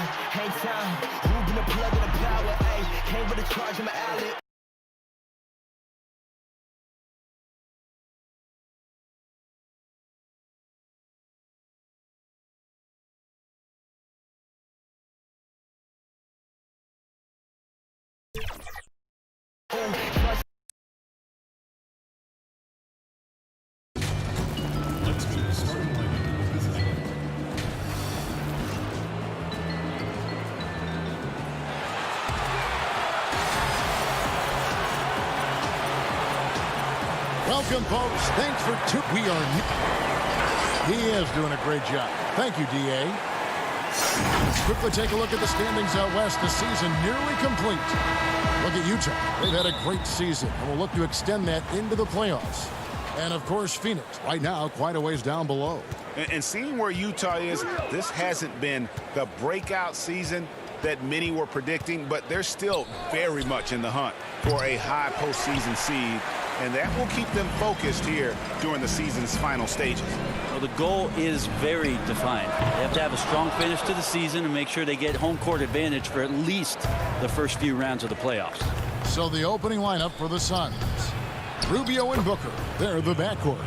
hang time. Moving the plug and the power, ayy. Came with a charge in my alley. Welcome, folks. Thanks for He is doing a great job. Thank you, D.A. Let's quickly take a look at the standings out west. The season nearly complete. Look at Utah. They've had a great season, and will look to extend that into the playoffs. And, of course, Phoenix, right now, quite a ways down below. And seeing where Utah is, this hasn't been the breakout season that many were predicting, but they're still very much in the hunt for a high postseason seed. And that will keep them focused here during the season's final stages. Well, the goal is very defined. They have to have a strong finish to the season and make sure they get home court advantage for at least the first few rounds of the playoffs. So the opening lineup for the Suns. Rubio and Booker, they're the backcourt.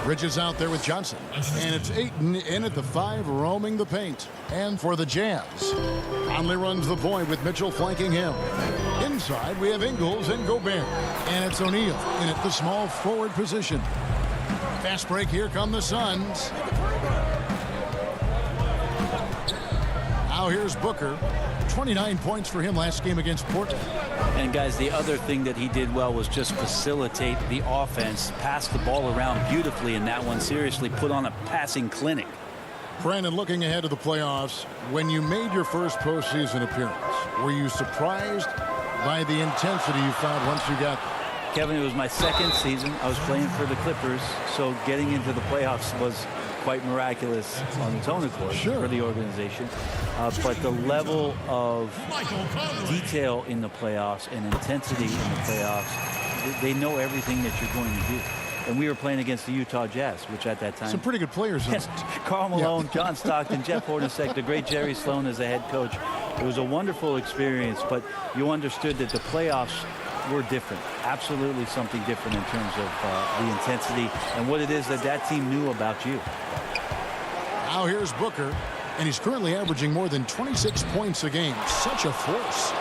Bridges out there with Johnson. And it's Ayton in at the 5, roaming the paint. And for the Jazz, Conley runs the point with Mitchell flanking him. Inside, we have Ingles and Gobert. And it's O'Neal in at the small forward position. Fast break, here come the Suns. Now here's Booker. 29 points for him last game against Portland. And guys, the other thing that he did well was just facilitate the offense, pass the ball around beautifully in that one. Seriously, put on a passing clinic. Brandon, looking ahead to the playoffs, when you made your first postseason appearance, were you surprised by the intensity you found once you got there? Kevin, it was my second season. I was playing for the Clippers, so getting into the playoffs was quite miraculous on its own, of course, for the organization. But the level of detail in the playoffs and intensity in the playoffs, they know everything that you're going to do. And we were playing against the Utah Jazz, which at that time... Some pretty good players. Yes, Karl Malone, John Stockton, Jeff Hornacek, the great Jerry Sloan as the head coach. It was a wonderful experience, but you understood that the playoffs were different. Absolutely something different in terms of the intensity and what it is that that team knew about you. Now here's Booker, and he's currently averaging more than 26 points a game. Such a force.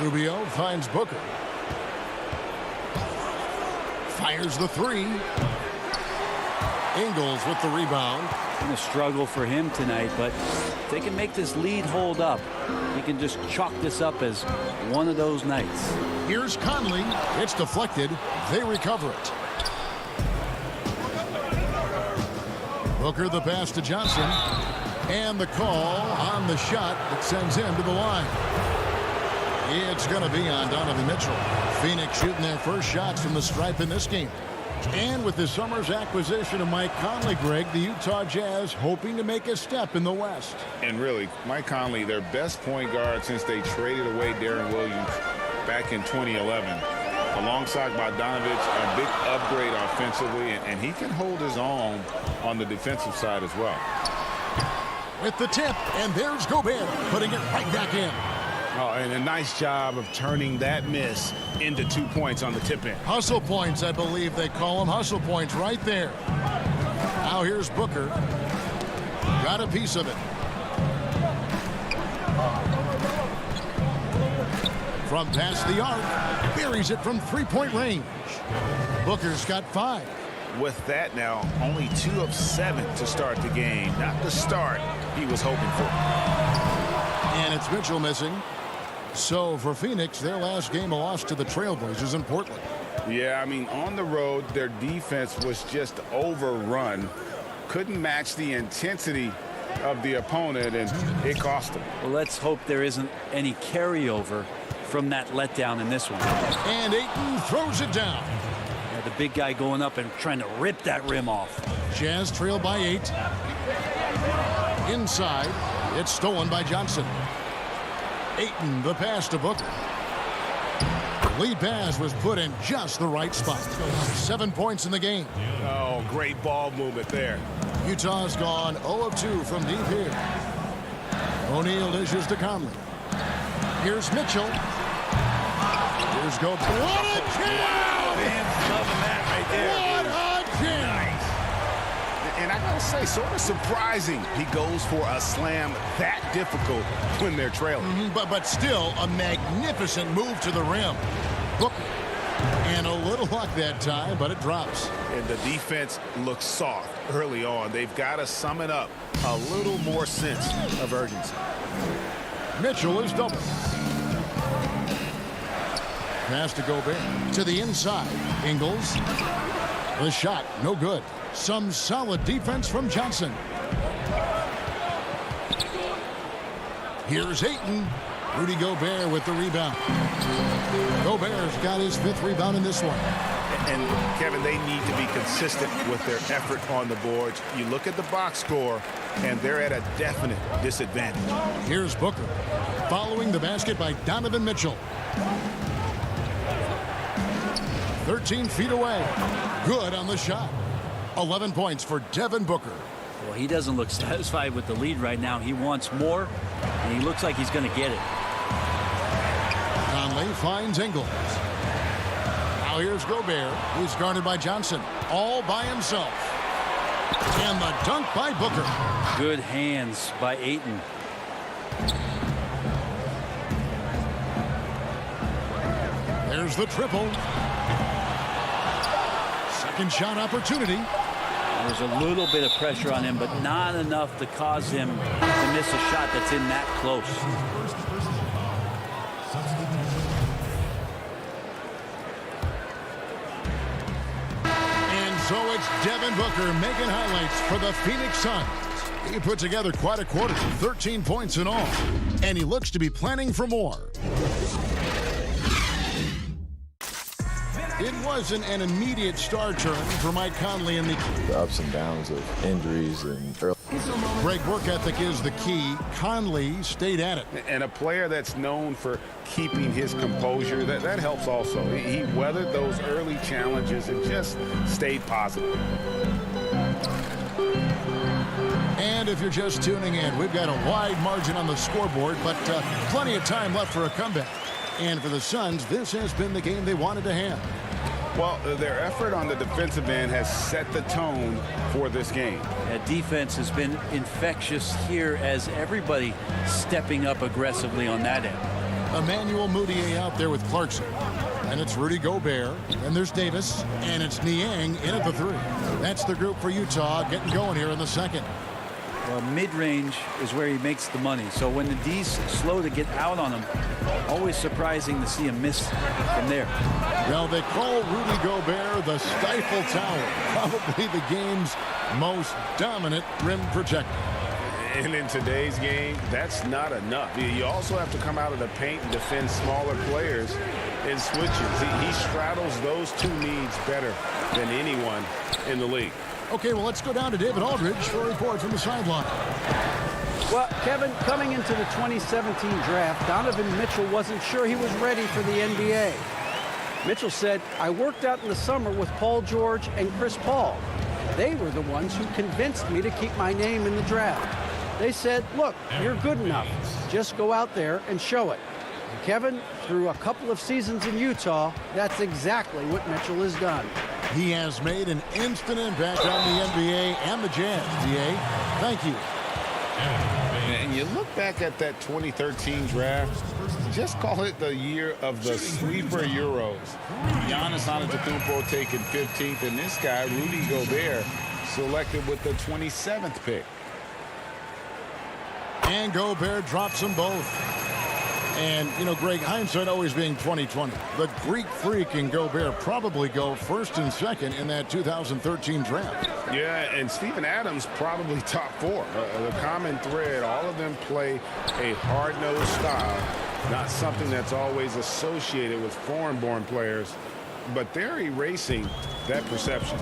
Rubio finds Booker. Fires the 3. Ingles with the rebound. It's a struggle for him tonight, but if they can make this lead hold up, he can just chalk this up as one of those nights. Here's Conley. It's deflected. They recover it. Booker the pass to Johnson. And the call on the shot that sends him to the line. It's going to be on Donovan Mitchell. Phoenix shooting their first shots from the stripe in this game. And with this summer's acquisition of Mike Conley, Greg, the Utah Jazz hoping to make a step in the West. And really, Mike Conley, their best point guard since they traded away Darren Williams back in 2011. Alongside Bogdanovich, a big upgrade offensively, and he can hold his own on the defensive side as well. With the tip, and there's Gobert putting it right back in. Oh, and a nice job of turning that miss into 2 points on the tip in. Hustle points, I believe they call them. Hustle points right there. Now here's Booker. Got a piece of it. From past the arc, buries it from 3-point range. Booker's got 5. With that now, only 2 of 7 to start the game. Not the start he was hoping for. And it's Mitchell missing. So for Phoenix, their last game a loss to the Trailblazers in Portland. Yeah, I mean, on the road, their defense was just overrun. Couldn't match the intensity of the opponent, and it cost them. Well, let's hope there isn't any carryover from that letdown in this one. And Ayton throws it down. Yeah, the big guy going up and trying to rip that rim off. Jazz trail by 8. Inside, it's stolen by Johnson. Ayton, the pass to Booker. Lead pass was put in just the right spot. 7 points in the game. Oh, great ball movement there. Utah's gone 0 of 2 from deep here. O'Neal dishes to Conley. Here's Mitchell. Here's Gobert. What a jam! Fans loving that right there. What a jam! And I gotta say, sort of surprising he goes for a slam that difficult when they're trailing. But still a magnificent move to the rim. Booker. And a little luck that time, but it drops. And the defense looks soft early on. They've got to sum it up. A little more sense of urgency. Mitchell is double. Pass to Gobert. To the inside. Ingles. The shot, no good. Some solid defense from Johnson. Here's Ayton. Rudy Gobert with the rebound. Gobert's got his 5th rebound in this one. And, Kevin, they need to be consistent with their effort on the boards. You look at the box score, and they're at a definite disadvantage. Here's Booker. Following the basket by Donovan Mitchell. 13 feet away. Good on the shot. 11 points for Devin Booker. Well, he doesn't look satisfied with the lead right now. He wants more, and he looks like he's going to get it. Conley finds Ingles. Now here's Gobert. He's guarded by Johnson. All by himself. And the dunk by Booker. Good hands by Ayton. There's the triple. Second shot opportunity. There's a little bit of pressure on him, but not enough to cause him to miss a shot that's in that close. And so it's Devin Booker making highlights for the Phoenix Suns. He put together quite a quarter, 13 points in all, and he looks to be planning for more. It wasn't an immediate star turn for Mike Conley in the ups and downs of injuries and early. Great work ethic is the key. Conley stayed at it. And a player that's known for keeping his composure, that helps also. He weathered those early challenges and just stayed positive. And if you're just tuning in, we've got a wide margin on the scoreboard, but plenty of time left for a comeback. And for the Suns, this has been the game they wanted to have. Well, their effort on the defensive end has set the tone for this game. That defense has been infectious here as everybody stepping up aggressively on that end. Emmanuel Mudiay out there with Clarkson. And it's Rudy Gobert. And there's Davis. And it's Niang in at the 3. That's the group for Utah getting going here in the second. Well, mid-range is where he makes the money. So when the D's slow to get out on him, always surprising to see him miss from there. Well, they call Rudy Gobert the Stifle Tower. Probably the game's most dominant rim protector. And in today's game, that's not enough. You also have to come out of the paint and defend smaller players in switches. He straddles those two needs better than anyone in the league. Okay, well, let's go down to David Aldridge for a report from the sideline. Well, Kevin, coming into the 2017 draft, Donovan Mitchell wasn't sure he was ready for the NBA. Mitchell said, "I worked out in the summer with Paul George and Chris Paul. They were the ones who convinced me to keep my name in the draft. They said, look, you're good enough. Just go out there and show it." And Kevin, through a couple of seasons in Utah, that's exactly what Mitchell has done. He has made an instant impact on the NBA and the Jazz. DA, thank you. And you look back at that 2013 draft, just call it the year of the sleeper Euros. Giannis Antetokounmpo taken 15th, and this guy, Rudy Gobert, selected with the 27th pick. And Gobert drops them both. And, you know, Greg, hindsight always being 20/20. The Greek Freak and Gobert probably go first and second in that 2013 draft. Yeah, and Steven Adams probably top 4. The common thread, all of them play a hard-nosed style, not something that's always associated with foreign-born players, but they're erasing that perception.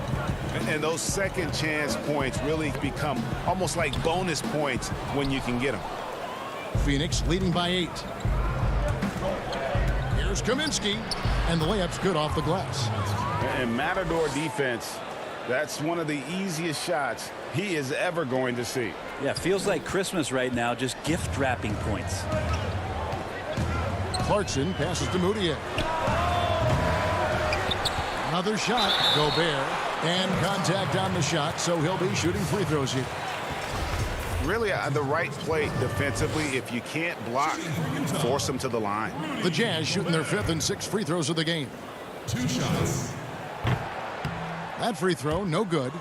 And those second-chance points really become almost like bonus points when you can get them. Phoenix leading by 8. Here's Kaminsky, and the layup's good off the glass. And Matador defense That's one of the easiest shots he is ever going to see. Yeah, feels like Christmas right now, just gift wrapping points. Clarkson passes to Moutier. Another shot, Gobert, and contact on the shot, so he'll be shooting free throws here. Really the right play defensively. If you can't block, force them to the line. The Jazz shooting their 5th and 6th free throws of the game. 2 shots. That free throw, no good.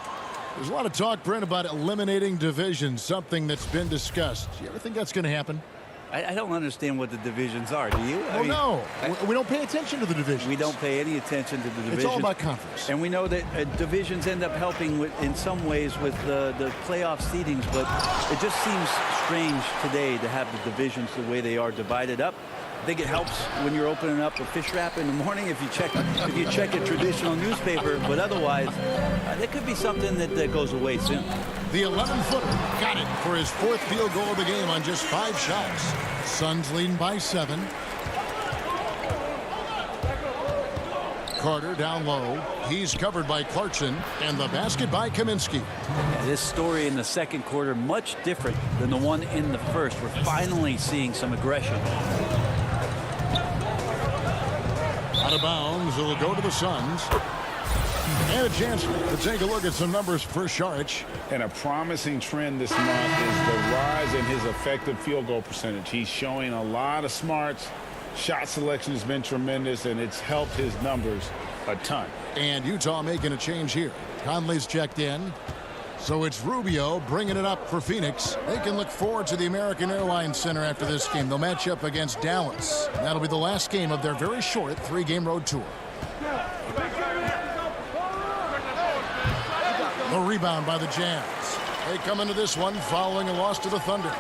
There's a lot of talk, Brent, about eliminating divisions, something that's been discussed. You ever think that's going to happen? I don't understand what the divisions are. Do you? No. We don't pay attention to the divisions. We don't pay any attention to the divisions. It's all about conference. And we know that divisions end up helping in some ways with the playoff seedings, but it just seems strange today to have the divisions the way they are divided up. I think it helps when you're opening up a fish wrap in the morning if you check a traditional newspaper, but otherwise, there could be something that goes away soon. The 11-footer got it for his 4th field goal of the game on just 5 shots. Suns leading by 7. Carter down low. He's covered by Clarkson, and the basket by Kaminsky. Yeah, this story in the second quarter much different than the one in the first. We're finally seeing some aggression. Out of bounds, it'll go to the Suns. And a chance to take a look at some numbers for Saric. And a promising trend this month is the rise in his effective field goal percentage. He's showing a lot of smarts. Shot selection has been tremendous, and it's helped his numbers a ton. And Utah making a change here. Conley's checked in. So it's Rubio bringing it up for Phoenix. They can look forward to the American Airlines Center after this game. They'll match up against Dallas. That'll be the last game of their very short 3-game road tour. The rebound by the Jazz. They come into this one following a loss to the Thunder.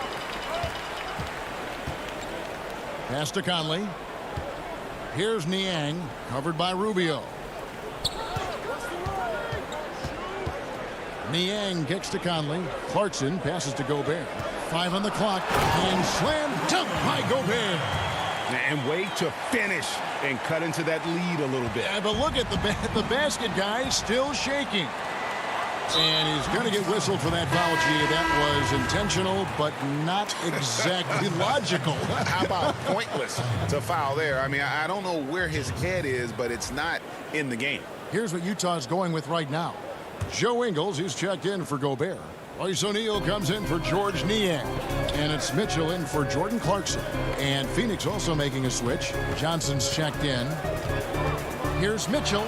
Pass to Conley. Here's Niang, covered by Rubio. Niang kicks to Conley. Clarkson passes to Gobert. 5 on the clock. And slam dunk by Gobert. And way to finish and cut into that lead a little bit. Yeah, but look at the basket guy still shaking. And he's going to get whistled for that foul, G. That was intentional, but not exactly logical. How about pointless to foul there? I mean, I don't know where his head is, but it's not in the game. Here's what Utah's going with right now. Joe Ingles, who's checked in for Gobert. Royce O'Neal comes in for George Niang. And it's Mitchell in for Jordan Clarkson. And Phoenix also making a switch. Johnson's checked in. Here's Mitchell.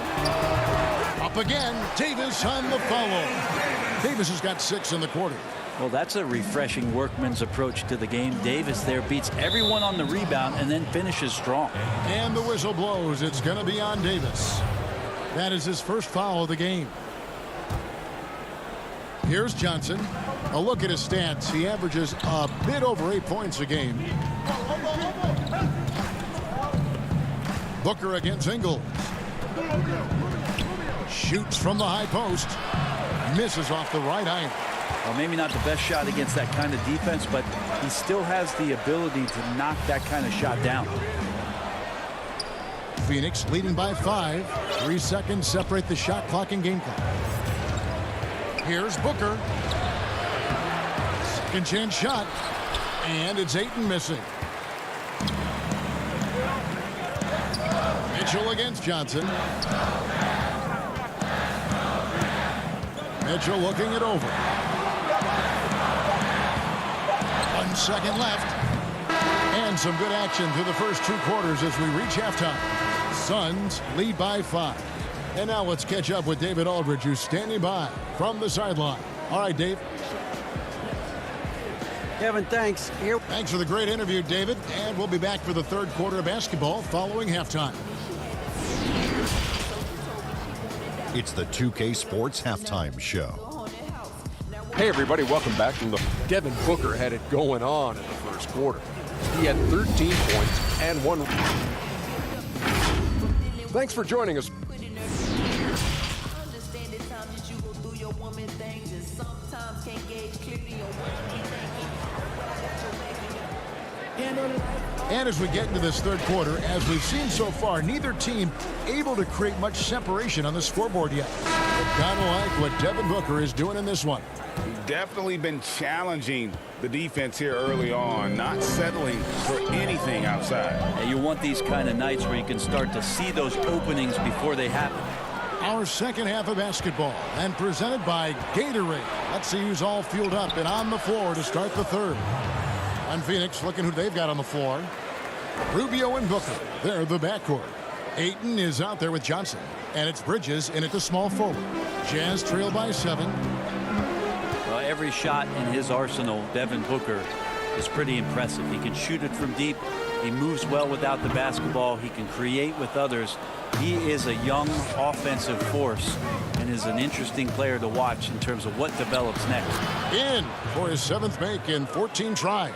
Up again. Davis on the follow. Davis has got 6 in the quarter. Well, that's a refreshing workman's approach to the game. Davis there beats everyone on the rebound and then finishes strong. And the whistle blows. It's going to be on Davis. That is his first foul of the game. Here's Johnson. A look at his stats. He averages a bit over 8 points a game. Booker against Ingles. Shoots from the high post. Misses off the right eye. Well, maybe not the best shot against that kind of defense, but he still has the ability to knock that kind of shot down. Phoenix leading by 5. 3 seconds separate the shot clock and game clock. Here's Booker. Second chance shot. And it's Ayton missing. Mitchell against Johnson. Mitchell looking it over. 1 second left. And some good action through the first 2 quarters as we reach halftime. Suns lead by 5. And now let's catch up with David Aldridge, who's standing by from the sideline. All right, Dave. Kevin, thanks. Thanks for the great interview, David. And we'll be back for the 3rd quarter of basketball following halftime. It's the 2K Sports Halftime Show. Hey, everybody, welcome back to Look. Devin Booker had it going on in the first quarter. He had 13 points and 1. Thanks for joining us. And as we get into this third quarter, as we've seen so far, neither team able to create much separation on the scoreboard yet. Kind of like what Devin Booker is doing in this one. Definitely been challenging the defense here early on, not settling for anything outside. And you want these kind of nights where you can start to see those openings before they happen. Our second half of basketball, and presented by Gatorade. Let's see who's all fueled up and on the floor to start the third. On Phoenix, looking who they've got on the floor. Rubio and Booker, they're the backcourt. Ayton is out there with Johnson, and it's Bridges in at the small forward. Jazz trail by 7. Every shot in his arsenal, Devin Booker, is pretty impressive. He can shoot it from deep. He moves well without the basketball. He can create with others. He is a young offensive force and is an interesting player to watch in terms of what develops next. In for his 7th make in 14 tries.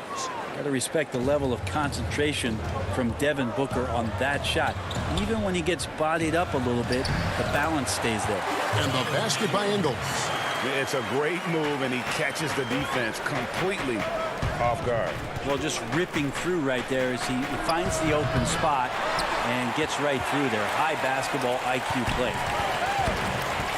Got to respect the level of concentration from Devin Booker on that shot. Even when he gets bodied up a little bit, the balance stays there. And the basket by Ingles. It's a great move, and he catches the defense completely off guard. Well, just ripping through right there as he finds the open spot and gets right through there. High basketball IQ play.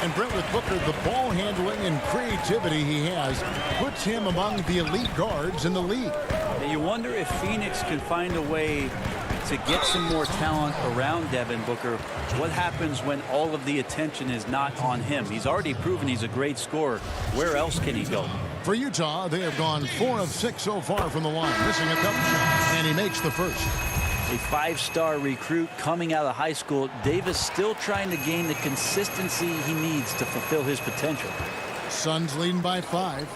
And Brent, with Booker, the ball handling and creativity he has puts him among the elite guards in the league. And you wonder if Phoenix can find a way to get some more talent around Devin Booker. What happens when all of the attention is not on him? He's already proven he's a great scorer. Where else can he go? For Utah, they have gone 4 of 6 so far from the line, missing a couple shots, and he makes the first. A 5-star recruit coming out of high school. Davis still trying to gain the consistency he needs to fulfill his potential. Suns leading by 5.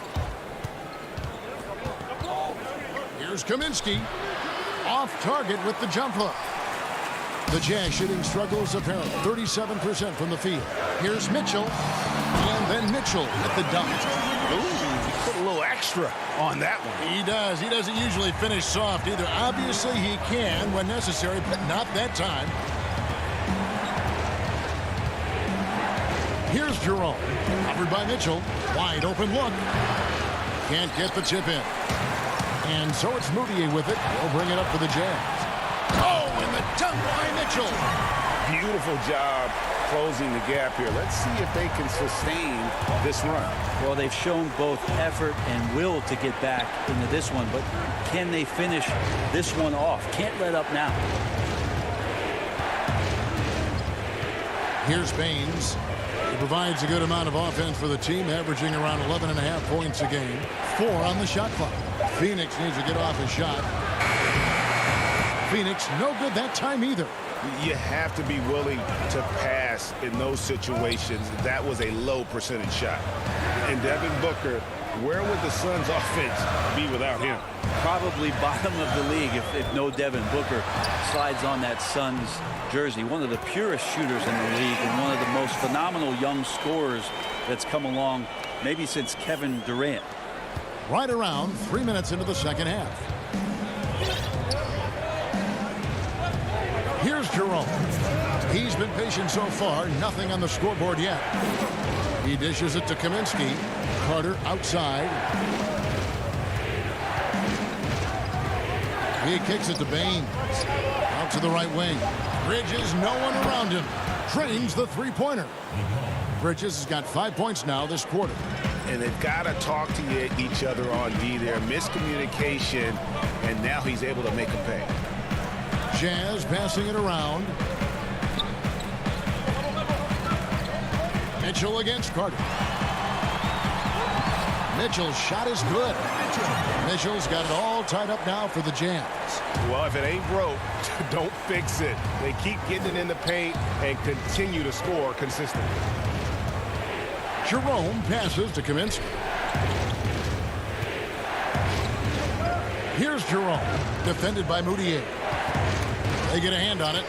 Here's Kaminsky. Off target with the jump hook. The Jazz shooting struggles apparent. 37% from the field. Here's Mitchell. And then Mitchell at the dunk. Ooh, he put a little extra on that one. He does. He doesn't usually finish soft either. Obviously, he can when necessary, but not that time. Here's Jerome. Covered by Mitchell. Wide open look. Can't get the chip in. And so it's Moutier with it. He'll bring it up for the Jazz. Oh, and the dunk by Mitchell. Beautiful job closing the gap here. Let's see if they can sustain this run. Well, they've shown both effort and will to get back into this one, but can they finish this one off? Can't let up now. Here's Baines. He provides a good amount of offense for the team, averaging around 11.5 points a game. 4 on the shot clock. Phoenix needs to get off his shot. Phoenix no good that time either. You have to be willing to pass in those situations. That was a low percentage shot. And Devin Booker, where would the Suns offense be without him? Probably bottom of the league if no Devin Booker slides on that Suns jersey. One of the purest shooters in the league and one of the most phenomenal young scorers that's come along maybe since Kevin Durant. Right around 3 minutes into the second half. Here's Jerome. He's been patient so far. Nothing on the scoreboard yet. He dishes it to Kaminsky. Carter outside. He kicks it to Baines. Out to the right wing. Bridges, no one around him. Drains the three-pointer. Bridges has got 5 points now this quarter. And they've got to talk to each other on D there. Miscommunication, and now he's able to make a pay. Jazz passing it around. Mitchell against Carter. Mitchell's shot is good. Mitchell's got it all tied up now for the Jazz. Well, if it ain't broke, don't fix it. They keep getting it in the paint and continue to score consistently. Jerome passes to Kaminsky. Here's Jerome, defended by Moutier. They get a hand on it.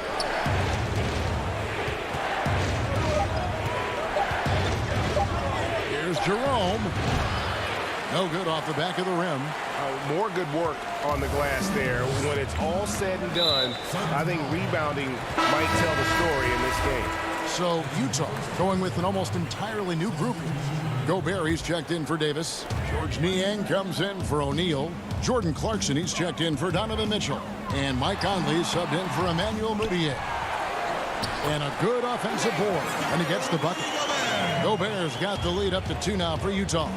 Here's Jerome. No good off the back of the rim. More good work on the glass there. When it's all said and done, I think rebounding might tell the story in this game. So Utah going with an almost entirely new grouping. Gobert, he's checked in for Davis. George Niang comes in for O'Neal. Jordan Clarkson, he's checked in for Donovan Mitchell. And Mike Conley subbed in for Emmanuel Mudiay. And a good offensive board. And he gets the bucket. Gobert's got the lead up to 2 now for Utah.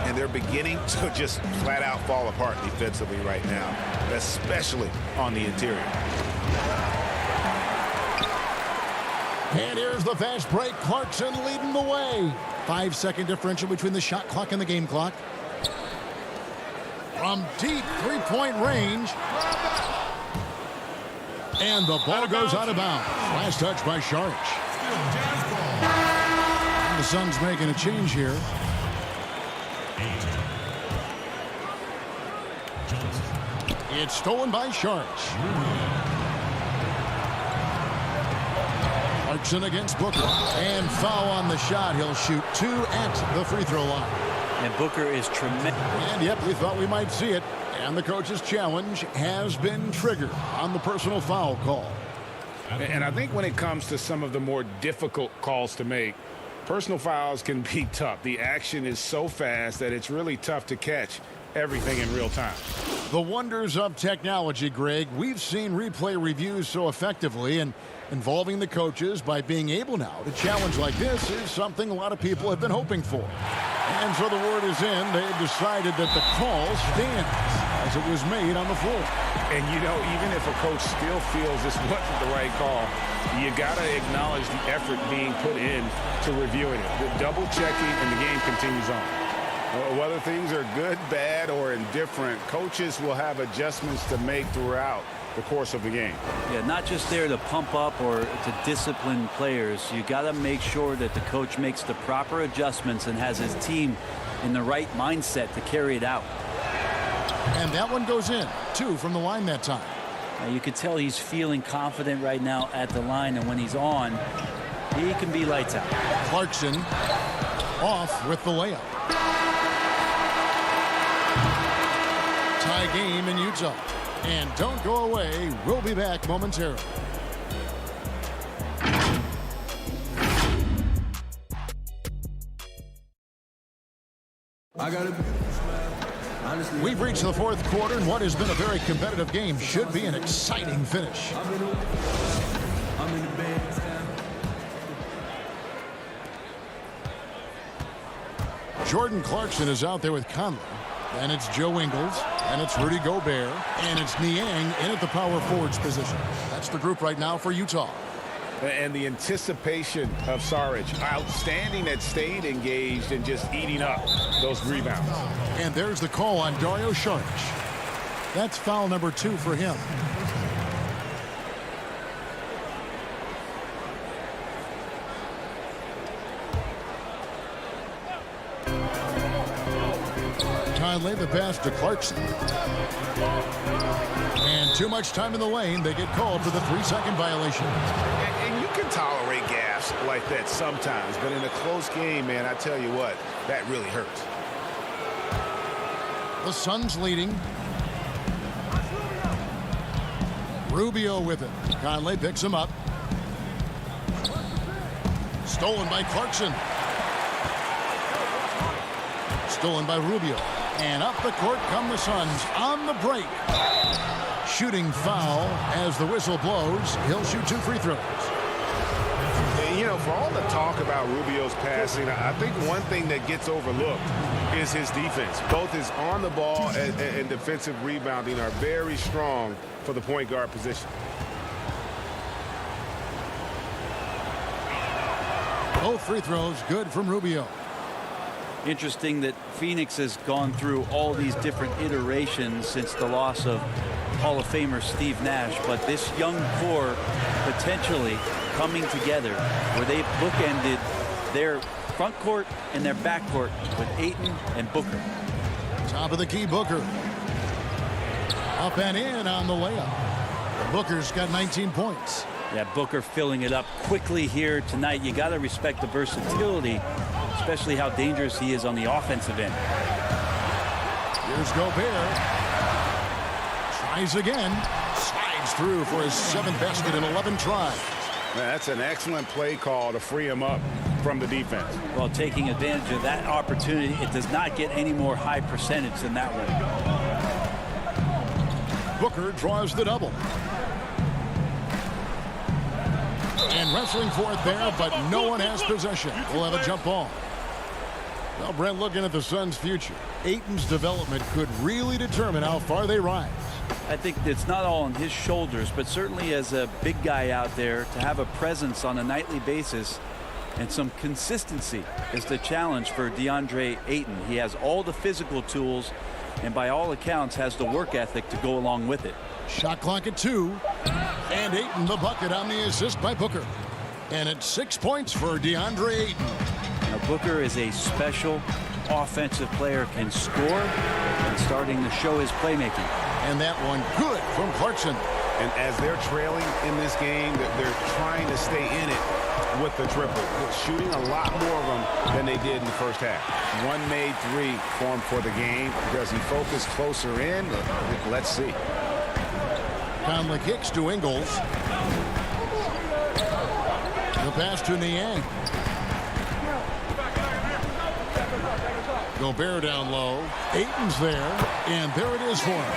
And they're beginning to just flat out fall apart defensively right now, especially on the interior. And here's the fast break. Clarkson leading the way. 5-second differential between the shot clock and the game clock. From deep three-point range. And the ball goes out of bounds. Last touch by Saric. The Suns making a change here. It's stolen by Saric. Clarkson against Booker. And foul on the shot. He'll shoot 2 at the free throw line. And Booker is tremendous. And yep, we thought we might see it. And the coach's challenge has been triggered on the personal foul call. And I think when it comes to some of the more difficult calls to make, personal fouls can be tough. The action is so fast that it's really tough to catch everything in real time. The wonders of technology, Greg. We've seen replay reviews so effectively, and involving the coaches by being able now to challenge like this is something a lot of people have been hoping for. And so the word is in. They've decided that the call stands as it was made on the floor. And, you know, even if a coach still feels this wasn't the right call, you got to acknowledge the effort being put in to reviewing it. The double checking, and the game continues on. Whether things are good, bad, or indifferent, coaches will have adjustments to make throughout the course of the game. Yeah, not just there to pump up or to discipline players. You got to make sure that the coach makes the proper adjustments and has his team in the right mindset to carry it out. And that one goes in. 2 from the line that time. Now, you could tell he's feeling confident right now at the line, and when he's on, he can be lights out. Clarkson off with the layup. Tie game in Utah. And don't go away. We'll be back momentarily. We've reached the 4th quarter, and what has been a very competitive game should be an exciting finish. Jordan Clarkson is out there with Conley. And it's Joe Ingles, and it's Rudy Gobert, and it's Niang in at the power forwards position. That's the group right now for Utah. And the anticipation of Saric, outstanding, that stayed engaged and just eating up those rebounds. And there's the call on Dario Saric. That's foul number 2 for him. Conley the pass to Clarkson. And too much time in the lane. They get called for the 3-second violation. And you can tolerate gaffes like that sometimes, but in a close game, man, I tell you what, that really hurts. The Suns leading. Rubio with it. Conley picks him up. Stolen by Clarkson. Stolen by Rubio. And up the court come the Suns on the break. Shooting foul as the whistle blows. He'll shoot 2 free throws. And, you know, for all the talk about Rubio's passing, I think one thing that gets overlooked is his defense. Both his on the ball and defensive rebounding are very strong for the point guard position. Both free throws good from Rubio. Interesting that Phoenix has gone through all these different iterations since the loss of Hall of Famer Steve Nash, but this young core potentially coming together where they've bookended their front court and their back court with Ayton and Booker. Top of the key, Booker. Up and in on the layup. Booker's got 19 points. Yeah, Booker filling it up quickly here tonight. You got to respect the versatility, especially how dangerous he is on the offensive end. Here's Gobert. Tries again. Slides through for his 7th basket in 11 tries. That's an excellent play call to free him up from the defense. Well, taking advantage of that opportunity, it does not get any more high percentage than that one. Booker draws the double. And wrestling for it there, but no one has possession. We'll have a jump ball. Well, Brent, looking at the Suns' future, Ayton's development could really determine how far they rise. I think it's not all on his shoulders, but certainly as a big guy out there, to have a presence on a nightly basis and some consistency is the challenge for Deandre Ayton. He has all the physical tools and by all accounts has the work ethic to go along with it. Shot clock at 2. And Ayton the bucket on the assist by Booker. And it's 6 points for Deandre Ayton. Now Booker is a special offensive player, can score and starting to show his playmaking. And that one good from Clarkson. And as they're trailing in this game, they're trying to stay in it with the triple. They're shooting a lot more of them than they did in the first half. One made 3 for him for the game. Does he focus closer in? Let's see. Conley kicks to Ingles. The pass to Niang. Gobert down low. Ayton's there. And there it is for him.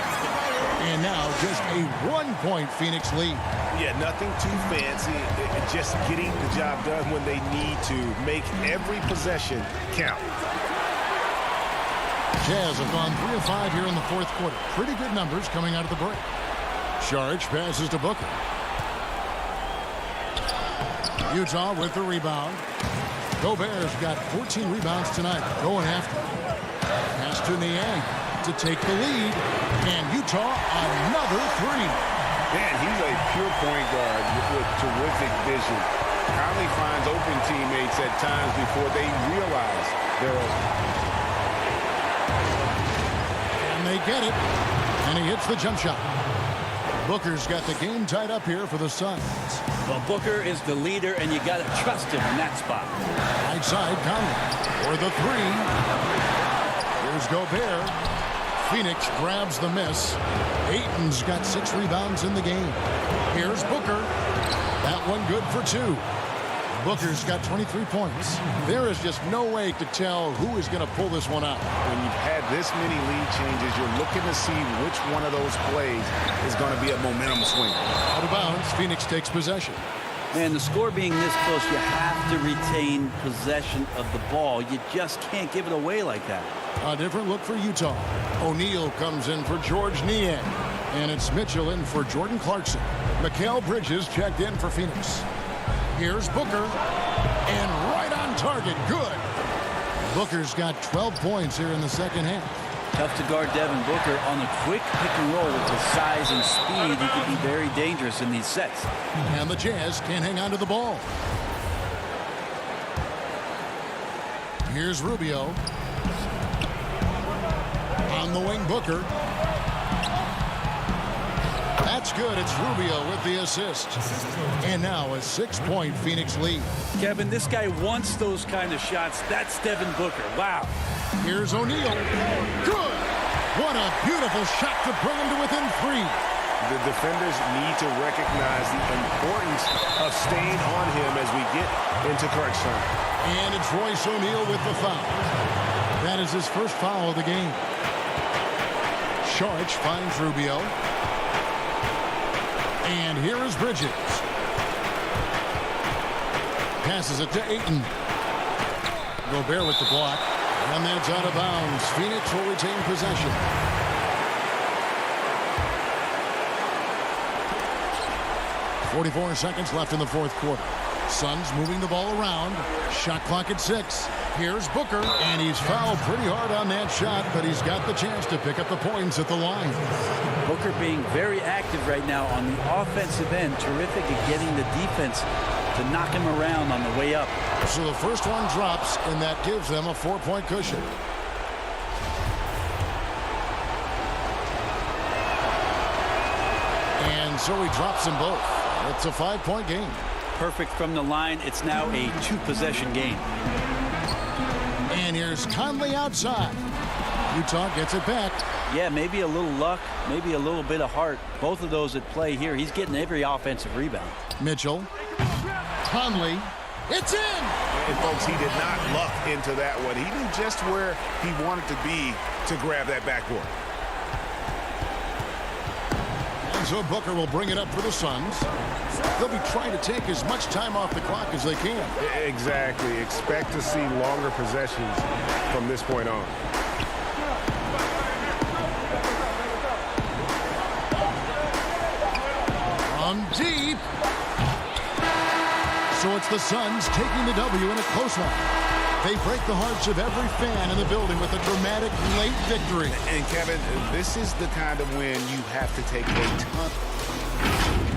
And now just a 1-point Phoenix lead. Yeah, nothing too fancy. Just getting the job done when they need to. Make every possession count. Jazz have gone 3 of 5 here in the fourth quarter. Pretty good numbers coming out of the break. Saric passes to Booker. Utah with the rebound. Gobert's got 14 rebounds tonight. Going after. Pass to Niang to take the lead. And Utah another 3. Man, he's a pure point guard with terrific vision. Conley finds open teammates at times before they realize they're open. And they get it. And he hits the jump shot. Booker's got the game tied up here for the Suns. Well, Booker is the leader, and you got to trust him in that spot. Right side, Conley for the 3. Here's Gobert. Phoenix grabs the miss. Ayton's got 6 rebounds in the game. Here's Booker. That one good for 2. Booker's got 23 points. There is just no way to tell who is going to pull this one out. When you've had this many lead changes, you're looking to see which one of those plays is going to be a momentum swing. Out of bounds, Phoenix takes possession. Man, the score being this close, you have to retain possession of the ball. You just can't give it away like that. A different look for Utah. O'Neal comes in for George Niang. And it's Mitchell in for Jordan Clarkson. Mikal Bridges checked in for Phoenix. Here's Booker. And right on target. Good. Booker's got 12 points here in the second half. Tough to guard Devin Booker on the quick pick and roll with his size and speed. He can be very dangerous in these sets. And the Jazz can't hang on to the ball. Here's Rubio. On the wing, Booker. That's good. It's Rubio with the assist. And now a 6-point Phoenix lead. Kevin, this guy wants those kind of shots. That's Devin Booker. Wow. Here's O'Neal. Good. What a beautiful shot to bring him to within 3. The defenders need to recognize the importance of staying on him as we get into crunch time. And it's Royce O'Neal with the foul. That is his first foul of the game. Saric finds Rubio. And here is Bridges. Passes it to Ayton. Gobert with the block. And that's out of bounds. Phoenix will retain possession. .44 seconds left in the fourth quarter. Suns moving the ball around. Shot clock at 6. Here's Booker. And he's fouled pretty hard on that shot, but he's got the chance to pick up the points at the line. Booker being very active right now on the offensive end. Terrific at getting the defense to knock him around on the way up. So the first one drops, and that gives them a 4-point cushion. And so he drops them both. It's a 5-point game. Perfect from the line. It's now a 2-possession game. And here's Conley outside. Utah gets it back. Yeah, maybe a little luck, maybe a little bit of heart. Both of those at play here. He's getting every offensive rebound. Mitchell. Conley. It's in! And folks, he did not luck into that one. He knew just where he wanted to be to grab that backboard. And so Booker will bring it up for the Suns. They'll be trying to take as much time off the clock as they can. Exactly. Expect to see longer possessions from this point on. From deep. So it's the Suns taking the W in a close one. They break the hearts of every fan in the building with a dramatic late victory. And Kevin, this is the kind of win you have to take a ton.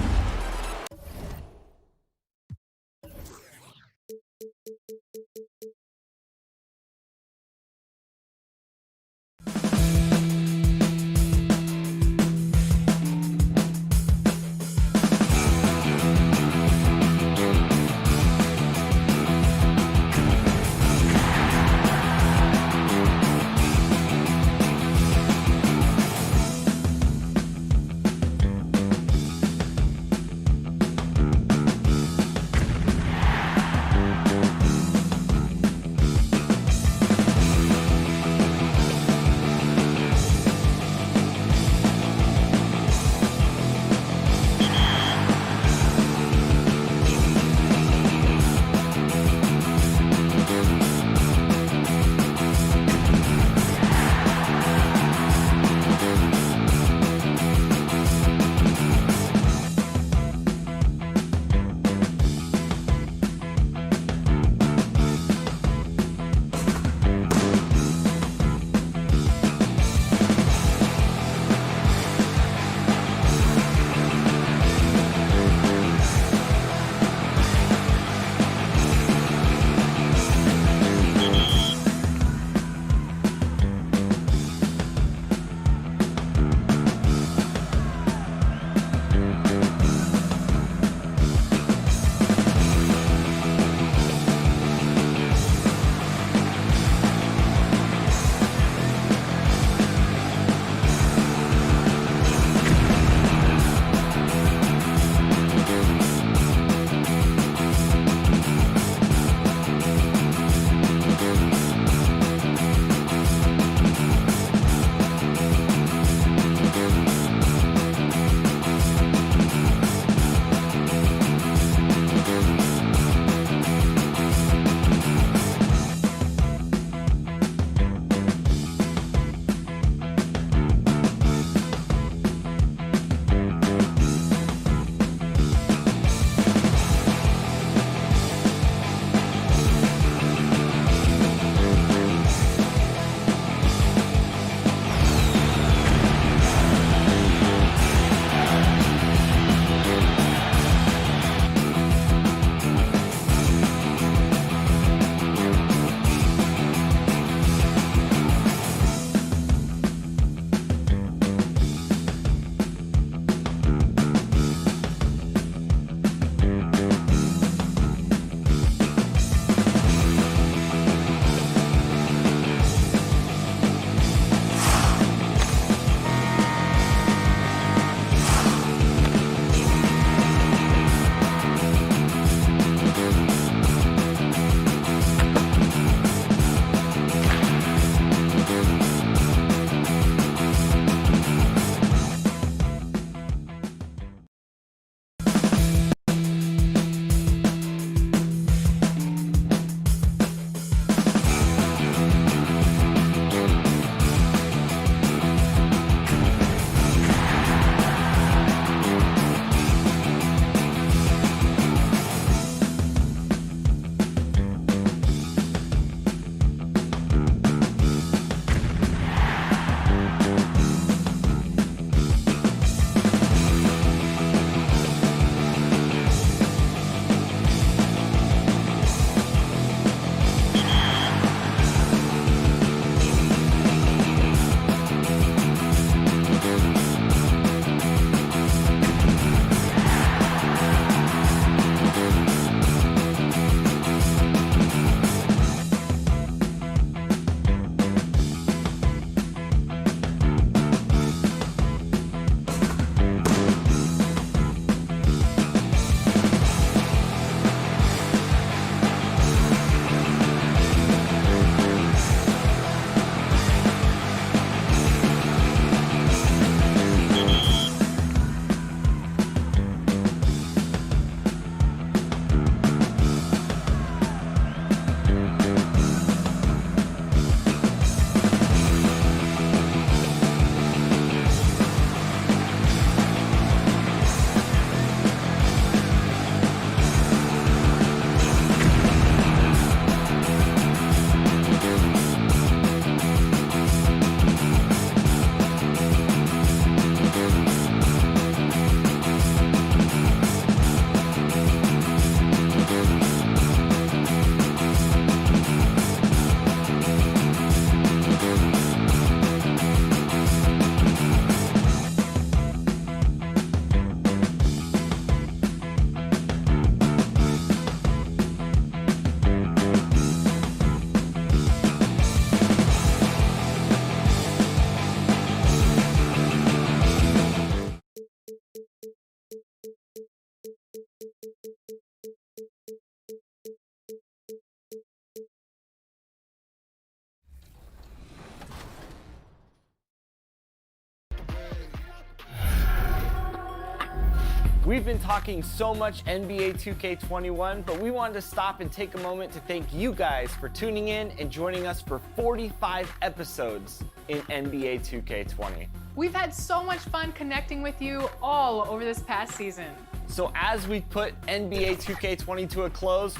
We've been talking so much NBA 2K21, but we wanted to stop and take a moment to thank you guys for tuning in and joining us for 45 episodes in NBA 2K20. We've had so much fun connecting with you all over this past season. So as we put NBA 2K20 to a close,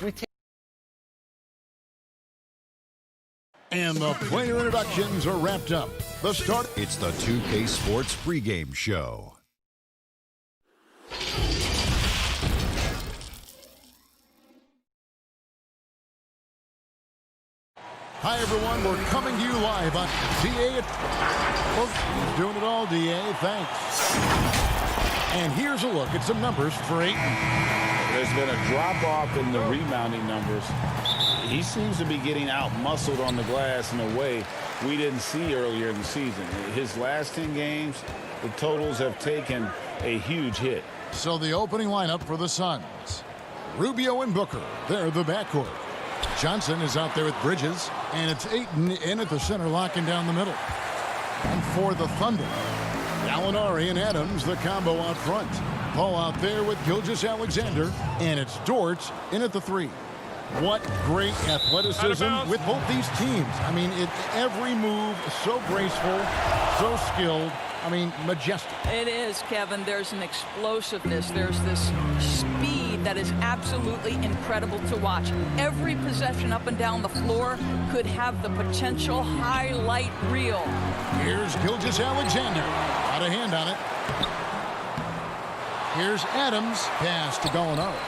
And the player introductions are wrapped up. It's the 2K Sports pregame show. Hi, everyone. We're coming to you live on DA. He's doing it all, DA. Thanks. And here's a look at some numbers for Ayton. There's been a drop-off in the rebounding numbers. He seems to be getting out-muscled on the glass in a way we didn't see earlier in the season. His last 10 games, the totals have taken a huge hit. So the opening lineup for the Suns. Rubio and Booker, they're the backcourt. Johnson is out there with Bridges, and it's Ayton in at the center, locking down the middle. And for the Thunder, Gallinari and Adams, the combo out front. Paul out there with Gilgeous-Alexander, and it's Dort in at the 3. What great athleticism with both these teams. I mean, every move so graceful, so skilled. I mean, majestic. It is, Kevin. There's an explosiveness. There's this speed that is absolutely incredible to watch. Every possession up and down the floor could have the potential highlight reel. Here's Gilgeous-Alexander. Got a hand on it. Here's Adams. Pass to Gallinari.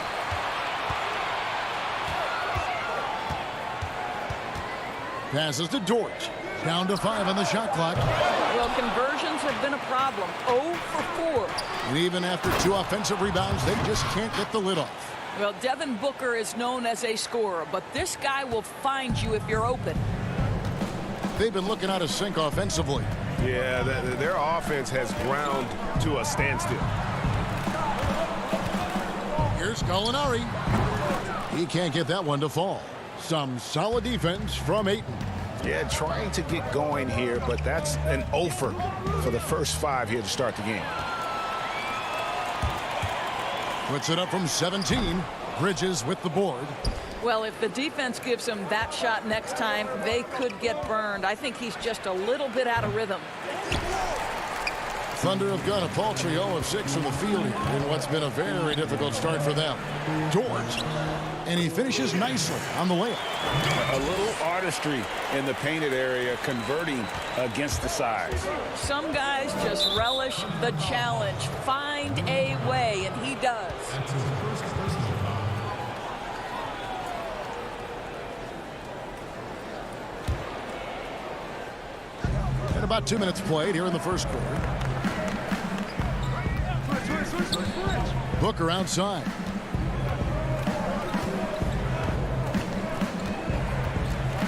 Passes to Dort. Down to 5 on the shot clock. Well, conversions have been a problem. 0 for 4. And even after 2 offensive rebounds, they just can't get the lid off. Well, Devin Booker is known as a scorer, but this guy will find you if you're open. They've been looking out of sync offensively. Yeah, their offense has ground to a standstill. Here's Gallinari. He can't get that one to fall. Some solid defense from Ayton. Yeah, trying to get going here, but that's an offer for the first 5 here to start the game. Puts it up from 17. Bridges with the board. Well, if the defense gives him that shot next time, they could get burned. I think he's just a little bit out of rhythm. Thunder have got a paltry 0 of 6 in the field here in what's been a very difficult start for them. Dort. And he finishes nicely on the layup. A little artistry in the painted area, converting against the size. Some guys just relish the challenge. Find a way, and he does. And about 2 minutes played here in the first quarter. Booker outside.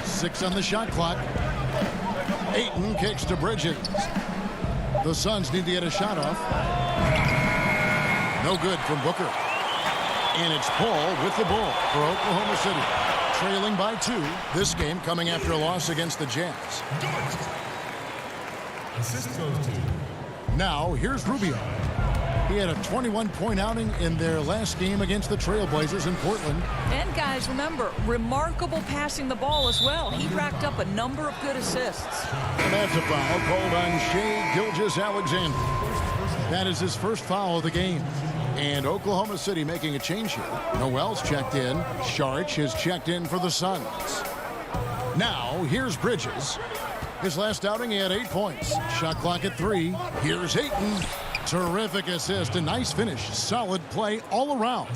Six on the shot clock. Ayton kicks to Bridges. The Suns need to get a shot off. No good from Booker. And it's Paul with the ball for Oklahoma City. Trailing by 2. This game coming after a loss against the Jazz. Assist goes to. Now here's Rubio. He had a 21-point outing in their last game against the Trailblazers in Portland. And guys, remember, remarkable passing the ball as well. He racked up a number of good assists. And that's a foul called on Shai Gilgeous-Alexander. That is his first foul of the game. And Oklahoma City making a change here. Noel's checked in. Sharch has checked in for the Suns. Now here's Bridges. His last outing, he had 8 points. Shot clock at 3. Here's Ayton. Terrific assist, a nice finish, solid play all around.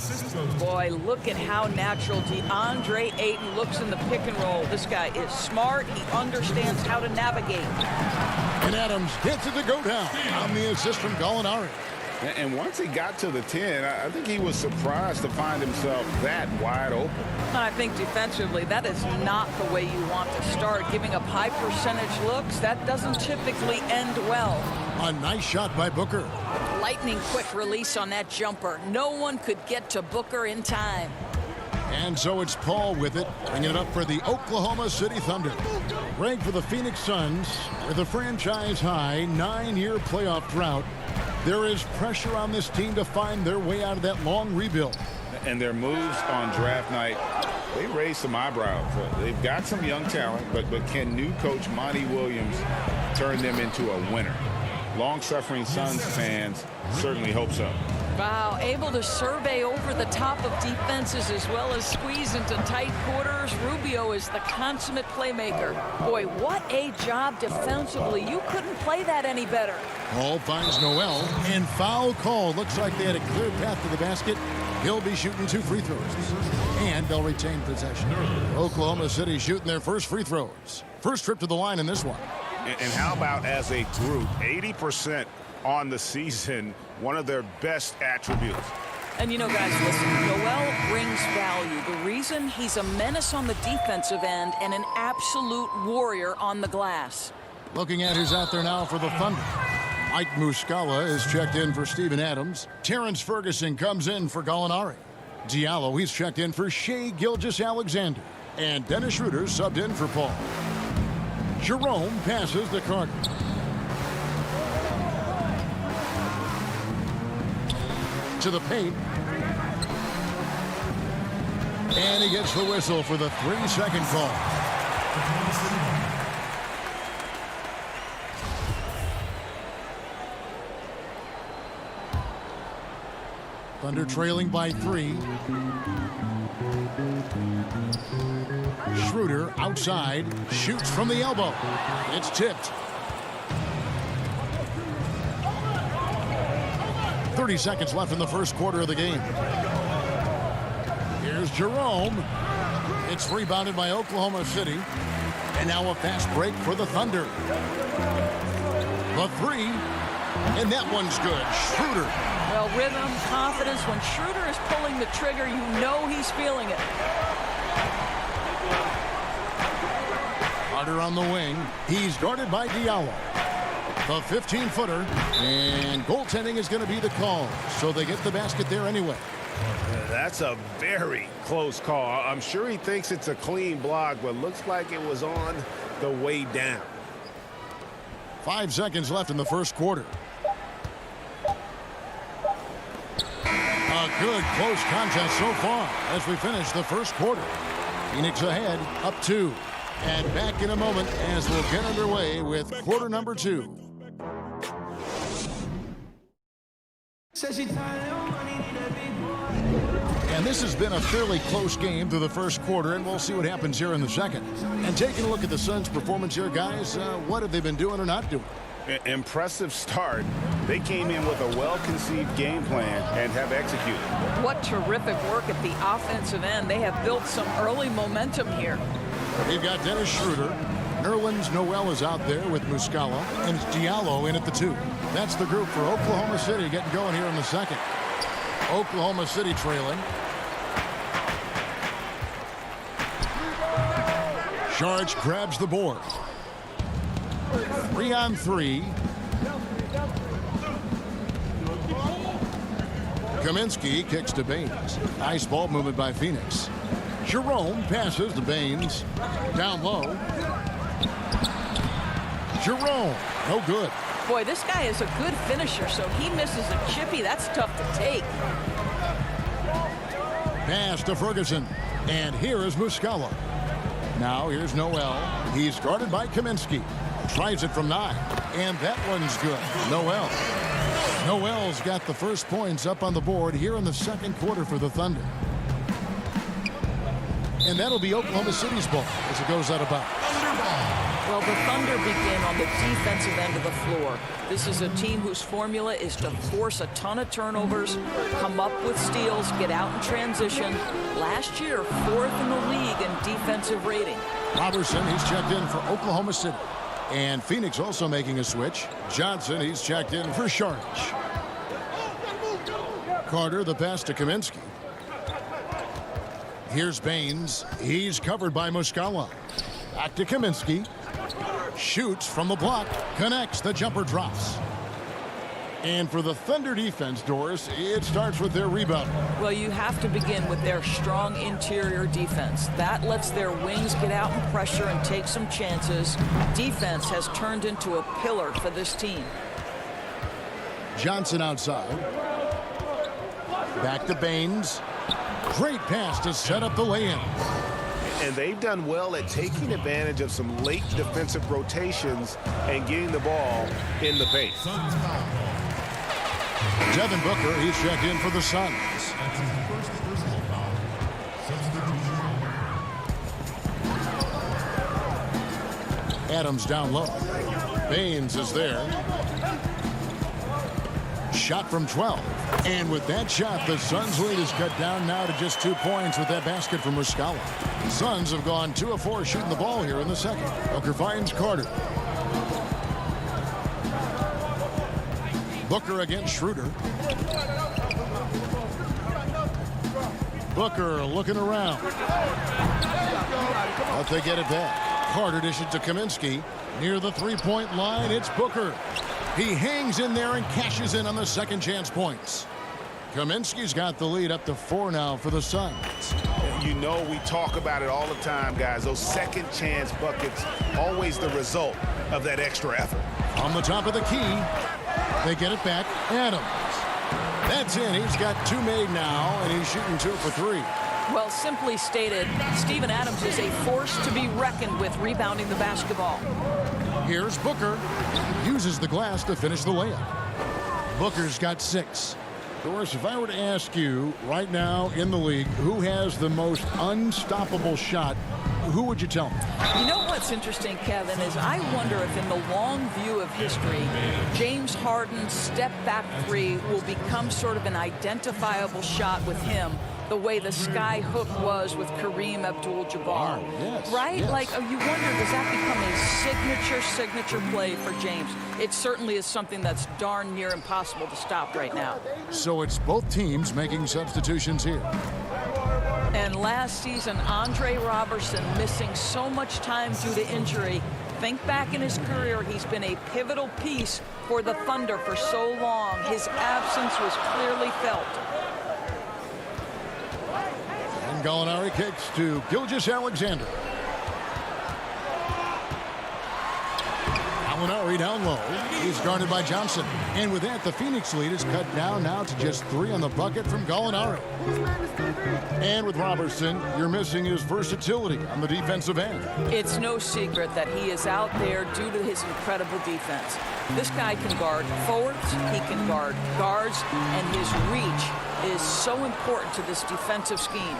Boy, look at how natural Deandre Ayton looks in the pick and roll. This guy is smart. He understands how to navigate. And Adams gets it to go down on the assist from Gallinari. And once he got to the 10, I think he was surprised to find himself that wide open. I think defensively, that is not the way you want to start. Giving up high percentage looks, that doesn't typically end well. A nice shot by Booker. Lightning quick release on that jumper. No one could get to Booker in time. And so it's Paul with it, bringing it up for the Oklahoma City Thunder. Ranked for the Phoenix Suns with a franchise-high 9-year playoff drought. There is pressure on this team to find their way out of that long rebuild. And their moves on draft night, they raised some eyebrows. They've got some young talent, but can new coach Monty Williams turn them into a winner? Long-suffering Suns fans certainly hope so. Wow, able to survey over the top of defenses as well as squeeze into tight quarters. Rubio is the consummate playmaker. Boy, what a job defensively. You couldn't play that any better. Ball finds Noel, and foul call. Looks like they had a clear path to the basket. He'll be shooting 2 free throws, and they'll retain possession. Oklahoma City shooting their first free throws. First trip to the line in this one. And how about as a group, 80% on the season, one of their best attributes. And you know, guys, listen, Noel brings value. The reason he's a menace on the defensive end and an absolute warrior on the glass. Looking at who's out there now for the Thunder. Mike Muscala is checked in for Steven Adams. Terrence Ferguson comes in for Gallinari. Diallo, he's checked in for Shai Gilgeous-Alexander. And Dennis Schroeder subbed in for Paul. Jerome passes to Carter. To the paint. And he gets the whistle for the 3-second call. Thunder trailing by 3. Schroeder outside, shoots from the elbow. It's tipped. 30 seconds left in the first quarter of the game. Here's Jerome. It's rebounded by Oklahoma City. And now a fast break for the Thunder. The 3. And that one's good. Schroeder. Well, rhythm, confidence. When Schroeder is pulling the trigger, you know he's feeling it. Carter on the wing. He's guarded by Diallo. The 15-footer. And goaltending is going to be the call. So they get the basket there anyway. That's a very close call. I'm sure he thinks it's a clean block, but looks like it was on the way down. 5 seconds left in the first quarter. A good close contest so far as we finish the first quarter. Phoenix ahead, up 2. And back in a moment as we'll get underway with quarter number 2. And this has been a fairly close game through the first quarter, and we'll see what happens here in the second. And taking a look at the Suns' performance here, guys, what have they been doing or not doing? Impressive start. They came in with a well-conceived game plan and have executed. What terrific work at the offensive end. They have built some early momentum here. We've got Dennis Schroeder. Nerlens Noel is out there with Muscala, and it's Diallo in at the 2. That's the group for Oklahoma City getting going here in the second. Oklahoma City trailing. Sharge grabs the board. 3-on-3. Kaminsky kicks to Baines. Nice ball movement by Phoenix. Jerome passes to Baines. Down low. Jerome, no good. Boy, this guy is a good finisher, so he misses a chippy. That's tough to take. Pass to Ferguson. And here is Muscala. Now here's Noel. He's guarded by Kaminsky. Tries it from 9. And that one's good. Noel. Noel's got the first points up on the board here in the second quarter for the Thunder. And that'll be Oklahoma City's ball as it goes out of bounds. Well, the Thunder begin on the defensive end of the floor. This is a team whose formula is to force a ton of turnovers, come up with steals, get out in transition. Last year, 4th in the league in defensive rating. Robertson, he's checked in for Oklahoma City. And Phoenix also making a switch. Johnson, he's checked in for Sharge. Carter, the pass to Kaminsky. Here's Baines. He's covered by Muscala. Back to Kaminsky. Shoots from the block. Connects. The jumper drops. And for the Thunder defense, Doris, it starts with their rebound. Well, you have to begin with their strong interior defense. That lets their wings get out and pressure and take some chances. Defense has turned into a pillar for this team. Johnson outside. Back to Baines. Great pass to set up the lay-in. And they've done well at taking advantage of some late defensive rotations and getting the ball in the paint. Devin Booker, he's checked in for the Suns. Adams down low. Baines is there. Shot from 12. And with that shot, the Suns' lead is cut down now to just 2 points with that basket from Muscala. Suns have gone 2 of 4 shooting the ball here in the second. Booker finds Carter. Booker against Schroeder. Booker looking around. But they get it back. Carter dishes to Kaminsky. Near the three-point line, it's Booker. He hangs in there and cashes in on the second chance points. Kaminsky's got the lead up to 4 now for the Suns. You know, we talk about it all the time, guys. Those second chance buckets, always the result of that extra effort. On the top of the key, they get it back. Adams. That's in. He's got 2 made now, and he's shooting 2 for 3. Well, simply stated, Steven Adams is a force to be reckoned with rebounding the basketball. Here's Booker. Uses the glass to finish the layup. Booker's got 6. Doris, if I were to ask you right now in the league who has the most unstoppable shot, who would you tell me? You know what's interesting, Kevin, is I wonder if in the long view of history, James Harden's step-back 3 will become sort of an identifiable shot with him, the way the sky hook was with Kareem Abdul-Jabbar. Oh, yes, right? yes. Like, you wonder, does that become a signature play for James? It certainly is something that's darn near impossible to stop right now. So it's both teams making substitutions here. And last season, Andre Robertson missing so much time due to injury. Think back in his career, he's been a pivotal piece for the Thunder for so long. His absence was clearly felt. And Gallinari kicks to Gilgeous-Alexander. Gallinari down low. He's guarded by Johnson. And with that, the Phoenix lead is cut down now to just 3 on the bucket from Gallinari. And with Robertson, you're missing his versatility on the defensive end. It's no secret that he is out there due to his incredible defense. This guy can guard forwards, he can guard guards, and his reach is so important to this defensive scheme.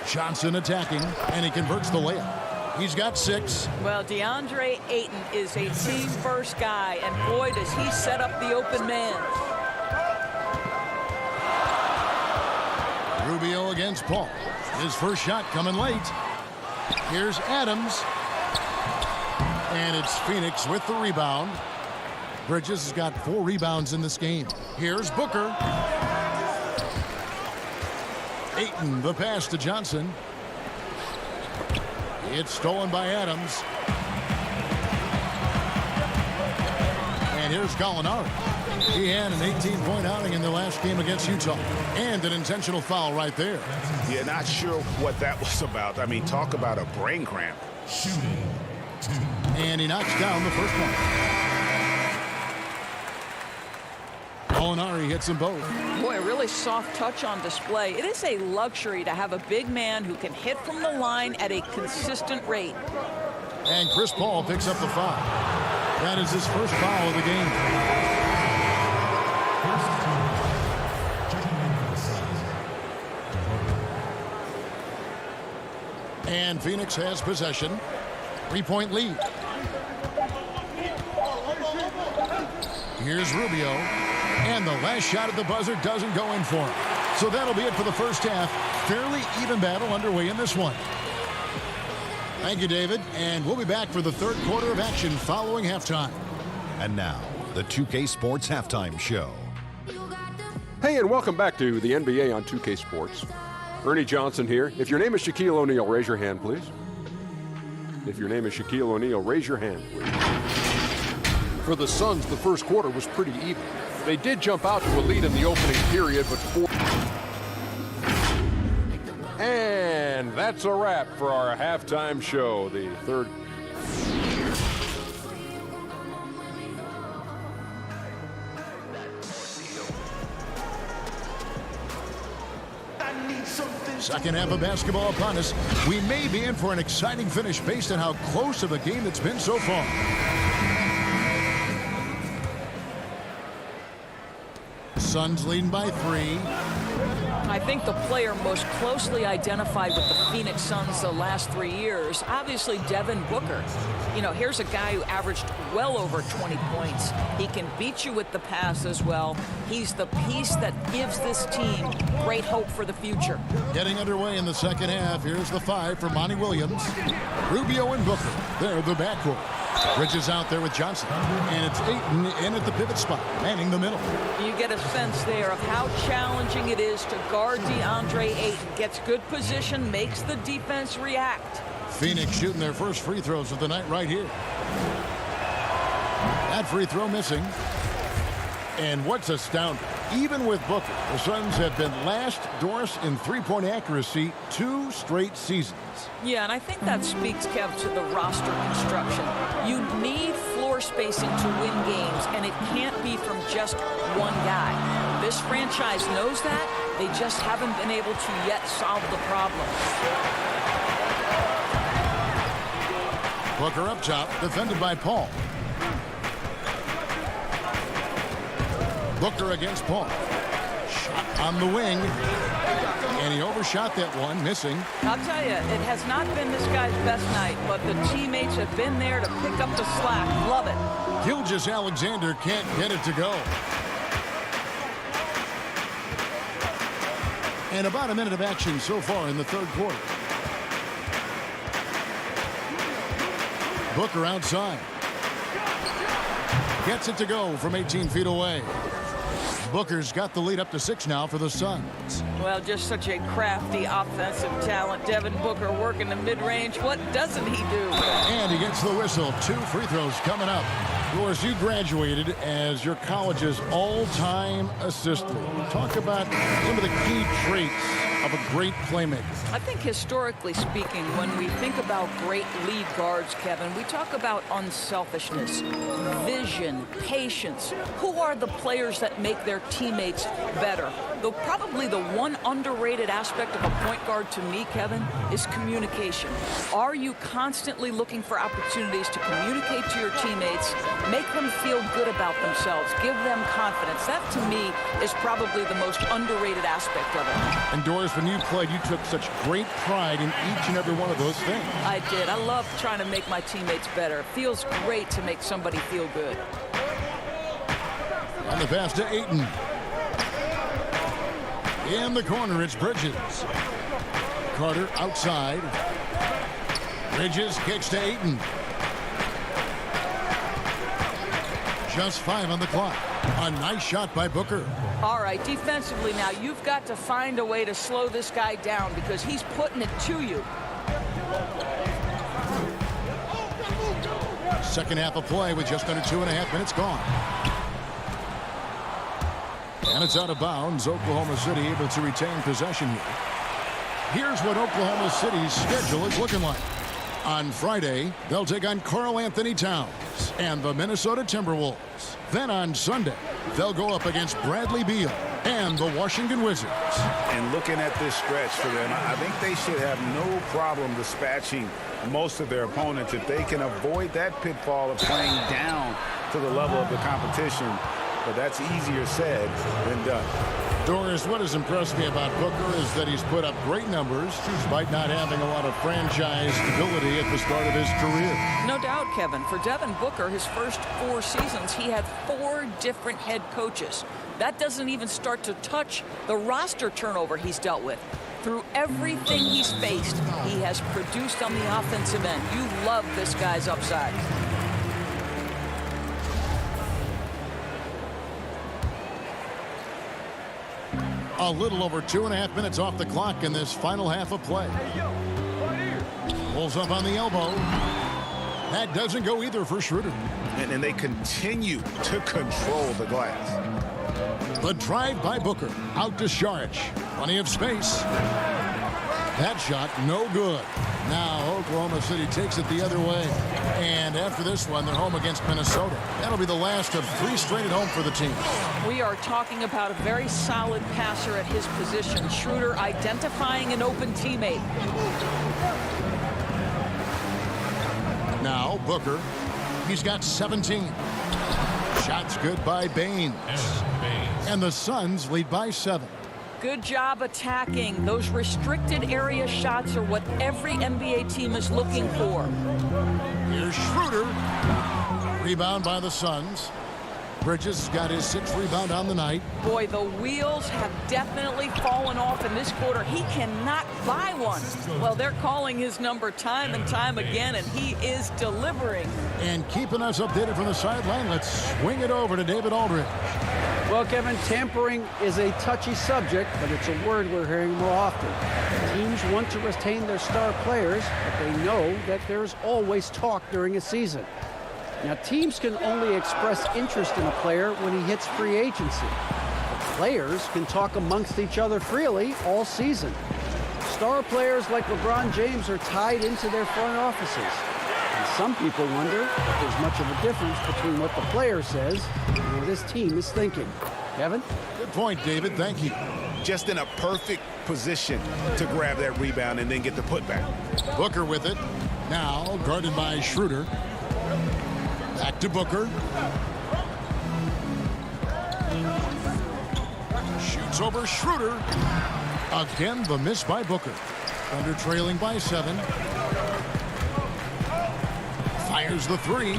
Johnson attacking, and he converts the layup. He's got 6. Well, Deandre Ayton is a team-first guy, and boy, does he set up the open man. Rubio against Paul. His first shot coming late. Here's Adams. And it's Phoenix with the rebound. Bridges has got 4 rebounds in this game. Here's Booker. Ayton, the pass to Johnson. It's stolen by Adams. And here's Gallinari. He had an 18-point outing in the last game against Utah. And an intentional foul right there. Yeah, not sure what that was about. I mean, talk about a brain cramp. And he knocks down the first one. Gallinari hits them both. Boy, a really soft touch on display. It is a luxury to have a big man who can hit from the line at a consistent rate. And Chris Paul picks up the foul. That is his first foul of the game. And Phoenix has possession. 3-point lead. Here's Rubio. And the last shot at the buzzer doesn't go in for him. So that'll be it for the first half. Fairly even battle underway in this one. Thank you, David. And we'll be back for the third quarter of action following halftime. And now, the 2K Sports Halftime Show. Hey, and welcome back to the NBA on 2K Sports. Ernie Johnson here. If your name is Shaquille O'Neal, raise your hand, please. If your name is Shaquille O'Neal, raise your hand, please. For the Suns, the first quarter was pretty even. They did jump out to a lead in the opening period, but And that's a wrap for our halftime show. The third. Second half of basketball upon us. We may be in for an exciting finish based on how close of a game it's been so far. Suns leading by 3. I think the player most closely identified with the Phoenix Suns the last 3 years, obviously Devin Booker. You know, here's a guy who averaged well over 20 points. He can beat you with the pass as well. He's the piece that gives this team great hope for the future. Getting underway in the second half. Here's the 5 for Monty Williams. Rubio and Booker. They're the backcourt. Bridges out there with Johnson. And it's Ayton in at the pivot spot, manning the middle. You get a sense there of how challenging it is to guard Deandre Ayton. Gets good position, makes the defense react. Phoenix shooting their first free throws of the night right here. That free throw missing. And what's astounding, even with Booker, the Suns have been last, Doris, in three-point accuracy 2 straight seasons. Yeah, and I think that speaks, Kev, to the roster construction. You need floor spacing to win games, and it can't be from just one guy. This franchise knows that. They just haven't been able to yet solve the problem. Booker up top, defended by Paul. Booker against Paul. Shot on the wing. And he overshot that one, missing. I'll tell you, it has not been this guy's best night, but the teammates have been there to pick up the slack. Love it. Gilgeous-Alexander can't get it to go. And about a minute of action so far in the third quarter. Booker outside. Gets it to go from 18 feet away. Booker's got the lead up to 6 now for the Suns. Well, just such a crafty offensive talent. Devin Booker working the mid-range. What doesn't he do? And he gets the whistle. 2 free throws coming up. Yours, you graduated as your college's all-time assist leader. Talk about some of the key traits of a great playmaker. I think historically speaking, when we think about great lead guards, Kevin, we talk about unselfishness, vision, patience. Who are the players that make their teammates better? Though probably the one underrated aspect of a point guard to me, Kevin, is communication. Are you constantly looking for opportunities to communicate to your teammates, make them feel good about themselves, give them confidence? That, to me, is probably the most underrated aspect of it. And Doris, when you played, you took such great pride in each and every one of those things. I did. I love trying to make my teammates better. It feels great to make somebody feel good. And the pass to Ayton. In the corner, it's Bridges. Carter outside. Bridges kicks to Ayton. Just 5 on the clock. A nice shot by Booker. All right, defensively now, you've got to find a way to slow this guy down because he's putting it to you. Second half of play with just under 2.5 minutes gone. And it's out of bounds. Oklahoma City able to retain possession here. Here's what Oklahoma City's schedule is looking like. On Friday, they'll take on Karl Anthony Towns and the Minnesota Timberwolves. Then on Sunday, they'll go up against Bradley Beal and the Washington Wizards. And looking at this stretch for them, I think they should have no problem dispatching most of their opponents if they can avoid that pitfall of playing down to the level of the competition. But that's easier said than done. Doris, what has impressed me about Booker is that he's put up great numbers despite not having a lot of franchise stability at the start of his career. No doubt, Kevin. For Devin Booker, his first 4 seasons, he had 4 different head coaches. That doesn't even start to touch the roster turnover he's dealt with. Through everything he's faced, he has produced on the offensive end. You love this guy's upside. A little over 2.5 minutes off the clock in this final half of play. Pulls up on the elbow. That doesn't go either for Schroeder. And they continue to control the glass. The drive by Booker. Out to Saric. Plenty of space. That shot, no good. Now Oklahoma City takes it the other way. And after this one, they're home against Minnesota. That'll be the last of 3 straight at home for the team. We are talking about a very solid passer at his position. Schroeder identifying an open teammate. Now Booker. He's got 17. Shots good by Baines. And the Suns lead by 7. Good job attacking. Those restricted area shots are what every NBA team is looking for. Here's Schroeder. Rebound by the Suns. Bridges has got his 6th rebound on the night. Boy, the wheels have definitely fallen off in this quarter. He cannot buy one. Well, they're calling his number time and time again, and he is delivering. And keeping us updated from the sideline, let's swing it over to David Aldridge. Well, Kevin, tampering is a touchy subject, but it's a word we're hearing more often. Teams want to retain their star players, but they know that there's always talk during a season. Now, teams can only express interest in a player when he hits free agency. But players can talk amongst each other freely all season. Star players like LeBron James are tied into their front offices. And some people wonder if there's much of a difference between what the player says and what his team is thinking. Kevin? Good point, David. Thank you. Just in a perfect position to grab that rebound and then get the putback. Booker with it. Now guarded by Schroeder. Back to Booker. Shoots over Schroeder. Again, the miss by Booker. Thunder trailing by 7. Fires the 3.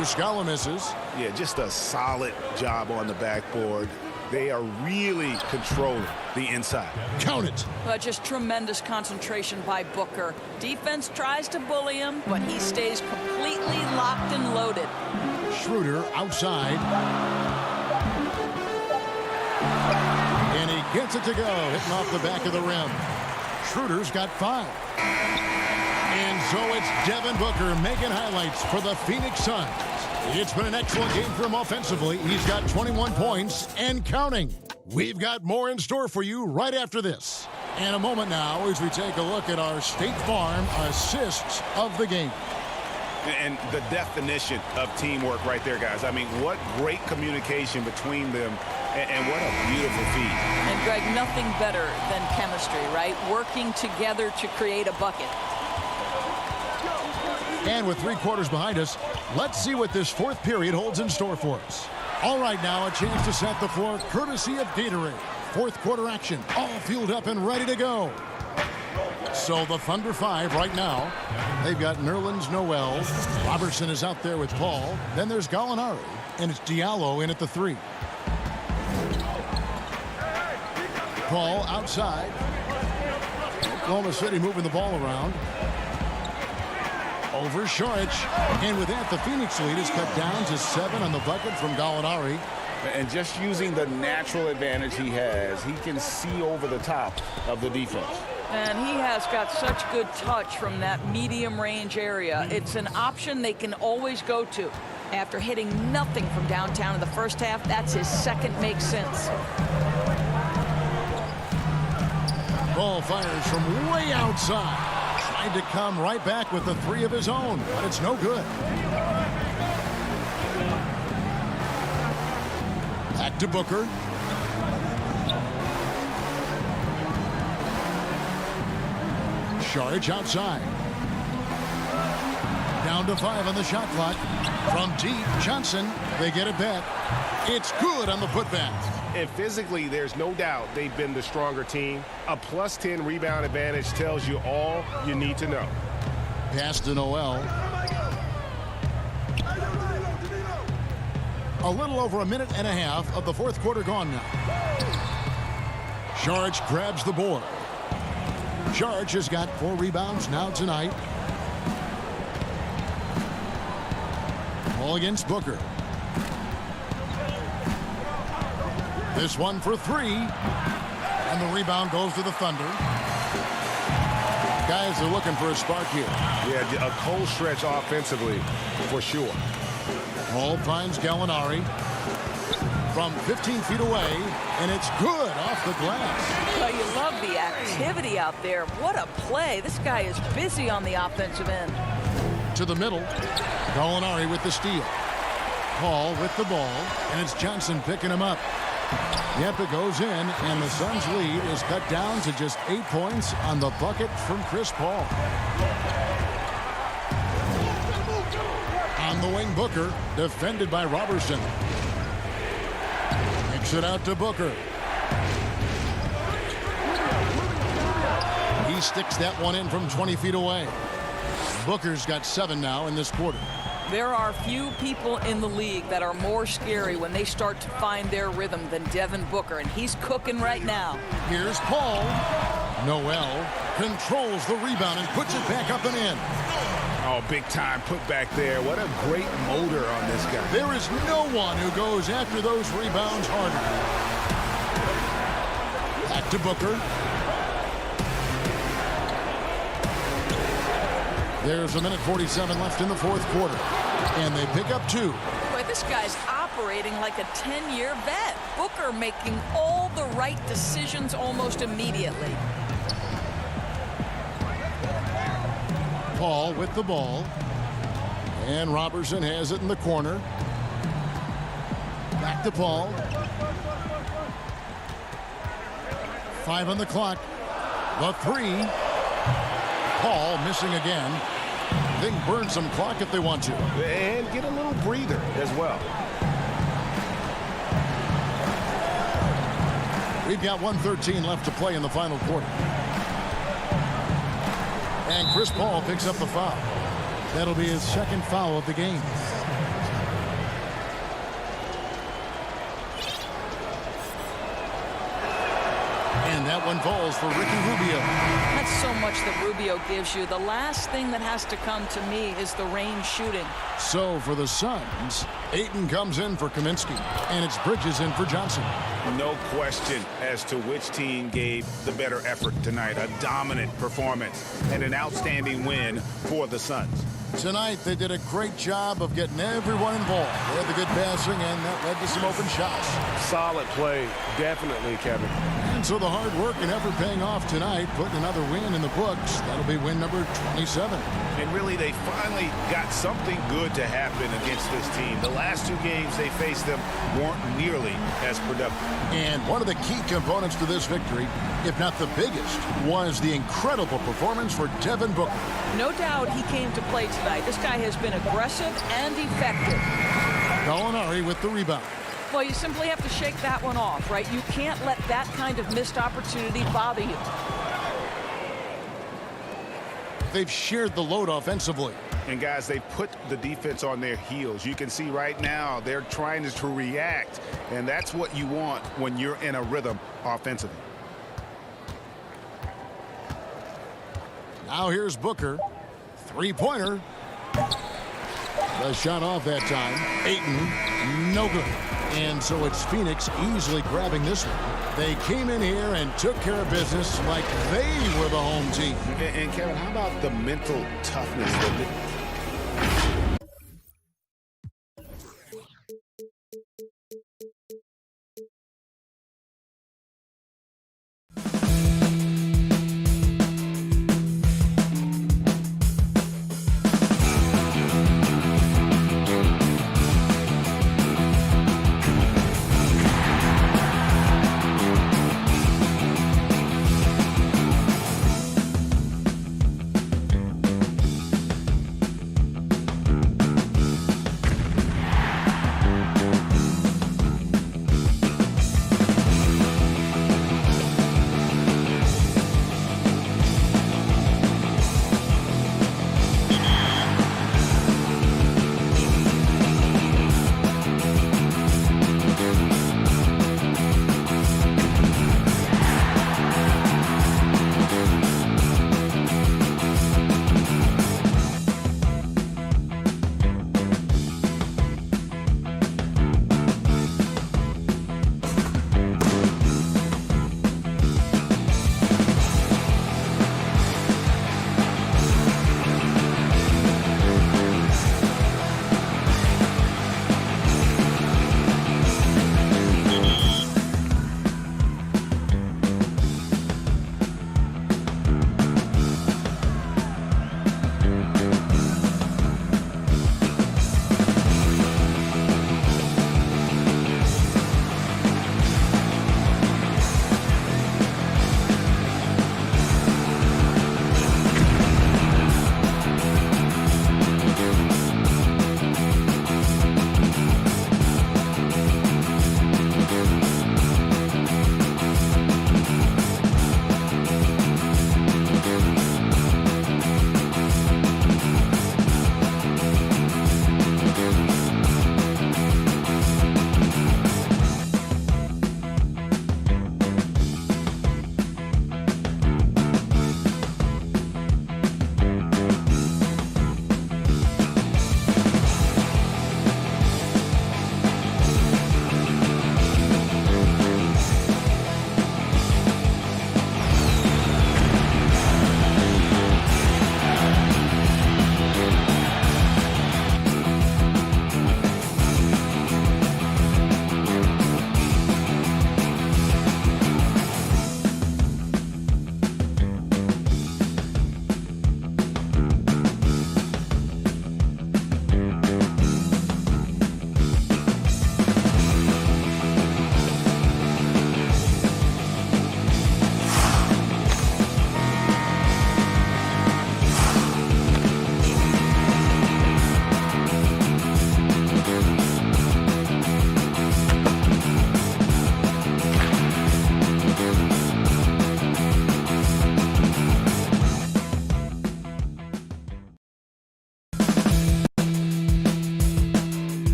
Muscala misses. Yeah, just a solid job on the backboard. They are really controlling the inside. Count it. Just tremendous concentration by Booker. Defense tries to bully him, but he stays completely locked and loaded. Schroeder outside. And he gets it to go, hitting off the back of the rim. Schroeder's got 5. And so it's Devin Booker making highlights for the Phoenix Suns. It's been an excellent game for him offensively. He's got 21 points and counting. We've got more in store for you right after this. And a moment now as we take a look at our State Farm assists of the game. And the definition of teamwork right there, guys. I mean, what great communication between them, and what a beautiful feed. And, Greg, nothing better than chemistry, right? Working together to create a bucket. And with 3 quarters behind us, let's see what this 4th period holds in store for us. All right, now a chance to set the floor courtesy of Gatorade. 4th quarter action, all fueled up and ready to go. So the Thunder 5 right now. They've got Nerlens Noel. Robertson is out there with Paul. Then there's Gallinari, and it's Diallo in at the 3. Paul outside. Oklahoma City moving the ball around. Over Saric, and with that, the Phoenix lead is cut down to 7 on the bucket from Gallinari. And just using the natural advantage he has, he can see over the top of the defense. And he has got such good touch from that medium range area. It's an option they can always go to. After hitting nothing from downtown in the first half, that's his second make since. Ball fires from way outside. Tried to come right back with the 3 of his own, but it's no good. Back to Booker. Saric outside. Down to 5 on the shot clock. From deep, Johnson, they get it back. It's good on the putback. And physically, there's no doubt they've been the stronger team. A +10 rebound advantage tells you all you need to know. Pass to Noel. A little over a minute and a half of the 4th quarter gone now. Saric grabs the board. Saric has got 4 rebounds now tonight. Ball against Booker. This one for 3. And the rebound goes to the Thunder. Guys are looking for a spark here. Yeah, a cold stretch offensively for sure. Paul finds Gallinari. from 15 feet away, and it's good off the glass. Well, you love the activity out there. What a play. This guy is busy on the offensive end. To the middle, Gallinari with the steal. Paul with the ball, and it's Johnson picking him up. Yep, it goes in, and the Suns' lead is cut down to just 8 points on the bucket from Chris Paul. On the wing, Booker, defended by Robertson. Kicks it out to Booker. He sticks that one in from 20 feet away. Booker's got 7 now in this quarter. There are few people in the league that are more scary when they start to find their rhythm than Devin Booker, and he's cooking right now. Here's Paul. Noel controls the rebound and puts it back up and in. Oh, big time put back there. What a great motor on this guy. There is no one who goes after those rebounds harder. Back to Booker. There's 1:47 left in the fourth quarter. And they pick up 2. Boy, this guy's operating like a 10-year vet. Booker making all the right decisions almost immediately. Paul with the ball. And Robertson has it in the corner. Back to Paul. 5 on the clock. The 3. Paul missing again. They can burn some clock if they want to. And get a little breather as well. We've got 1:13 left to play in the final quarter. And Chris Paul picks up the foul. That'll be his second foul of the game. And that one falls for Ricky Rubio. That's so much that Rubio gives you. The last thing that has to come to me is the range shooting. So for the Suns, Ayton comes in for Kaminsky, and it's Bridges in for Johnson. No question as to which team gave the better effort tonight. A dominant performance and an outstanding win for the Suns. Tonight, they did a great job of getting everyone involved. They had the good passing, and that led to some open shots. Solid play, definitely, Kevin. And so the hard work and effort paying off tonight, putting another win in the books. That'll be win number 27. And really, they finally got something good to happen against this team. The last 2 games they faced them weren't nearly as productive. And one of the key components to this victory, if not the biggest, was the incredible performance for Devin Booker. No doubt he came to play tonight. This guy has been aggressive and effective. Gallinari with the rebound. Well, you simply have to shake that one off, right? You can't let that kind of missed opportunity bother you. They've shared the load offensively. And guys, they put the defense on their heels. You can see right now they're trying to react, and that's what you want when you're in a rhythm offensively. Now here's Booker. 3-pointer. The shot off that time. Ayton, no good. And so it's Phoenix easily grabbing this one. They came in here and took care of business like they were the home team. And Kevin, how about the mental toughness that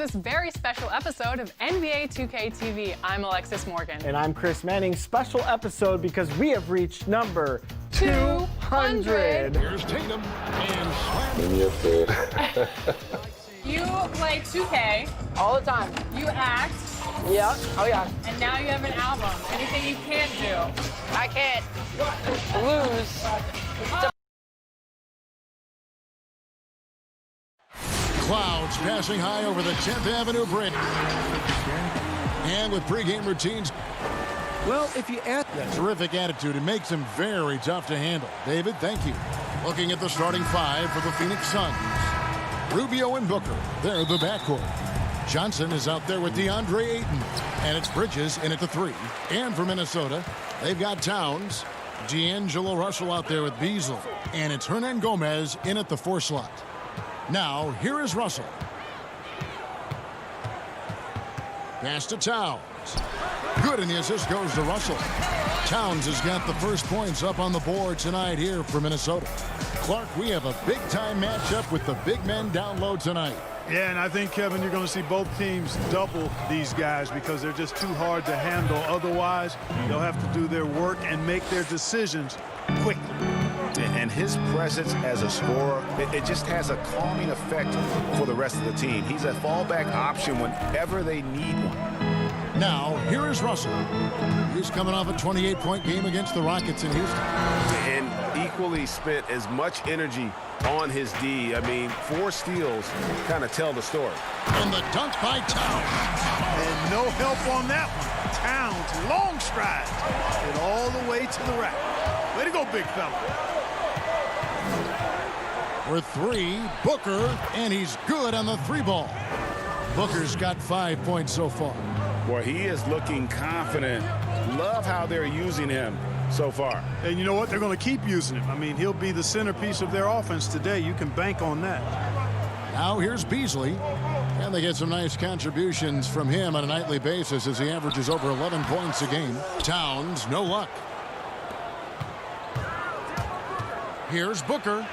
this very special episode of NBA 2K TV. I'm Alexis Morgan. And I'm Chris Manning. Special episode because we have reached number 200. Here's Tatum and You play 2K all the time. You act. Yeah. Oh yeah. And now you have an album. Anything you can't do? I can't lose. Clouds passing high over the 10th Avenue Bridge. And with pregame routines. Well, if you add that terrific attitude, it makes him very tough to handle. David, thank you. Looking at the starting five for the Phoenix Suns. Rubio and Booker, they're the backcourt. Johnson is out there with Deandre Ayton. And it's Bridges in at the 3. And for Minnesota, they've got Towns, D'Angelo Russell out there with Beasley. And it's Hernan Gomez in at the 4 slot. Now, here is Russell. Pass to Towns. Good, and the assist goes to Russell. Towns has got the first points up on the board tonight here for Minnesota. Clark, we have a big-time matchup with the big men down low tonight. Yeah, and I think, Kevin, you're going to see both teams double these guys because they're just too hard to handle. Otherwise, they'll have to do their work and make their decisions quickly. And his presence as a scorer, it just has a calming effect for the rest of the team. He's a fallback option whenever they need one. Now, here is Russell. He's coming off a 28-point game against the Rockets in Houston. And equally spent as much energy on his D. I mean, 4 steals kind of tell the story. And the dunk by Towns. And no help on that one. Towns, long strides, and all the way to the rack. Way to go, big fella. For 3, Booker, and he's good on the 3 ball. Booker's got 5 points so far. Boy, he is looking confident. Love how they're using him so far. And you know what? They're going to keep using him. I mean, he'll be the centerpiece of their offense today. You can bank on that. Now here's Beasley. And they get some nice contributions from him on a nightly basis as he averages over 11 points a game. Towns, no luck. Here's Booker.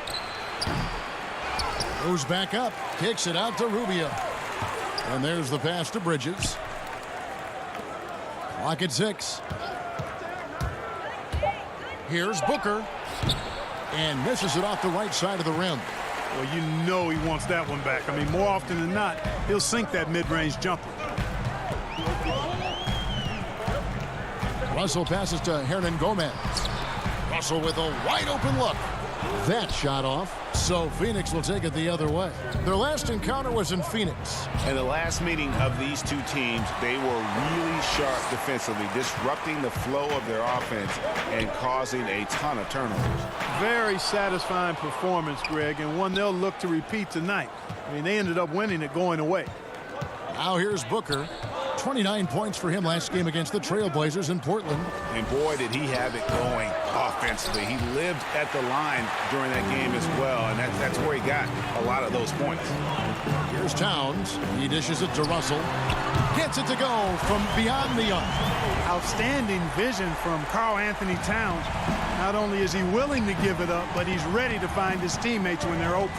Goes back up. Kicks it out to Rubio. And there's the pass to Bridges. Clock at 6. Here's Booker. And misses it off the right side of the rim. Well, you know he wants that one back. I mean, more often than not, he'll sink that mid-range jumper. Russell passes to Hernan Gomez. Russell with a wide open look. That shot off. So Phoenix will take it the other way. Their last encounter was in Phoenix. And the last meeting of these two teams, they were really sharp defensively, disrupting the flow of their offense and causing a ton of turnovers. Very satisfying performance, Greg, and one they'll look to repeat tonight. I mean, they ended up winning it going away. Now here's Booker. 29 points for him last game against the Trailblazers in Portland. And boy, did he have it going offensively. He lived at the line during that game as well, and that's where he got a lot of those points. Here's Towns. He dishes it to Russell. Gets it to go from beyond the arc. Outstanding vision from Karl Anthony Towns. Not only is he willing to give it up, but he's ready to find his teammates when they're open.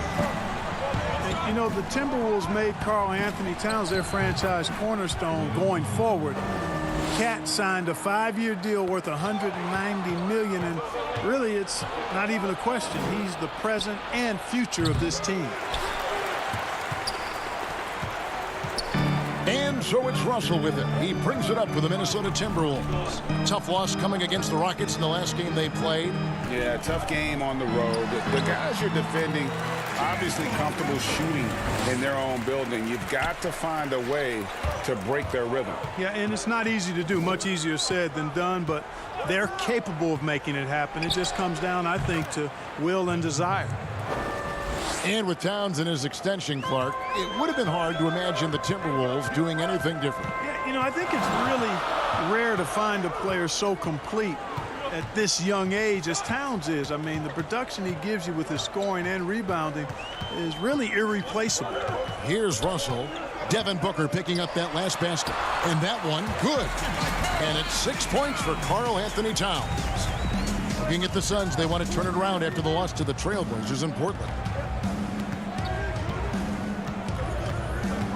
You know, the Timberwolves made Karl Anthony Towns their franchise cornerstone going forward. Cat signed a 5-year deal worth $190 million, and really it's not even a question. He's the present and future of this team. And so it's Russell with it. He brings it up for the Minnesota Timberwolves. Tough loss coming against the Rockets in the last game they played. Yeah, tough game on the road. The guys you're defending obviously comfortable shooting in their own building. You've got to find a way to break their rhythm. Yeah, and it's not easy to do. Much easier said than done, but they're capable of making it happen. It just comes down, I think, to will and desire. And with Towns in his extension, Clark, it would have been hard to imagine the Timberwolves doing anything different. Yeah, you know, I think it's really rare to find a player so complete at this young age as Towns is. I mean, the production he gives you with his scoring and rebounding is really irreplaceable. Here's Russell. Devin Booker picking up that last basket. And that one, good. And it's 6 points for Karl Anthony Towns. Looking at the Suns, they want to turn it around after the loss to the Trailblazers in Portland.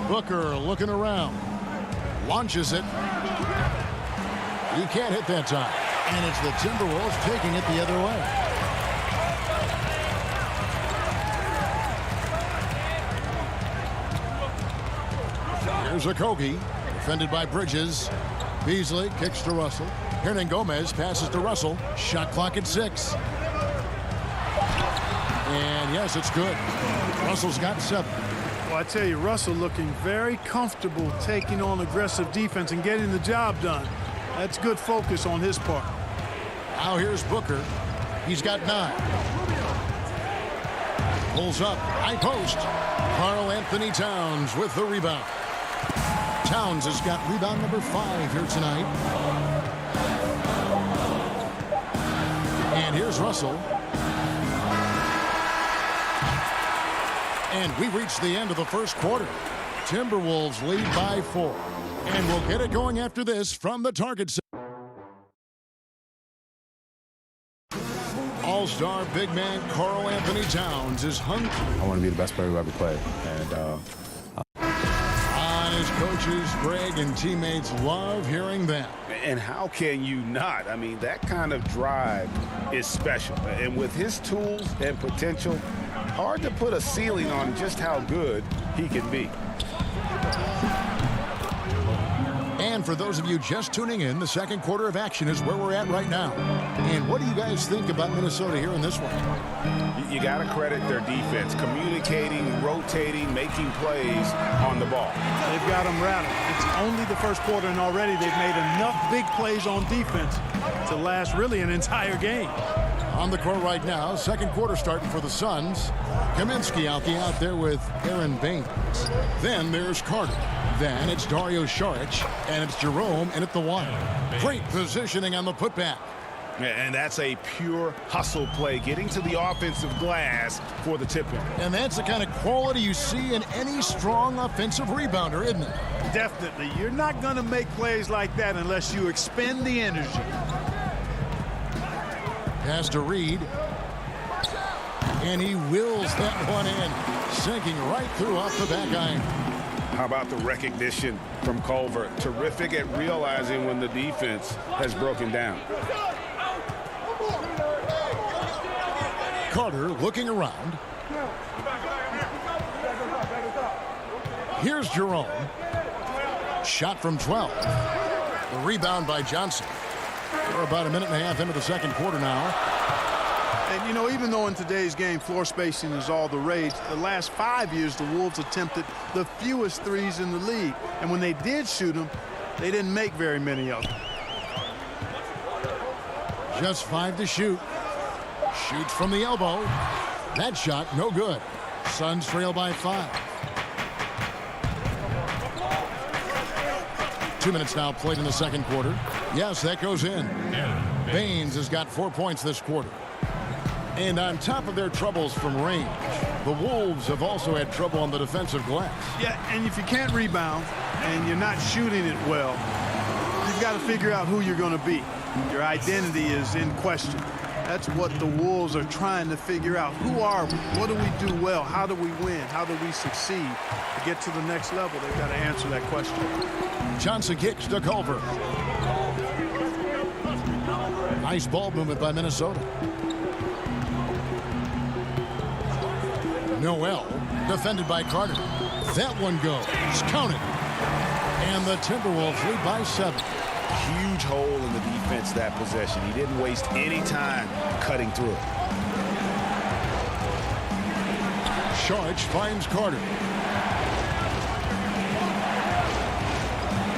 Booker looking around. Launches it. He can't hit that time. And it's the Timberwolves taking it the other way. Here's Okogie, defended by Bridges. Beasley kicks to Russell. Hernan Gomez passes to Russell. Shot clock at 6. And yes, it's good. Russell's got 7. Well, I tell you, Russell looking very comfortable taking on aggressive defense and getting the job done. That's good focus on his part. Now here's Booker. He's got 9. Pulls up. High post. Karl Anthony Towns with the rebound. Towns has got rebound number 5 here tonight. And here's Russell. And we reached the end of the first quarter. Timberwolves lead by 4. And we'll get it going after this from the target set. All-star big man Karl Anthony Towns is hungry. I want to be the best player who ever played. And on his coaches, Greg, and teammates love hearing that. And how can you not? I mean, that kind of drive is special. And with his tools and potential, hard to put a ceiling on just how good he can be. And for those of you just tuning in, the second quarter of action is where we're at right now. And what do you guys think about Minnesota here in this one? You got to credit their defense, communicating, rotating, making plays on the ball. They've got them rattled. It's only the first quarter, and already they've made enough big plays on defense to last really an entire game. On the court right now, second quarter starting for the Suns. Kaminsky out there with Aaron Baines. Then there's Carter. Then it's Dario Saric, and it's Jerome in at the 1. Great positioning on the putback. And that's a pure hustle play, getting to the offensive glass for the tip-in. And that's the kind of quality you see in any strong offensive rebounder, isn't it? Definitely. You're not going to make plays like that unless you expend the energy. Pass to Reed. And he wills that one in, sinking right through off the back iron. How about the recognition from Culver? Terrific at realizing when the defense has broken down. Carter looking around. Here's Jerome. Shot from 12. The rebound by Johnson. We're about a minute and a half into the second quarter now. And, you know, even though in today's game floor spacing is all the rage, the last 5 years the Wolves attempted the fewest threes in the league. And when they did shoot them, they didn't make very many of them. Just 5 to shoot. Shoots from the elbow. That shot, no good. Suns trail by 5. 2 minutes now played in the second quarter. Yes, that goes in. Baines has got 4 points this quarter. And on top of their troubles from range, the Wolves have also had trouble on the defensive glass. Yeah, and if you can't rebound and you're not shooting it well, you've got to figure out who you're going to be. Your identity is in question. That's what the Wolves are trying to figure out. Who are we? What do we do well? How do we win? How do we succeed? To get to the next level, they've got to answer that question. Johnson kicks to Culver. Nice ball movement by Minnesota. Noel, defended by Carter. That one goes. Counted. And the Timberwolves lead by 7. Huge hole in the defense that possession. He didn't waste any time cutting through it. Saric finds Carter.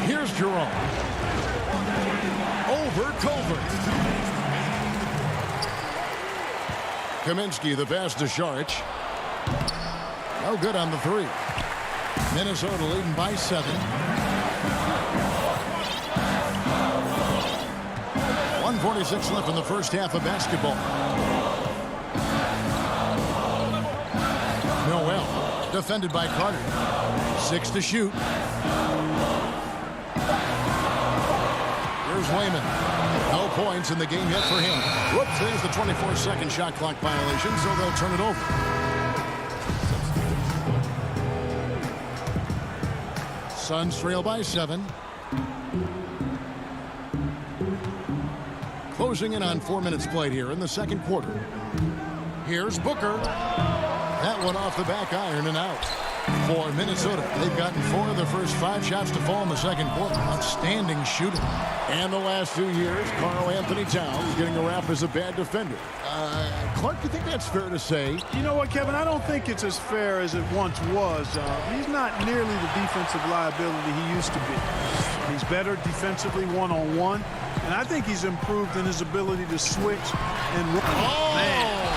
Here's Jerome. Over Culver. Kaminsky, the pass to Saric. No good on the 3. Minnesota leading by 7. 1:46 left in the first half of basketball. Noel, defended by Carter. 6 to shoot. Here's Wayman. No points in the game yet for him. Whoops, there's the 24-second shot clock violation, so they'll turn it over. Suns trail by 7. Closing in on 4 minutes played here in the second quarter. Here's Booker. That one off the back iron and out. For Minnesota, they've gotten 4 of their first 5 shots to fall in the second quarter. Outstanding shooting. And the last 2 years, Karl Anthony Towns getting a rap as a bad defender. Clark, you think that's fair to say? You know what, Kevin? I don't think it's as fair as it once was. He's not nearly the defensive liability he used to be. He's better defensively one-on-one, and I think he's improved in his ability to switch and run. Oh! Man.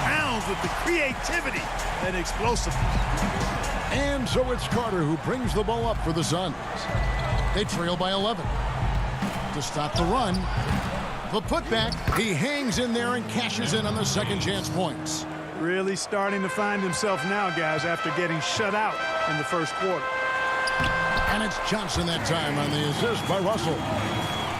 Towns with the creativity and explosiveness. And so it's Carter who brings the ball up for the Suns. They trail by 11. To stop the run, the putback, he hangs in there and cashes in on the second chance points. Really starting to find himself now, guys, after getting shut out in the first quarter. And it's Johnson that time on the assist by Russell.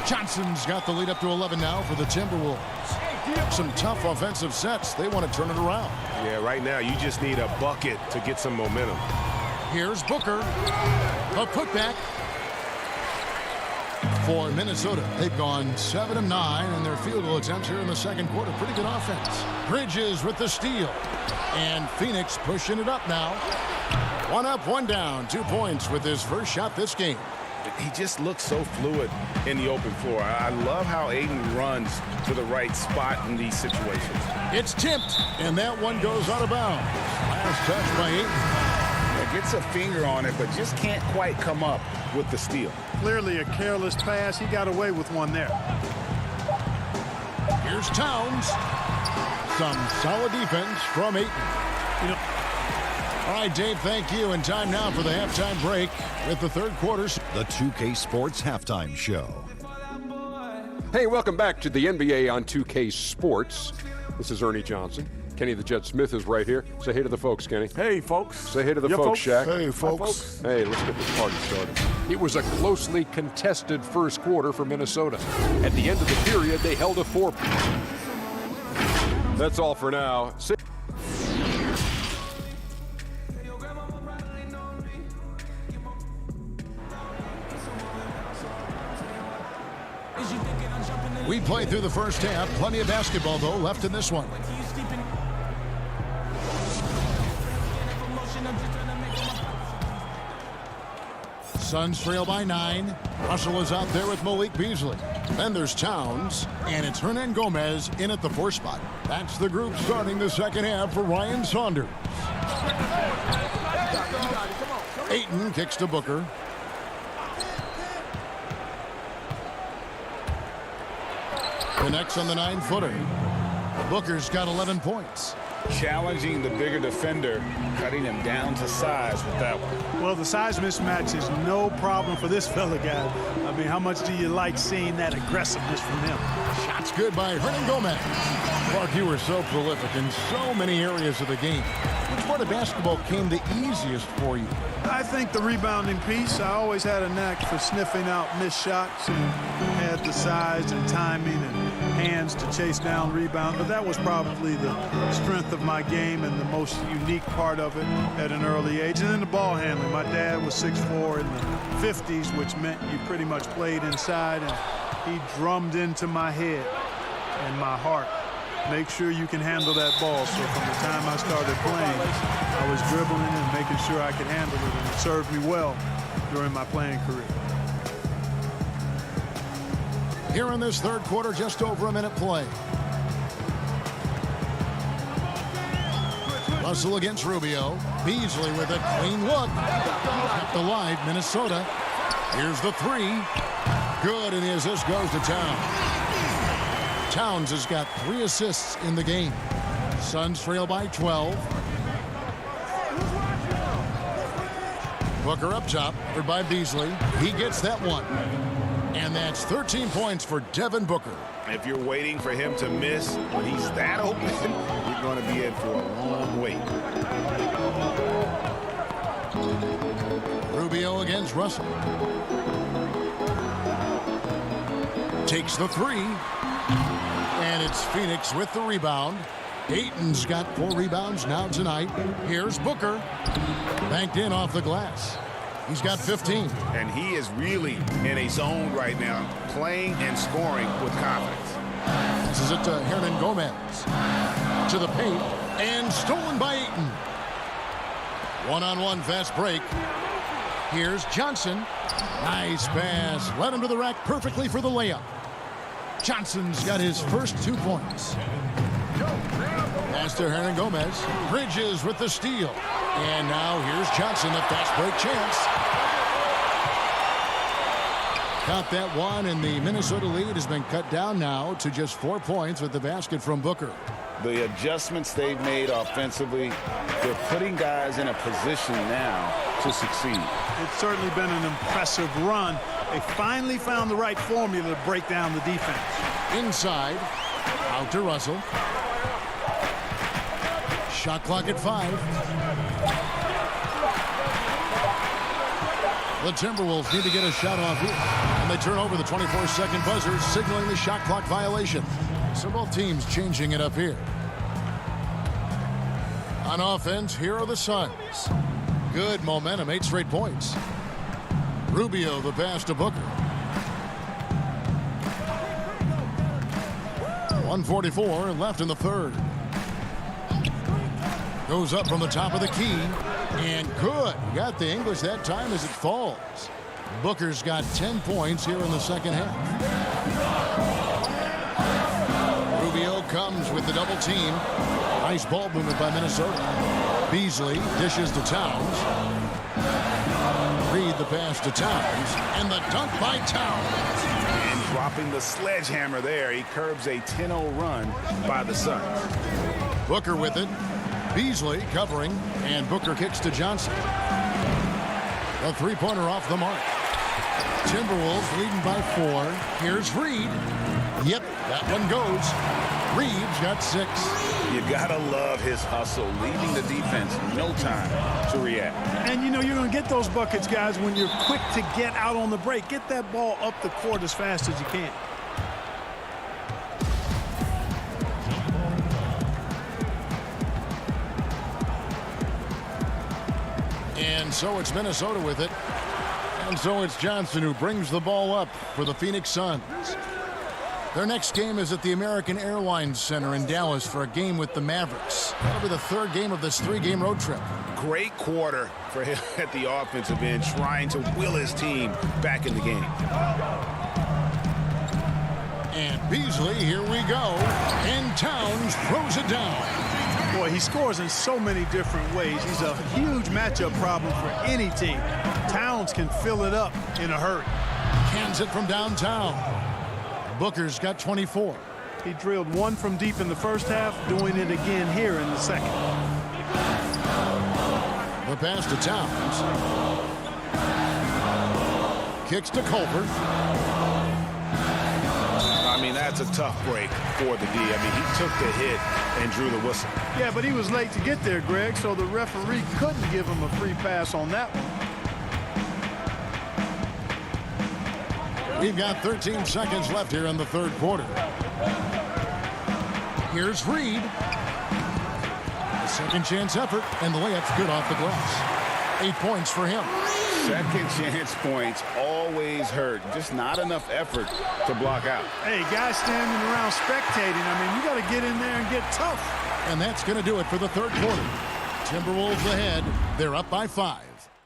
Johnson's got the lead up to 11 now for the Timberwolves. Some tough offensive sets. They want to turn it around. Yeah, right now you just need a bucket to get some momentum. Here's Booker. A putback. For Minnesota, they've gone 7 of 9 in their field goal attempts here in the second quarter. Pretty good offense. Bridges with the steal. And Phoenix pushing it up now. 1 up, 1 down. 2 points with his first shot this game. He just looks so fluid in the open floor. I love how Ayton runs to the right spot in these situations. It's tipped, and that one goes out of bounds. Last touch by Ayton. Gets a finger on it, but just can't quite come up with the steal. Clearly a careless pass. He got away with one there. Here's Towns. Some solid defense from Ayton. All right, Dave, thank you. And time now for the halftime break with the third quarter. The 2K Sports Halftime Show. Hey, welcome back to the NBA on 2K Sports. This is Ernie Johnson. Kenny the Jet Smith is right here. Say hey to the folks, Kenny. Hey, folks. Say hey to the folks, Shaq. Hey, folks. Hey, let's get this party started. It was a closely contested first quarter for Minnesota. At the end of the period, they held a 4. That's all for now. We played through the first half. Plenty of basketball, though, left in this one. Suns trail by 9. Russell is out there with Malik Beasley. Then there's Towns, and it's Hernan Gomez in at the 4 spot. That's the group starting the second half for Ryan Saunders. Ayton kicks to Booker. Connects on the 9-footer. Booker's got 11 points. Challenging the bigger defender, cutting him down to size with that one. Well, the size mismatch is no problem for this fella, guy. I mean, how much do you like seeing that aggressiveness from him? Shots good by Hernan Gomez. Clark, you were so prolific in so many areas of the game. Which part of basketball came the easiest for you? I think the rebounding piece. I always had a knack for sniffing out missed shots and had the size and timing and hands to chase down rebound. But that was probably the strength of my game and the most unique part of it at an early age. And then the ball handling. My dad was 6'4" in the 50s, which meant you pretty much played inside, and he drummed into my head and my heart. Make sure you can handle that ball. So from the time I started playing, I was dribbling and making sure I could handle it, and it served me well during my playing career. Here in this third quarter, just over a minute play. Russell against Rubio. Beasley with a clean look. Kept alive, Minnesota. Here's the 3. Good, and the assist goes to Towns. Towns has got 3 assists in the game. Suns trail by 12. Booker up top, covered by Beasley. He gets that one. And that's 13 points for Devin Booker. If you're waiting for him to miss when he's that open, you're going to be in for a long wait. Rubio against Russell. Takes the 3. And it's Phoenix with the rebound. Ayton's got 4 rebounds now tonight. Here's Booker. Banked in off the glass. He's got 15. And he is really in a zone right now, playing and scoring with confidence. This is it to Hernangomez. To the paint, and stolen by Ayton. One-on-one fast break. Here's Johnson. Nice pass. Led him to the rack perfectly for the layup. Johnson's got his first 2 points. Pass to Hernangomez. Bridges with the steal. And now here's Johnson, a fast break chance. Got that one, and the Minnesota lead has been cut down now to just 4 points with the basket from Booker. The adjustments they've made offensively, they're putting guys in a position now to succeed. It's certainly been an impressive run. They finally found the right formula to break down the defense. Inside, out to Russell. Shot clock at 5. The Timberwolves need to get a shot off here. And they turn over the 24-second buzzer, signaling the shot clock violation. So both teams changing it up here. On offense, here are the Suns. Good momentum, 8 straight points. Rubio, the pass to Booker. 1:44 left in the third. Goes up from the top of the key. And good. Got the English that time as it falls. Booker's got 10 points here in the second half. Rubio comes with the double team. Nice ball movement by Minnesota. Beasley dishes to Towns. Reed the pass to Towns. And the dunk by Towns. And dropping the sledgehammer there. He curbs a 10-0 run by the Suns. Booker with it. Beasley covering, and Booker kicks to Johnson. A three-pointer off the mark. Timberwolves leading by 4. Here's Reed. Yep, that one goes. Reed's got 6. You gotta love his hustle, leaving the defense no time to react. And you know you're going to get those buckets, guys, when you're quick to get out on the break. Get that ball up the court as fast as you can. And so it's Minnesota with it. And so it's Johnson who brings the ball up for the Phoenix Suns. Their next game is at the American Airlines Center in Dallas for a game with the Mavericks. That'll be the third game of this 3-game road trip. Great quarter for him at the offensive end, trying to will his team back in the game. And Beasley, here we go. And Towns throws it down. Boy, he scores in so many different ways. He's a huge matchup problem for any team. Towns can fill it up in a hurry. Cans it from downtown. Booker's got 24. He drilled one from deep in the first half, doing it again here in the second. The pass to Towns. Kicks to Colbert. I mean, that's a tough break for the D. I mean, he took the hit and drew the whistle. Yeah, but he was late to get there, Greg, so the referee couldn't give him a free pass on that one. We've got 13 seconds left here in the third quarter. Here's Reed. A second chance effort, and the layup's good off the glass. 8 points for him. Second chance points always hurt. Just not enough effort to block out. Hey, guys standing around spectating. I mean, you got to get in there and get tough. And that's going to do it for the third quarter. Timberwolves ahead. They're up by 5.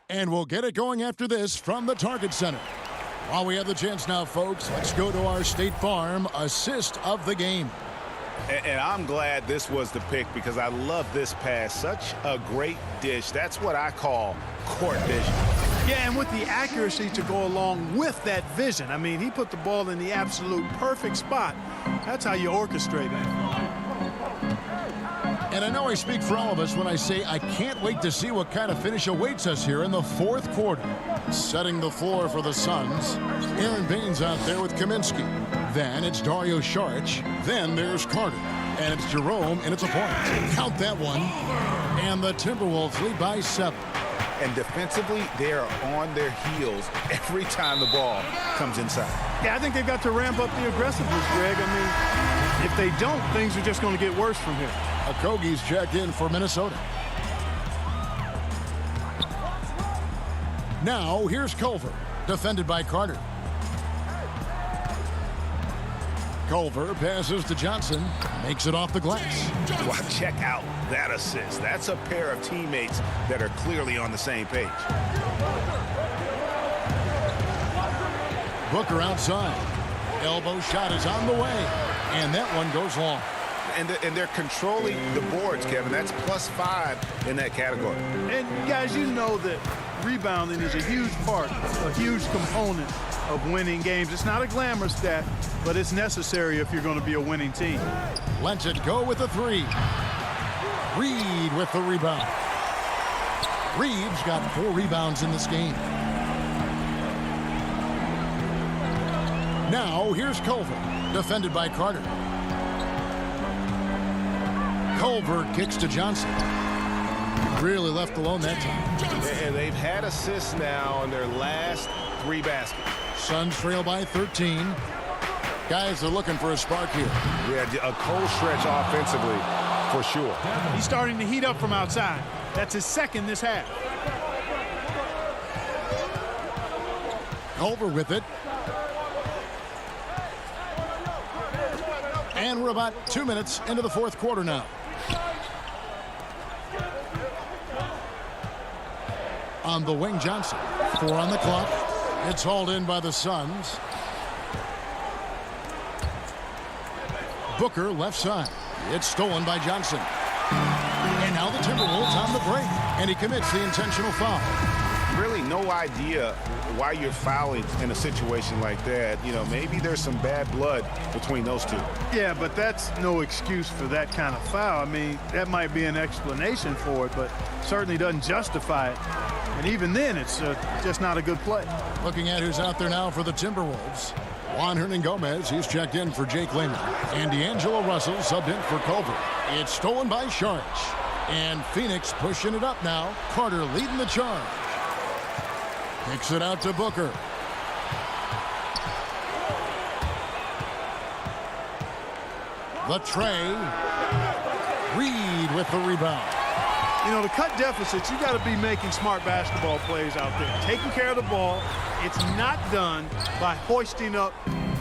And we'll get it going after this from the Target Center. While we have the chance now, folks, let's go to our State Farm assist of the game. And I'm glad this was the pick because I love this pass. Such a great dish. That's what I call court vision. Yeah, and with the accuracy to go along with that vision. I mean, he put the ball in the absolute perfect spot. That's how you orchestrate it. And I know I speak for all of us when I say I can't wait to see what kind of finish awaits us here in the fourth quarter. Setting the floor for the Suns. Aaron Baines out there with Kaminsky. Then it's Dario Saric. Then there's Carter. And it's Jerome, and it's a point. Count that one. And the Timberwolves lead by 7. And defensively, they are on their heels every time the ball comes inside. Yeah, I think they've got to ramp up the aggressiveness, Greg. I mean, if they don't, things are just going to get worse from here. Okogie's checked in for Minnesota. Now, here's Culver, defended by Carter. Culver passes to Johnson, makes it off the glass. Well, check out that assist. That's a pair of teammates that are clearly on the same page. Booker outside. Elbow shot is on the way, and that one goes long. And they're controlling the boards, Kevin. That's +5 in that category. And guys, you know that rebounding is a huge part, a huge component of winning games. It's not a glamour stat, but it's necessary if you're going to be a winning team. Lets it go with the 3. Reed with the rebound. Reeves got 4 rebounds in this game. Now, here's Culver, defended by Carter. Culver kicks to Johnson. Really left alone that time. And they've had assists now on their last 3 baskets. Suns trail by 13. Guys are looking for a spark here. Yeah, a cold stretch offensively, for sure. He's starting to heat up from outside. That's his second this half. Culver with it. And we're about 2 minutes into the 4th quarter now. On the wing, Johnson. 4 on the clock. It's hauled in by the Suns. Booker left side. It's stolen by Johnson. And now the Timberwolves on the break. And he commits the intentional foul. Really no idea why you're fouling in a situation like that. You know, maybe there's some bad blood between those two. Yeah, but that's no excuse for that kind of foul. I mean, that might be an explanation for it, but certainly doesn't justify it. And even then, it's just not a good play. Looking at who's out there now for the Timberwolves. Juan Hernan-Gomez, he's checked in for Jake Layman. And D'Angelo Russell subbed in for Culver. It's stolen by Sharch. And Phoenix pushing it up now. Carter leading the charge. Kicks it out to Booker. The tray. Reed with the rebound. You know, to cut deficits, you got to be making smart basketball plays out there. Taking care of the ball. It's not done by hoisting up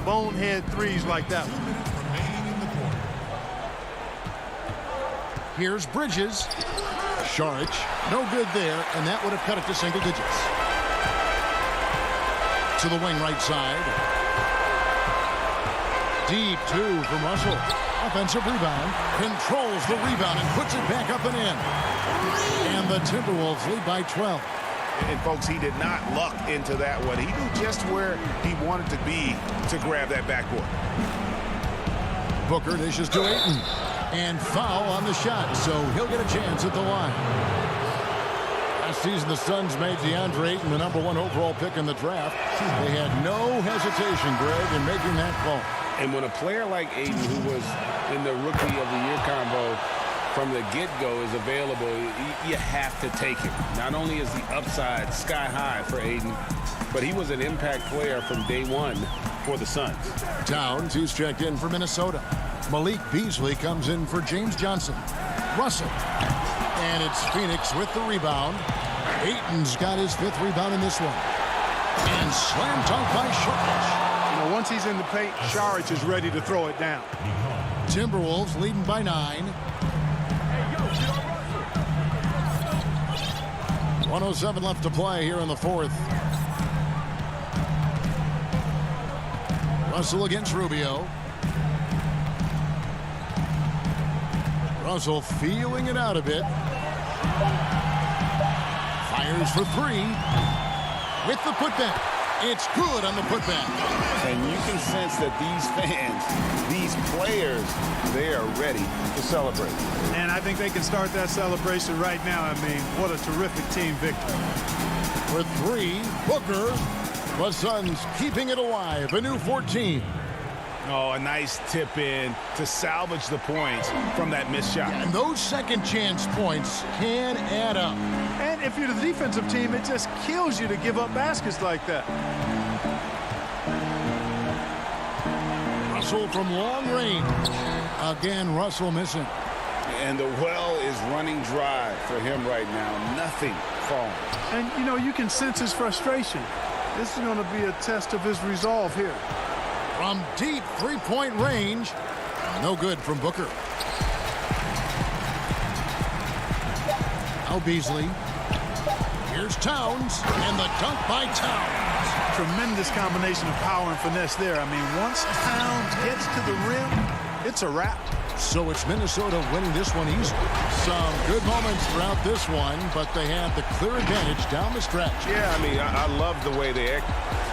bonehead threes like that one. Here's Bridges. Sharch, no good there, and that would have cut it to single digits. To the wing right side. Deep 2 from Russell. Offensive rebound. Controls the rebound and puts it back up and in. And the Timberwolves lead by 12. And folks, he did not luck into that one. He knew just where he wanted to be to grab that backboard. Booker dishes to Ayton. And foul on the shot, so he'll get a chance at the line. Last season, the Suns made Deandre Ayton the #1 overall pick in the draft. They had no hesitation, Greg, in making that call. And when a player like Ayton, who was in the Rookie of the Year combo from the get-go, is available, you have to take him. Not only is the upside sky high for Ayton, but he was an impact player from day one for the Suns. Towns, he's checked in for Minnesota. Malik Beasley comes in for James Johnson. Russell. And it's Phoenix with the rebound. Ayton's got his 5th rebound in this one. And slam dunk by Sharch. You know, once he's in the paint, Sharch is ready to throw it down. Timberwolves leading by 9. 1:07 left to play here in the 4th. Russell against Rubio. Russell feeling it out a bit. Fires for 3. With the putback. It's good on the putback. And you can sense that these fans, these players, they are ready to celebrate. And I think they can start that celebration right now. I mean, what a terrific team victory. For 3, Booker. The Suns keeping it alive. A new 14. Oh, a nice tip in to salvage the points from that missed shot. And those second chance points can add up. And if you're the defensive team, it just kills you to give up baskets like that. Russell from long range. Again, Russell missing. And the well is running dry for him right now. Nothing falling. And, you know, you can sense his frustration. This is going to be a test of his resolve here. From deep three-point range, no good from Booker. Now Beasley. Here's Towns, and the dunk by Towns. Tremendous combination of power and finesse there. I mean, once Towns gets to the rim, it's a wrap. So it's Minnesota winning this one easily. Some good moments throughout this one, but they had the clear advantage down the stretch. Yeah, I mean, I love the way they act.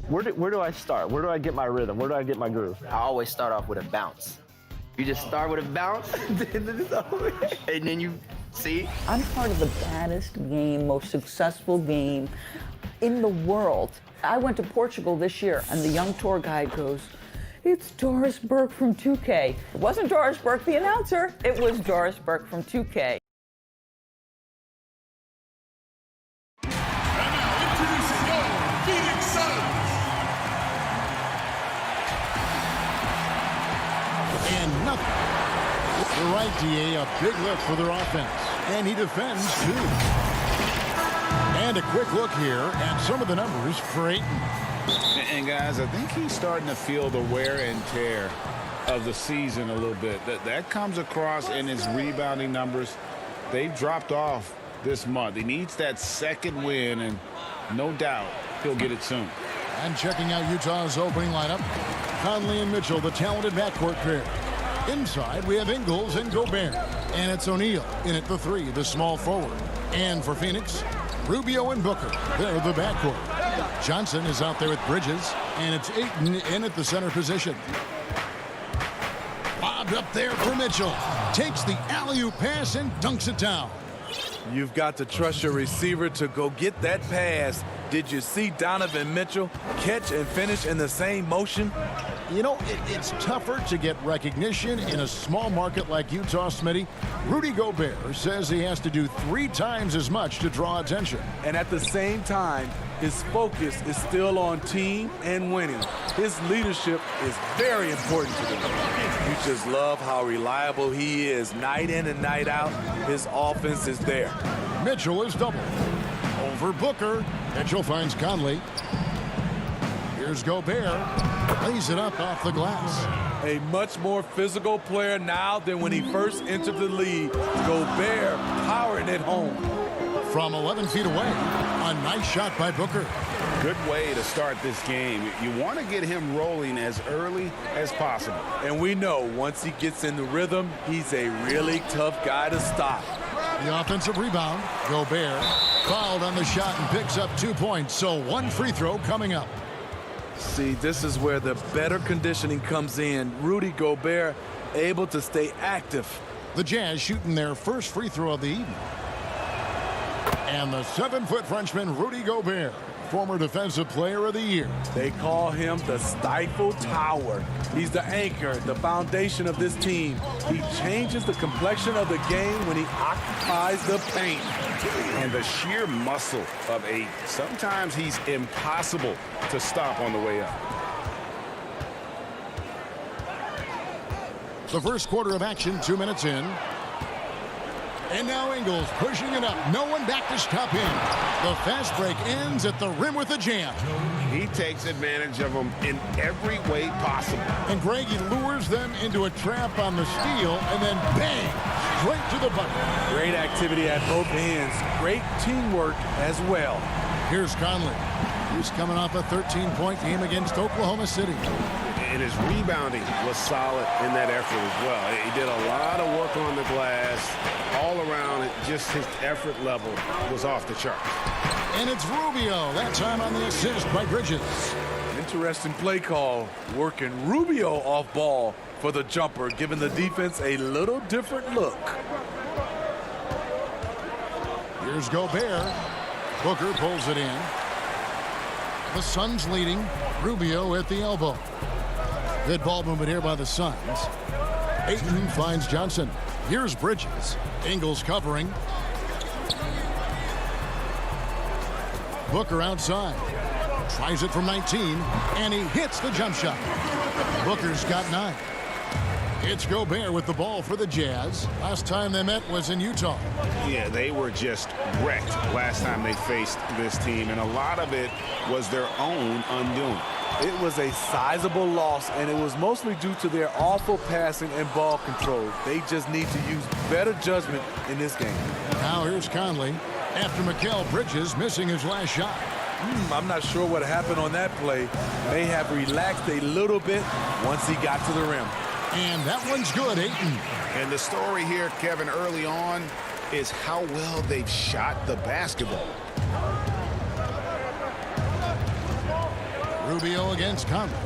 Where do I start? Where do I get my rhythm? Where do I get my groove? I always start off with a bounce. You just start with a bounce, and then you see. I'm part of the baddest game, most successful game in the world. I went to Portugal this year, and the young tour guide goes, "It's Doris Burke from 2K." It wasn't Doris Burke, the announcer. It was Doris Burke from 2K. And nothing. You're right, DA, a big lift for their offense. And he defends, too. And a quick look here at some of the numbers for Ayton. And guys, I think he's starting to feel the wear and tear of the season a little bit. That comes across in his rebounding numbers. They've dropped off this month. He needs that second win, and no doubt he'll get it soon. And checking out Utah's opening lineup, Conley and Mitchell, the talented backcourt pair. Inside, we have Ingles and Gobert. And it's O'Neal in at the 3, the small forward. And for Phoenix, Rubio and Booker. They're the backcourt. Johnson is out there with Bridges. And it's Ayton in at the center position. Lobbed up there for Mitchell. Takes the alley-oop pass and dunks it down. You've got to trust your receiver to go get that pass. Did you see Donovan Mitchell catch and finish in the same motion? You know, it's tougher to get recognition in a small market like Utah, Smitty. Rudy Gobert says he has to do 3 times as much to draw attention. And at the same time, his focus is still on team and winning. His leadership is very important to them. You just love how reliable he is night in and night out. His offense is there. Mitchell is doubled. Over Booker. Mitchell finds Conley. Here's Gobert. Lays it up off the glass. A much more physical player now than when he first entered the league. Gobert powering it home. From 11 feet away, a nice shot by Booker. Good way to start this game. You want to get him rolling as early as possible. And we know once he gets in the rhythm, he's a really tough guy to stop. The offensive rebound. Gobert fouled on the shot and picks up 2 points. So 1 free throw coming up. See, this is where the better conditioning comes in. Rudy Gobert able to stay active. The Jazz shooting their first free throw of the evening. And the 7-foot Frenchman, Rudy Gobert, former Defensive Player of the Year. They call him the Stifle Tower. He's the anchor, the foundation of this team. He changes the complexion of the game when he occupies the paint. And the sheer muscle of Ayton. Sometimes he's impossible to stop on the way up. The first quarter of action, 2 minutes in. And now Ingles pushing it up. No one back to stop him. The fast break ends at the rim with a jam. He takes advantage of them in every way possible. And Greg, he lures them into a trap on the steal, and then bang, straight to the bucket. Great activity at both ends. Great teamwork as well. Here's Conley. He's coming off a 13-point game against Oklahoma City. And his rebounding was solid in that effort as well. He did a lot of work on the glass. All around, just his effort level was off the charts. And it's Rubio, that time on the assist by Bridges. Interesting play call, working Rubio off ball for the jumper, giving the defense a little different look. Here's Gobert. Booker pulls it in. The Suns leading. Rubio at the elbow. Good ball movement here by the Suns. Ayton finds Johnson. Here's Bridges. Ingles covering. Booker outside. Tries it from 19, and he hits the jump shot. Booker's got 9. It's Gobert with the ball for the Jazz. Last time they met was in Utah. Yeah, they were just wrecked last time they faced this team, and a lot of it was their own undoing. It was a sizable loss, and it was mostly due to their awful passing and ball control. They just need to use better judgment in this game. Now here's Conley after Mikal Bridges missing his last shot. I'm not sure what happened on that play. May have relaxed a little bit once he got to the rim. And that one's good, Ayton. And the story here, Kevin, early on is how well they've shot the basketball. Rubio against Conley.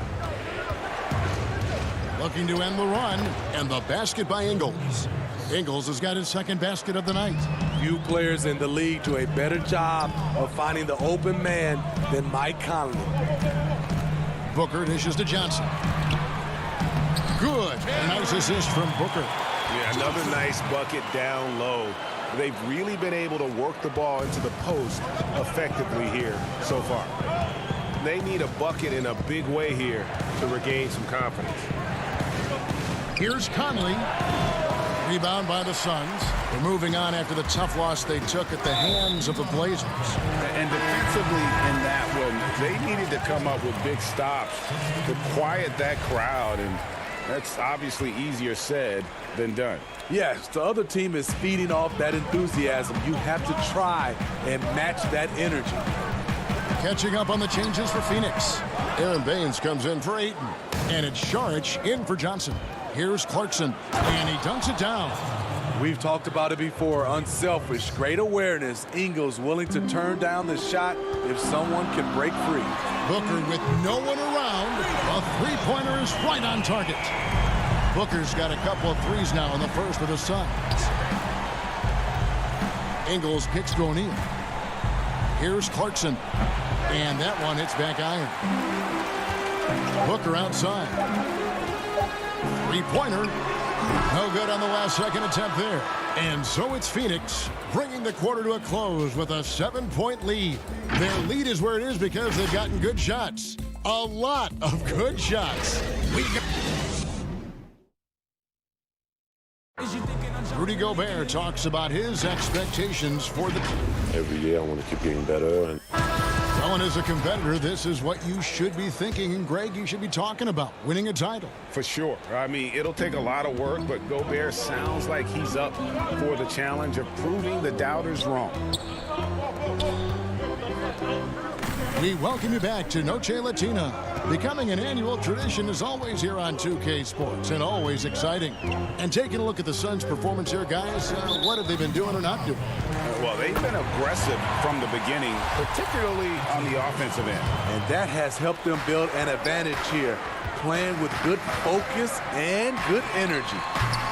Looking to end the run, and the basket by Ingles. Ingles has got his second basket of the night. Few players in the league do a better job of finding the open man than Mike Conley. Booker dishes to Johnson. Good. A nice assist from Booker. Yeah, another nice bucket down low. They've really been able to work the ball into the post effectively here so far. They need a bucket in a big way here to regain some confidence. Here's Conley. Rebound by the Suns. They're moving on after the tough loss they took at the hands of the Blazers. And defensively in that one, they needed to come up with big stops to quiet that crowd, and that's obviously easier said than done. Yes, the other team is feeding off that enthusiasm. You have to try and match that energy. Catching up on the changes for Phoenix. Aaron Baines comes in for Ayton. And it's Saric in for Johnson. Here's Clarkson, and he dunks it down. We've talked about it before. Unselfish, great awareness. Ingles willing to turn down the shot if someone can break free. Booker with no one around. A three-pointer is right on target. Booker's got a couple of threes now in the first for the Suns. Ingles kicks to O'Neal. Here's Clarkson. And that one hits back iron. Booker outside. Three-pointer. No good on the last second attempt there. And so it's Phoenix bringing the quarter to a close with a 7-point lead. Their lead is where it is because they've gotten good shots. A lot of good shots. Rudy Gobert talks about his expectations for the... Every year I want to keep getting better. Well, and as a competitor, this is what you should be thinking. And, Greg, you should be talking about winning a title. For sure. I mean, it'll take a lot of work, but Gobert sounds like he's up for the challenge of proving the doubters wrong. We welcome you back to Noche Latina. Becoming an annual tradition is always here on 2K Sports and always exciting. And taking a look at the Suns' performance here, guys, what have they been doing or not doing? Well, they've been aggressive from the beginning, particularly on the offensive end. And that has helped them build an advantage here, playing with good focus and good energy.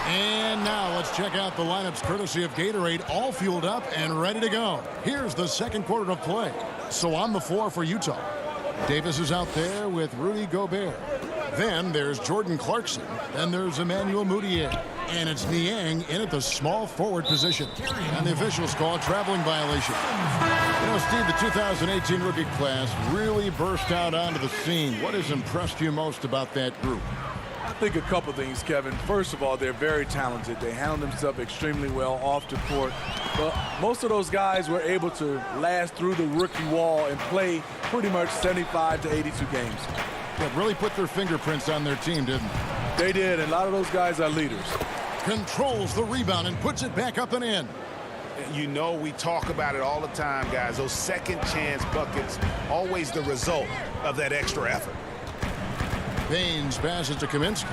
And now let's check out the lineups courtesy of Gatorade, all fueled up and ready to go. Here's the second quarter of play. So on the floor for Utah, Davis is out there with Rudy Gobert. Then there's Jordan Clarkson. Then there's Emmanuel Mudiay. And it's Niang in at the small forward position. And the officials call a traveling violation. You know, Steve, the 2018 rookie class really burst out onto the scene. What has impressed you most about that group? I think a couple things, Kevin. First of all, they're very talented. They handle themselves extremely well off the court. But most of those guys were able to last through the rookie wall and play pretty much 75 to 82 games. That really put their fingerprints on their team, didn't they? They did, and a lot of those guys are leaders. Controls the rebound and puts it back up and in. You know, we talk about it all the time, guys. Those second chance buckets, always the result of that extra effort. Baines passes to Kaminsky.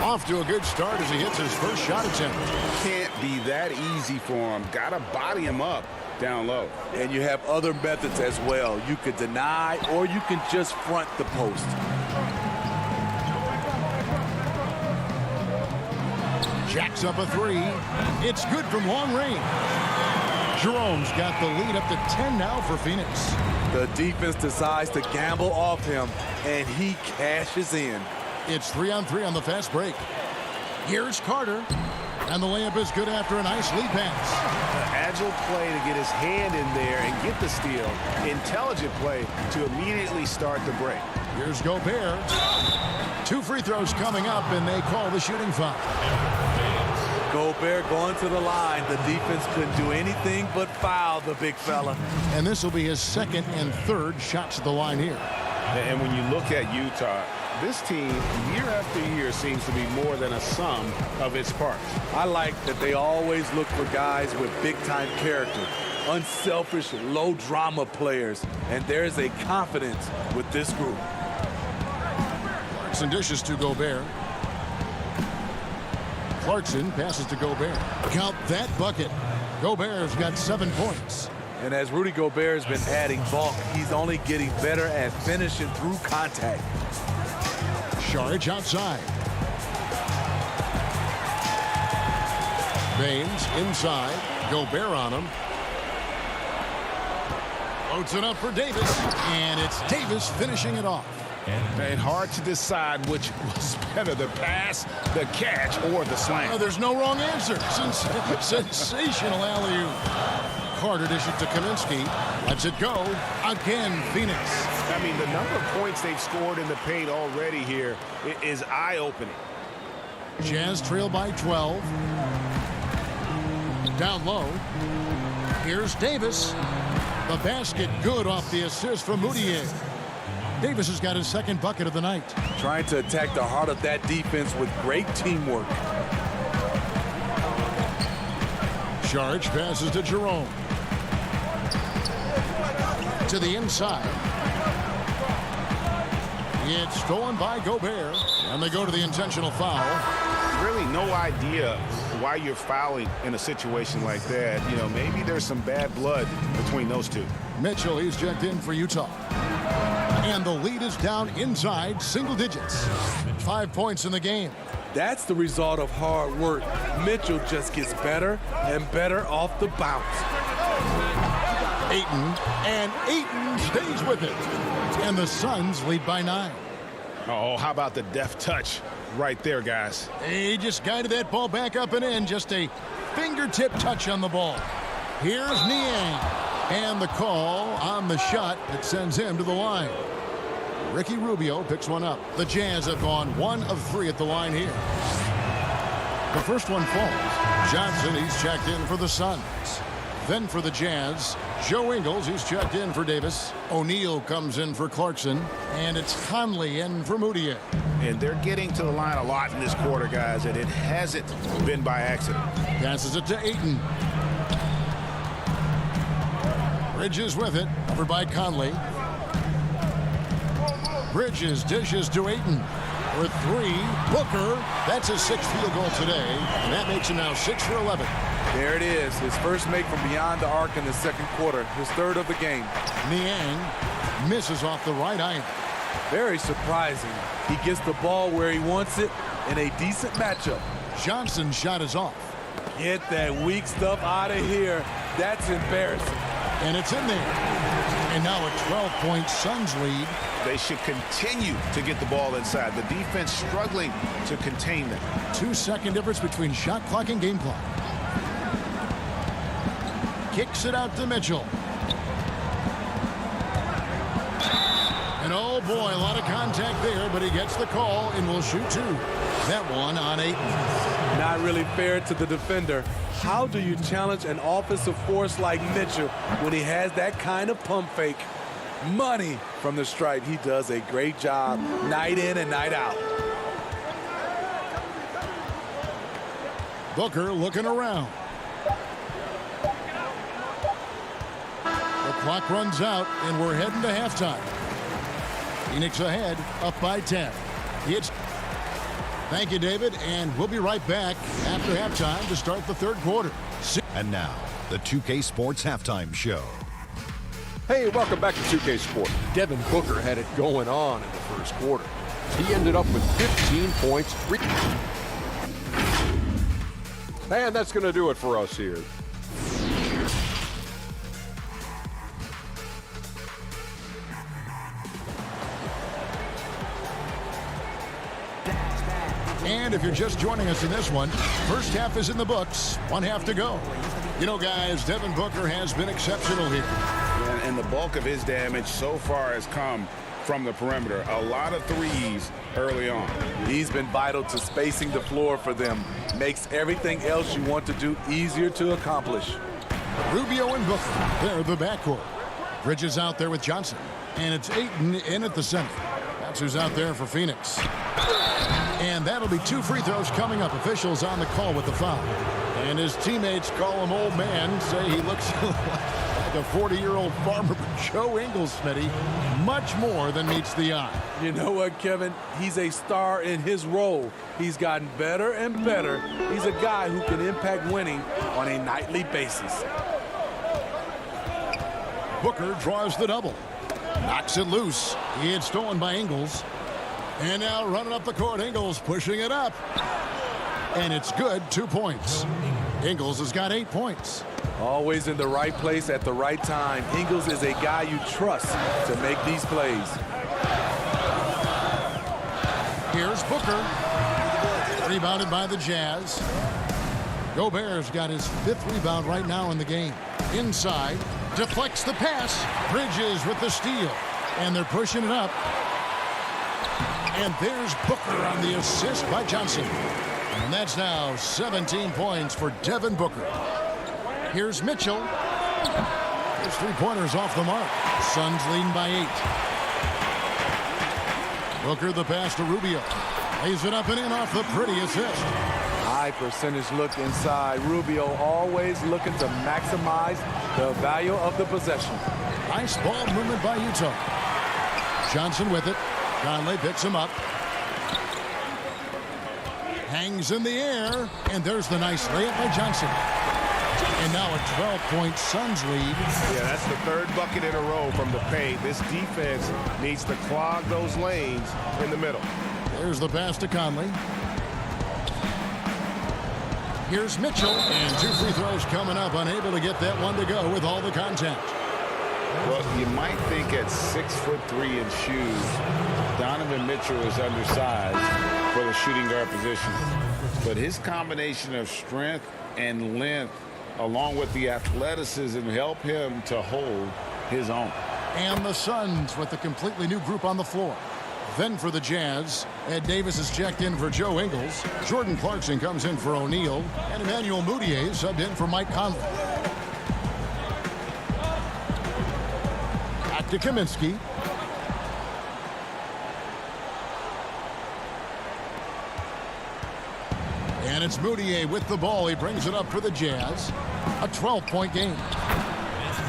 Off to a good start as he hits his first shot attempt. Can't be that easy for him. Got to body him up down low. And you have other methods as well. You could deny or you can just front the post. Jacks up a three. It's good from long range. Jerome's got the lead up to 10 now for Phoenix. The defense decides to gamble off him, and he cashes in. It's 3-on-3 on the fast break. Here's Carter. And the layup is good after a nice lead pass. Agile play to get his hand in there and get the steal. Intelligent play to immediately start the break. Here's Gobert. 2 free throws coming up, and they call the shooting foul. Gobert going to the line. The defense couldn't do anything but foul the big fella. And this will be his second and third shots at the line here. And when you look at Utah, this team, year after year, seems to be more than a sum of its parts. I like that they always look for guys with big-time character, unselfish, low-drama players, and there's a confidence with this group. Clarkson dishes to Gobert. Clarkson passes to Gobert. Count that bucket. Gobert's got 7 points. And as Rudy Gobert has been adding bulk, he's only getting better at finishing through contact. Saric outside. Baines inside. Gobert on him. Floats it up for Davis. And it's Davis finishing it off. And hard to decide which was better, the pass, the catch, or the slam. There's no wrong answer. Sensational alley-oop. Carter dishes to Kaminsky. Lets it go. Again, Phoenix. I mean, the number of points they've scored in the paint already here is eye-opening. Jazz trail by 12. Down low. Here's Davis. The basket good off the assist from Moutier. Davis has got his second bucket of the night. Trying to attack the heart of that defense with great teamwork. Saric passes to Jerome. To the inside. It's stolen by Gobert. And they go to the intentional foul. Really no idea why you're fouling in a situation like that. You know, maybe there's some bad blood between those two. Mitchell, he's checked in for Utah. And the lead is down inside single digits. 5 points in the game. That's the result of hard work. Mitchell just gets better and better off the bounce. Ayton, and Ayton stays with it. And the Suns lead by 9. Oh, how about the deft touch right there, guys? He just guided that ball back up and in. Just a fingertip touch on the ball. Here's Niang. And the call on the shot that sends him to the line. Ricky Rubio picks one up. The Jazz have gone 1 of 3 at the line here. The first one falls. Johnson, he's checked in for the Suns. Then for the Jazz, Joe Ingles, he's checked in for Davis. O'Neal comes in for Clarkson. And it's Conley in for Moutier. And they're getting to the line a lot in this quarter, guys, and it hasn't been by accident. Passes it to Ayton. Bridges with it, covered by Conley. Bridges dishes to Ayton for 3. Booker, that's his 6th field goal today, and that makes him now 6 for 11. There it is, his first make from beyond the arc in the second quarter, his 3rd of the game. Niang misses off the right iron. Very surprising. He gets the ball where he wants it in a decent matchup. Johnson's shot is off. Get that weak stuff out of here. That's embarrassing. And it's in there. And now a 12-point Suns lead. They should continue to get the ball inside. The defense struggling to contain them. 2-second difference between shot clock and game clock. Kicks it out to Mitchell. And oh boy, a lot of contact there, but he gets the call and will shoot 2. That one on Ayton. Not really fair to the defender. How do you challenge an offensive force like Mitchell when he has that kind of pump fake? Money from the stripe. He does a great job night in and night out. Booker looking around. The clock runs out, and we're heading to halftime. Phoenix ahead, up by 10. Thank you, David, and we'll be right back after halftime to start the 3rd quarter. And now, the 2K Sports Halftime Show. Hey, welcome back to 2K Sport. Devin Booker had it going on in the first quarter. He ended up with 15 points. And that's going to do it for us here. And if you're just joining us in this one, first half is in the books. 1 half to go. You know, guys, Devin Booker has been exceptional here. And the bulk of his damage so far has come from the perimeter. A lot of threes early on. He's been vital to spacing the floor for them. Makes everything else you want to do easier to accomplish. Rubio and Booker, they're the backcourt. Bridges out there with Johnson. And it's Ayton in at the center. That's who's out there for Phoenix. And that'll be 2 free throws coming up. Officials on the call with the foul. And his teammates call him old man, say he looks like a 40-year-old farmer. Joe Ingles, Smitty, much more than meets the eye. You know what, Kevin? He's a star in his role. He's gotten better and better. He's a guy who can impact winning on a nightly basis. Booker draws the double. Knocks it loose. It's stolen by Ingles. And now running up the court, Ingles pushing it up. And it's good, 2 points. Ingles has got 8 points. Always in the right place at the right time. Ingles is a guy you trust to make these plays. Here's Booker. Rebounded by the Jazz. Gobert's got his 5th rebound right now in the game. Inside, deflects the pass. Bridges with the steal. And they're pushing it up. And there's Booker on the assist by Johnson. And that's now 17 points for Devin Booker. Here's Mitchell. His 3-pointers off the mark. Suns leading by 8. Booker the pass to Rubio. Lays it up and in off the pretty assist. High percentage look inside. Rubio always looking to maximize the value of the possession. Nice ball movement by Utah. Johnson with it. Conley picks him up. Hangs in the air. And there's the nice layup by Johnson. And now a 12-point Suns lead. Yeah, that's the 3rd bucket in a row from the paint. This defense needs to clog those lanes in the middle. There's the pass to Conley. Here's Mitchell. And 2 free throws coming up. Unable to get that one to go with all the contact. Well, you might think at 6'3" in shoes, Donovan Mitchell is undersized for the shooting guard position. But his combination of strength and length, along with the athleticism, help him to hold his own. And the Suns with a completely new group on the floor. Then for the Jazz, Ed Davis is checked in for Joe Ingles. Jordan Clarkson comes in for O'Neal. And Emmanuel Mudiay subbed in for Mike Conley. Back to Kaminsky. And it's Mudiay with the ball. He brings it up for the Jazz. A 12-point game.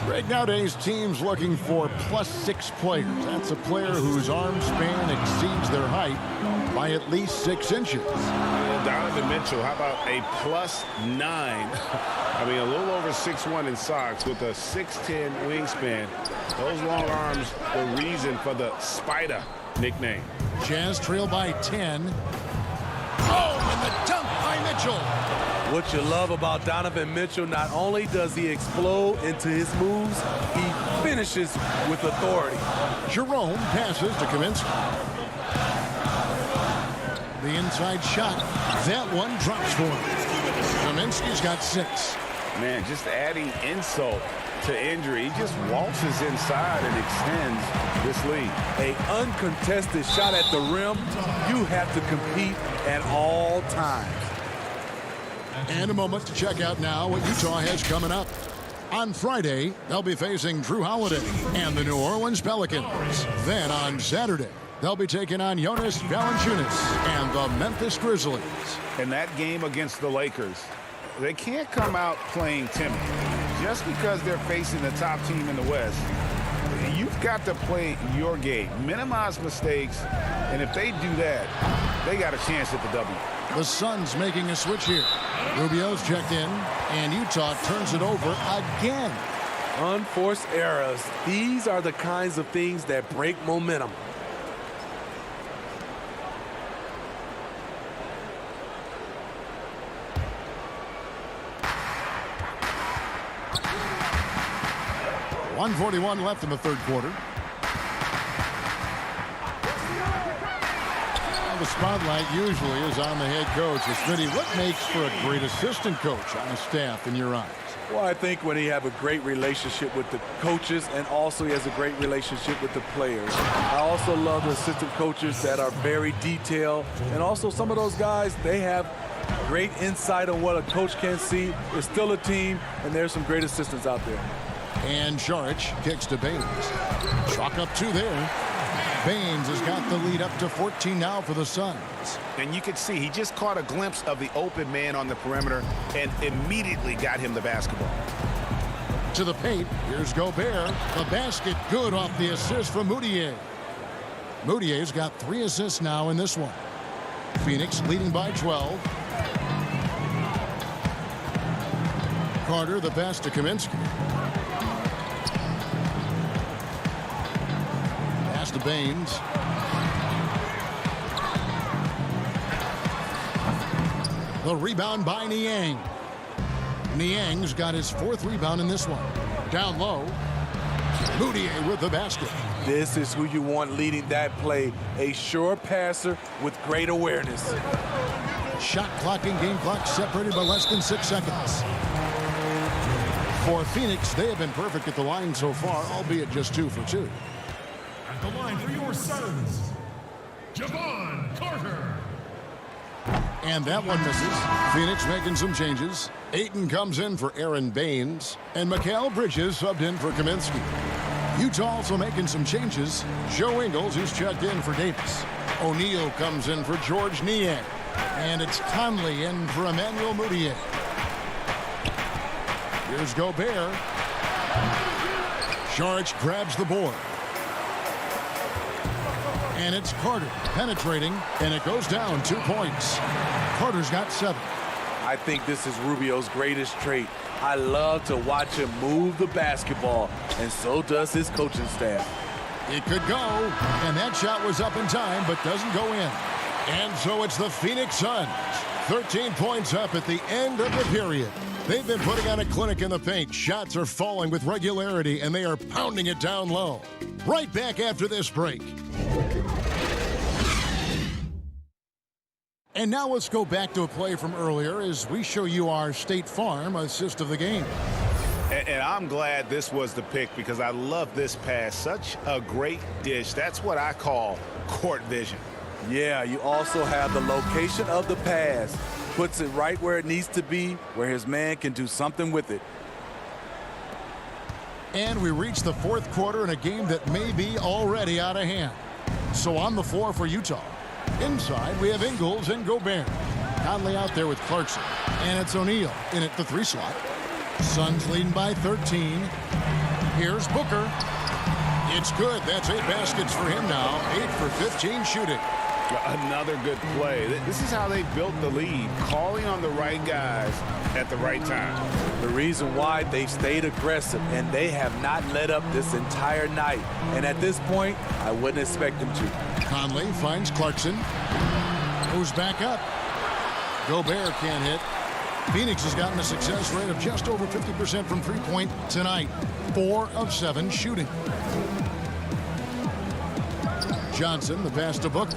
Right nowadays, teams looking for +6 players. That's a player whose arm span exceeds their height by at least 6 inches. Donovan Mitchell, how about a +9? I mean, a little over 6'1" in socks with a 6'10" wingspan. Those long arms, the reason for the Spider nickname. Jazz trail by 10. Oh, and the dunk by Mitchell. What you love about Donovan Mitchell, not only does he explode into his moves, he finishes with authority. Jerome passes to Kaminsky. The inside shot. That one drops for him. Kaminsky's got 6. Man, just adding insult to injury. He just waltzes inside and extends this lead. An uncontested shot at the rim, you have to compete at all times. And a moment to check out now what Utah has coming up. On Friday, they'll be facing Drew Holiday and the New Orleans Pelicans. Then on Saturday, they'll be taking on Jonas Valanciunas and the Memphis Grizzlies. In that game against the Lakers, they can't come out playing timid. Just because they're facing the top team in the West, you've got to play your game. Minimize mistakes, and if they do that, they got a chance at the W. The Suns making a switch here. Rubio's checked in, and Utah turns it over again. Unforced errors. These are the kinds of things that break momentum. .141 left in the 3rd quarter. The spotlight usually is on the head coach. Smitty, what makes for a great assistant coach on a staff in your eyes? Well, I think when he have a great relationship with the coaches and also he has a great relationship with the players. I also love the assistant coaches that are very detailed. And also some of those guys, they have great insight on what a coach can see. It's still a team, and there's some great assistants out there. And Saric kicks to Baines. Chalk up 2 there. Baines has got the lead up to 14 now for the Suns. And you could see he just caught a glimpse of the open man on the perimeter and immediately got him the basketball. To the paint, here's Gobert. The basket good off the assist from Mudiay. Mudiyay's got 3 assists now in this one. Phoenix leading by 12. Carter the pass to Kaminsky. to Baines. The rebound by Niang. Niang's got his 4th rebound in this one. Down low. Moutier with the basket. This is who you want leading that play. A sure passer with great awareness. Shot clock and game clock separated by less than 6 seconds. For Phoenix, they have been perfect at the line so far, albeit just 2 for 2. At the line for your Suns, Javon Carter. And that one misses. Phoenix making some changes. Ayton comes in for Aaron Baines. And Mikal Bridges subbed in for Kaminsky. Utah also making some changes. Joe Ingles, who's checked in for Davis. O'Neal comes in for George Niang. And it's Conley in for Emmanuel Moutier. Here's Gobert. Saric grabs the board. And it's Carter penetrating, and it goes down 2 points. Carter's got 7. I think this is Rubio's greatest trait. I love to watch him move the basketball, and so does his coaching staff. It could go, and that shot was up in time, but doesn't go in. And so it's the Phoenix Suns. 13 points up at the end of the period. They've been putting on a clinic in the paint. Shots are falling with regularity, and they are pounding it down low. Right back after this break. And now let's go back to a play from earlier as we show you our State Farm assist of the game. And I'm glad this was the pick because I love this pass. Such a great dish. That's what I call court vision. Yeah, you also have the location of the pass. Puts it right where it needs to be, where his man can do something with it. And we reach the 4th quarter in a game that may be already out of hand. So on the floor for Utah. Inside, we have Ingles and Gobert. Conley out there with Clarkson. And it's O'Neal in at the 3 slot. Suns leading by 13. Here's Booker. It's good. That's 8 baskets for him now. 8 for 15 shooting. Another good play. This is how they built the lead, calling on the right guys at the right time. The reason why they've stayed aggressive, and they have not let up this entire night. And at this point, I wouldn't expect them to. Conley finds Clarkson. Moves back up. Gobert can't hit. Phoenix has gotten a success rate of just over 50% from three-point tonight. 4 of 7 shooting. Johnson, the pass to Booker.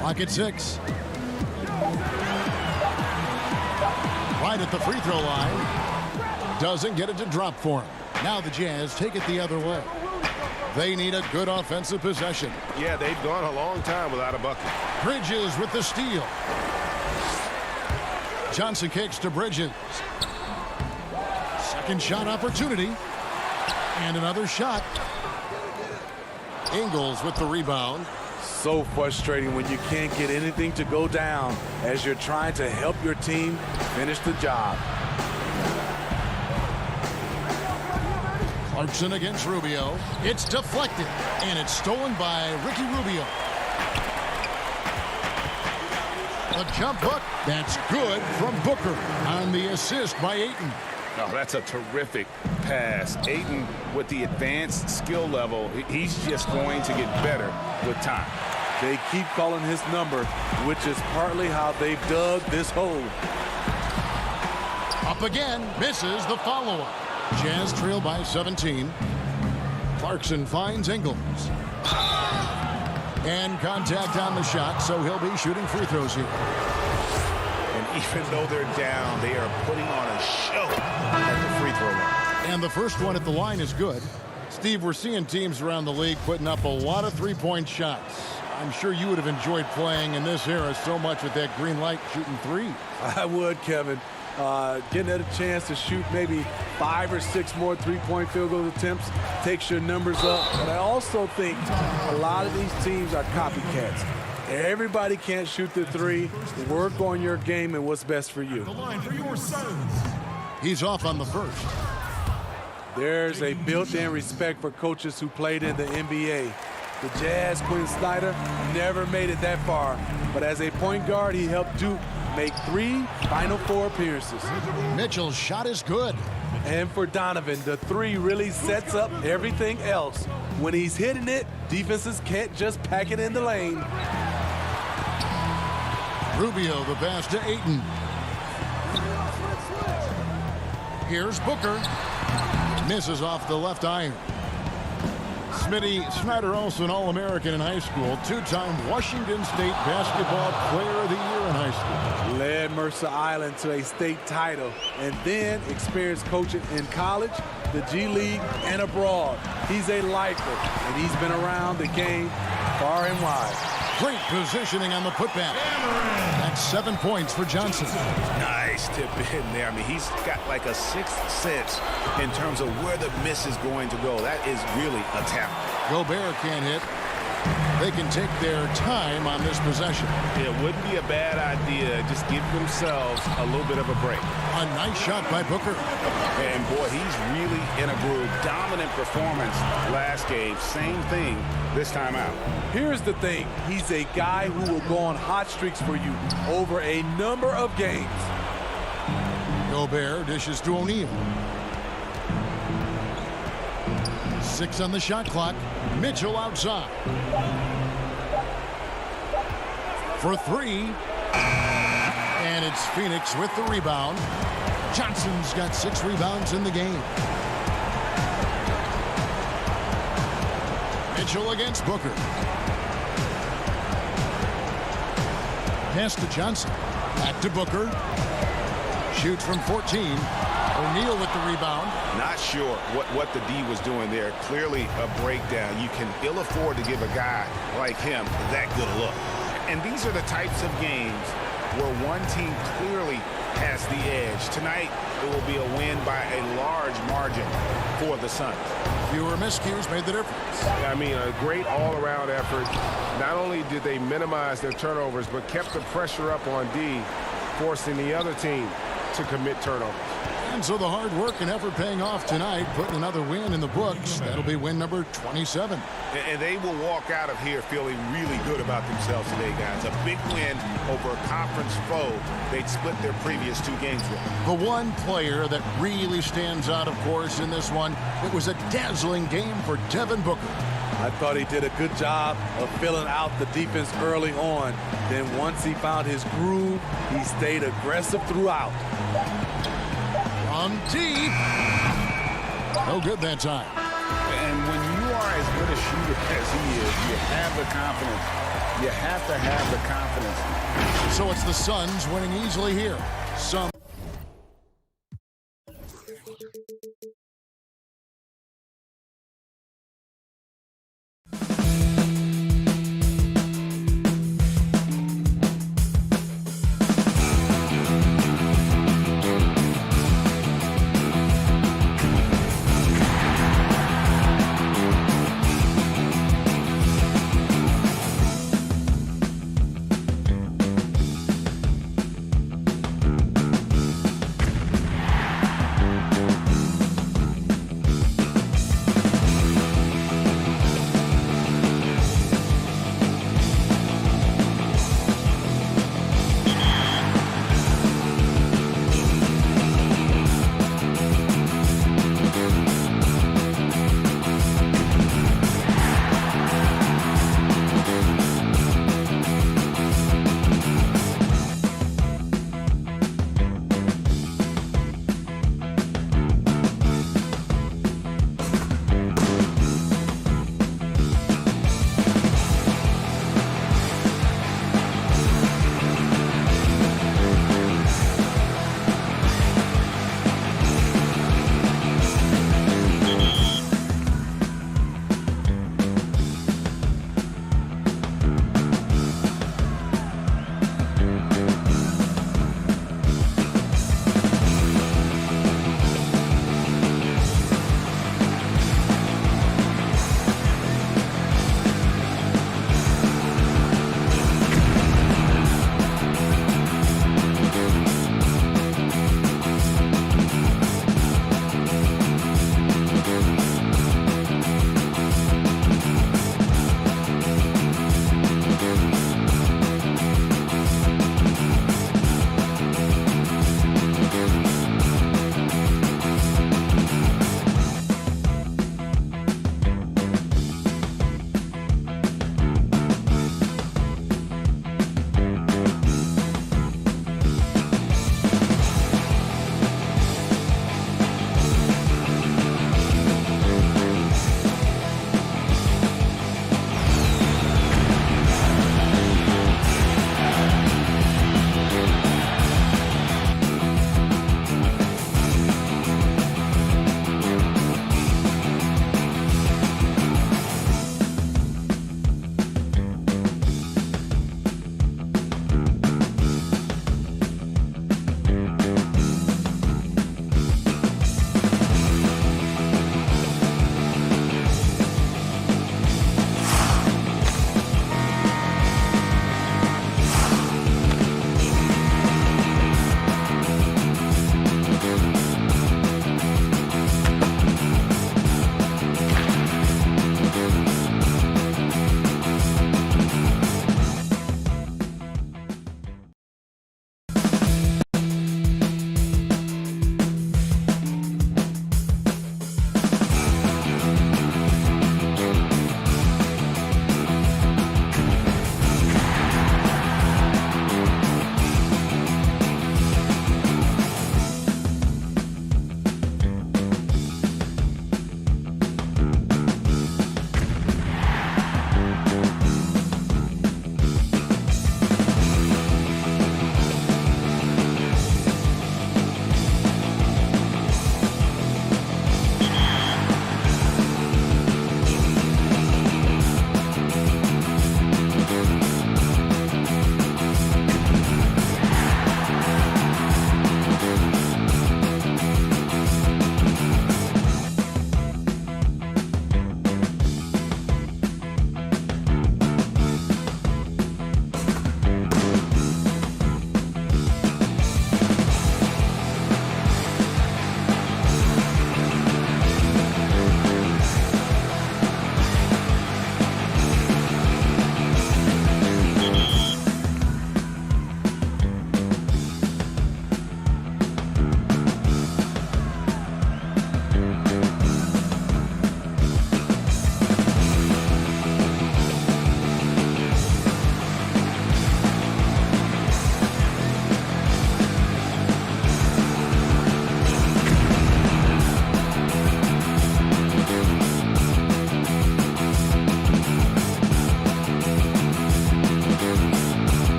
Clock at 6. Right at the free throw line. Doesn't get it to drop for him. Now the Jazz take it the other way. They need a good offensive possession. Yeah, they've gone a long time without a bucket. Bridges with the steal. Johnson kicks to Bridges. Second shot opportunity. And another shot. Ingles with the rebound. So frustrating when you can't get anything to go down as you're trying to help your team finish the job. Clarkson against Rubio. It's deflected, and it's stolen by Ricky Rubio. A jump hook. That's good from Booker on the assist by Ayton. Oh, that's a terrific pass. Ayton, with the advanced skill level, he's just going to get better with time. They keep calling his number, which is partly how they've dug this hole. Up again, misses the follow-up. Jazz trail by 17. Clarkson finds Ingles. And contact on the shot, so he'll be shooting free throws here. And even though they're down, they are putting on a show at the free throw line. And the first one at the line is good. Steve, we're seeing teams around the league putting up a lot of three-point shots. I'm sure you would have enjoyed playing in this era so much with that green light shooting threes. I would, Kevin. Getting a chance to shoot maybe 5 or 6 more three-point field goal attempts takes your numbers up. But I also think a lot of these teams are copycats. Everybody can't shoot the three. Work on your game and what's best for you. The line for your Suns. He's off on the first. There's a built-in respect for coaches who played in the NBA. The Jazz, Quinn Snyder, never made it that far. But as a point guard, he helped Duke make 3 Final Four appearances. Mitchell's shot is good. And for Donovan, the three really sets up everything else. When he's hitting it, defenses can't just pack it in the lane. Rubio, the pass to Ayton. Here's Booker. Misses off the left iron. Smitty Snyder, also an All-American in high school, two-time Washington State Basketball Player of the Year in high school. Led Mercer Island to a state title and then experienced coaching in college, the G League, and abroad. He's a lifer, and he's been around the game far and wide. Great positioning on the putback. That's 7 points for Johnson. Nice tip in there. I mean, he's got like a sixth sense in terms of where the miss is going to go. That is really a talent. Gobert can't hit. They can take their time on this possession. It wouldn't be a bad idea. Just give themselves a little bit of a break. A nice shot by Booker. And boy, he's really in a groove. Dominant performance last game. Same thing this time out. Here's the thing. He's a guy who will go on hot streaks for you over a number of games. Gobert dishes to O'Neal. 6 on the shot clock. Mitchell outside. For 3. And it's Phoenix with the rebound. Johnson's got 6 rebounds in the game. Mitchell against Booker. Pass to Johnson. Back to Booker. Shoots from 14. O'Neal with the rebound. Not sure what the D was doing there. Clearly a breakdown. You can ill afford to give a guy like him that good a look. And these are the types of games where one team clearly has the edge. Tonight, it will be a win by a large margin for the Suns. Fewer miscues made the difference. I mean, a great all-around effort. Not only did they minimize their turnovers, but kept the pressure up on D, forcing the other team to commit turnovers. And so the hard work and effort paying off tonight, putting another win in the books. That'll be win number 27. And they will walk out of here feeling really good about themselves today, guys. A big win over a conference foe they'd split their previous 2 games with. The one player that really stands out, of course, in this one, it was a dazzling game for Devin Booker. I thought he did a good job of filling out the defense early on. Then once he found his groove, he stayed aggressive throughout. On deep. No good that time. And when you are as good a shooter as he is, you have the confidence. You have to have the confidence. So it's the Suns winning easily here.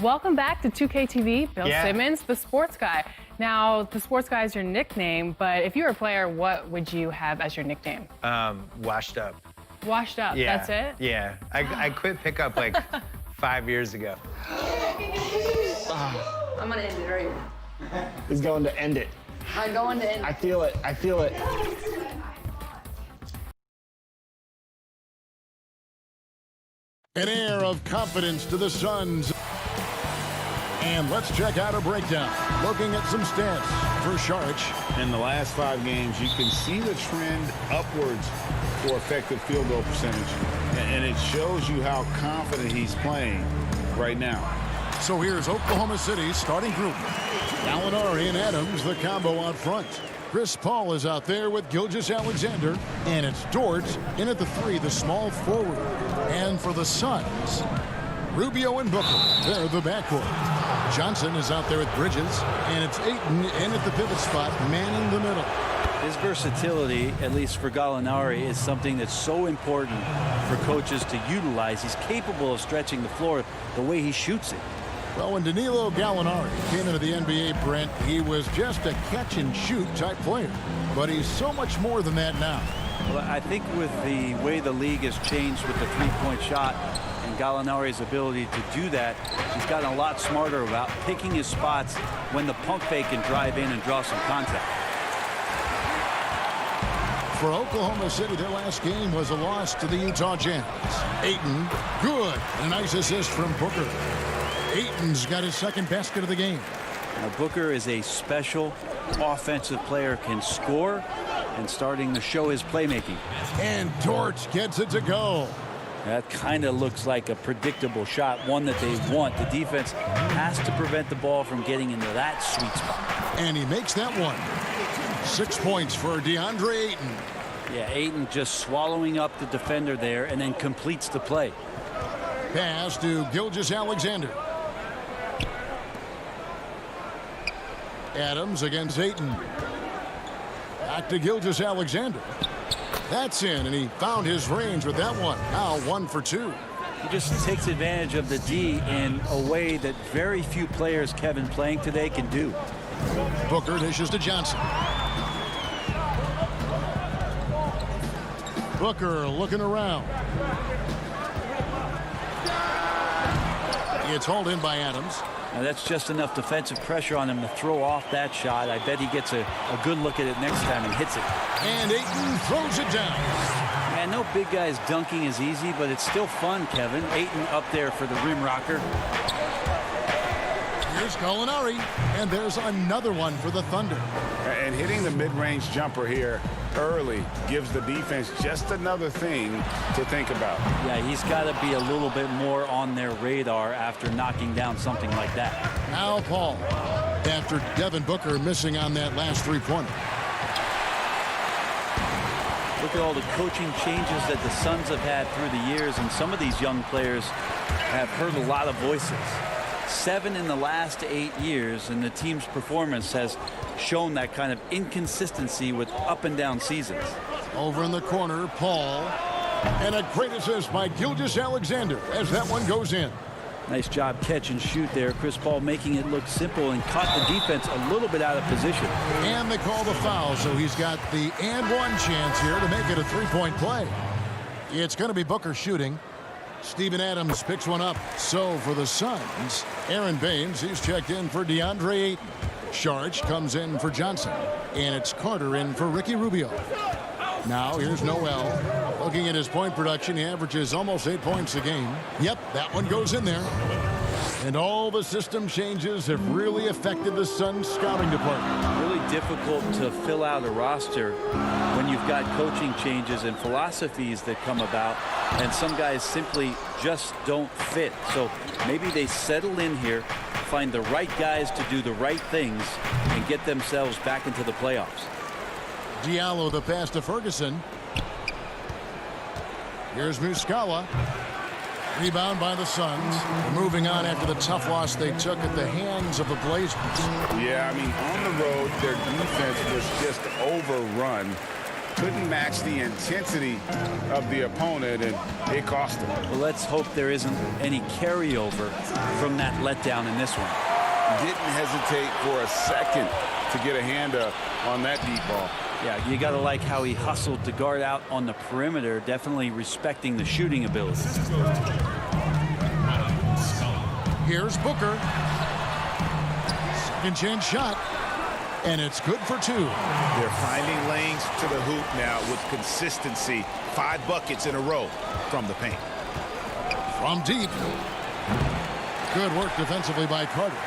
Welcome back to 2K TV. Bill Simmons, the sports guy. Now, the sports guy is your nickname, but if you were a player, what would you have as your nickname? Washed up. Washed up, Yeah. that's it? Yeah. I quit pickup like 5 years ago. I'm gonna end it right. He's going to end it. I'm going to end it. I feel it. I feel it. An air of confidence to the Suns. And let's check out a breakdown. Looking at some stats for Sharich. In the last 5 games, you can see the trend upwards for effective field goal percentage. And it shows you how confident he's playing right now. So here's Oklahoma City's starting group. Gallinari and Adams, the combo out front. Chris Paul is out there with Gilgeous-Alexander. And it's Dort in at the 3, the small forward. And for the Suns, Rubio and Booker, they're the backcourt. Johnson is out there with Bridges. And it's Ayton in at the pivot spot, manning the middle. His versatility, at least for Gallinari, is something that's so important for coaches to utilize. He's capable of stretching the floor the way he shoots it. Well, when Danilo Gallinari came into the NBA, Brent, he was just a catch-and-shoot type player. But he's so much more than that now. Well, I think with the way the league has changed with the three-point shot and Gallinari's ability to do that, he's gotten a lot smarter about picking his spots when the pump fake can drive in and draw some contact. For Oklahoma City, their last game was a loss to the Utah Jazz. Ayton, good. A nice assist from Booker. Ayton's got his second basket of the game. Now, Booker is a special offensive player, can score, and starting to show his playmaking. And Dort gets it to go. That kind of looks like a predictable shot, one that they want. The defense has to prevent the ball from getting into that sweet spot. And he makes that one. 6 points for Deandre Ayton. Yeah, Ayton just swallowing up the defender there and then completes the play. Pass to Gilgeous-Alexander. Adams against Ayton. Back to Gilgeous-Alexander. That's in, and he found his range with that one. Now 1 for 2. He just takes advantage of the D in a way that very few players, Kevin, playing today can do. Booker dishes to Johnson. Booker looking around. It's hauled in by Adams. Now that's just enough defensive pressure on him to throw off that shot. I bet he gets a good look at it next time and hits it. And Ayton throws it down. Man, no big guys dunking is easy, but it's still fun, Kevin. Ayton up there for the rim rocker. Here's Gallinari, and there's another one for the Thunder. And hitting the mid-range jumper here early gives the defense just another thing to think about. Yeah, he's got to be a little bit more on their radar after knocking down something like that. Now Paul, after Devin Booker missing on that last three-pointer. Look at all the coaching changes that the Suns have had through the years, and some of these young players have heard a lot of voices. 7 in the last 8 years, and the team's performance has shown that kind of inconsistency with up and down seasons. Over in the corner, Paul, and a great assist by Gilgeous-Alexander as that one goes in. Nice job catch and shoot there. Chris Paul making it look simple and caught the defense a little bit out of position. And they call the foul, so he's got the and one chance here to make it a three-point play. It's going to be Booker shooting. Steven Adams picks one up. So for the Suns, Aaron Baines, he's checked in for Deandre Ayton. Sharich comes in for Johnson. And it's Carter in for Ricky Rubio. Now here's Noel. Looking at his point production, he averages almost 8 points a game. Yep, that one goes in there. And all the system changes have really affected the Suns scouting department. Really difficult to fill out a roster when you've got coaching changes and philosophies that come about, and some guys simply just don't fit. So maybe they settle in here, find the right guys to do the right things, and get themselves back into the playoffs. Diallo the pass to Ferguson. Here's Muscala. Rebound by the Suns. Moving on after the tough loss they took at the hands of the Blazers. Yeah, I mean, on the road, their defense was just overrun couldn't match the intensity of the opponent, and it cost him. Well, let's hope there isn't any carryover from that letdown in this one. Didn't hesitate for a second to get a hand up on that deep ball. Yeah, you got to like how he hustled to guard out on the perimeter, definitely respecting the shooting ability. Here's Booker. Second chance shot. And it's good for 2. They're finding lanes to the hoop now with consistency. 5 buckets in a row from the paint. From deep. Good work defensively by Carter.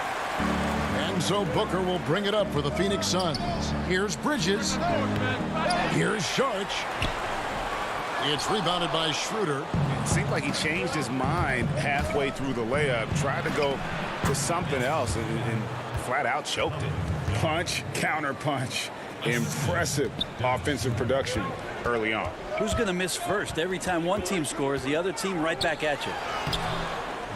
And so Booker will bring it up for the Phoenix Suns. Here's Bridges. Here's Sharch. It's rebounded by Schroeder. It seemed like he changed his mind halfway through the layup, tried to go to something else, and flat out choked it. Punch, counter punch. Impressive offensive production early on. Who's going to miss first? Every time one team scores, the other team right back at you.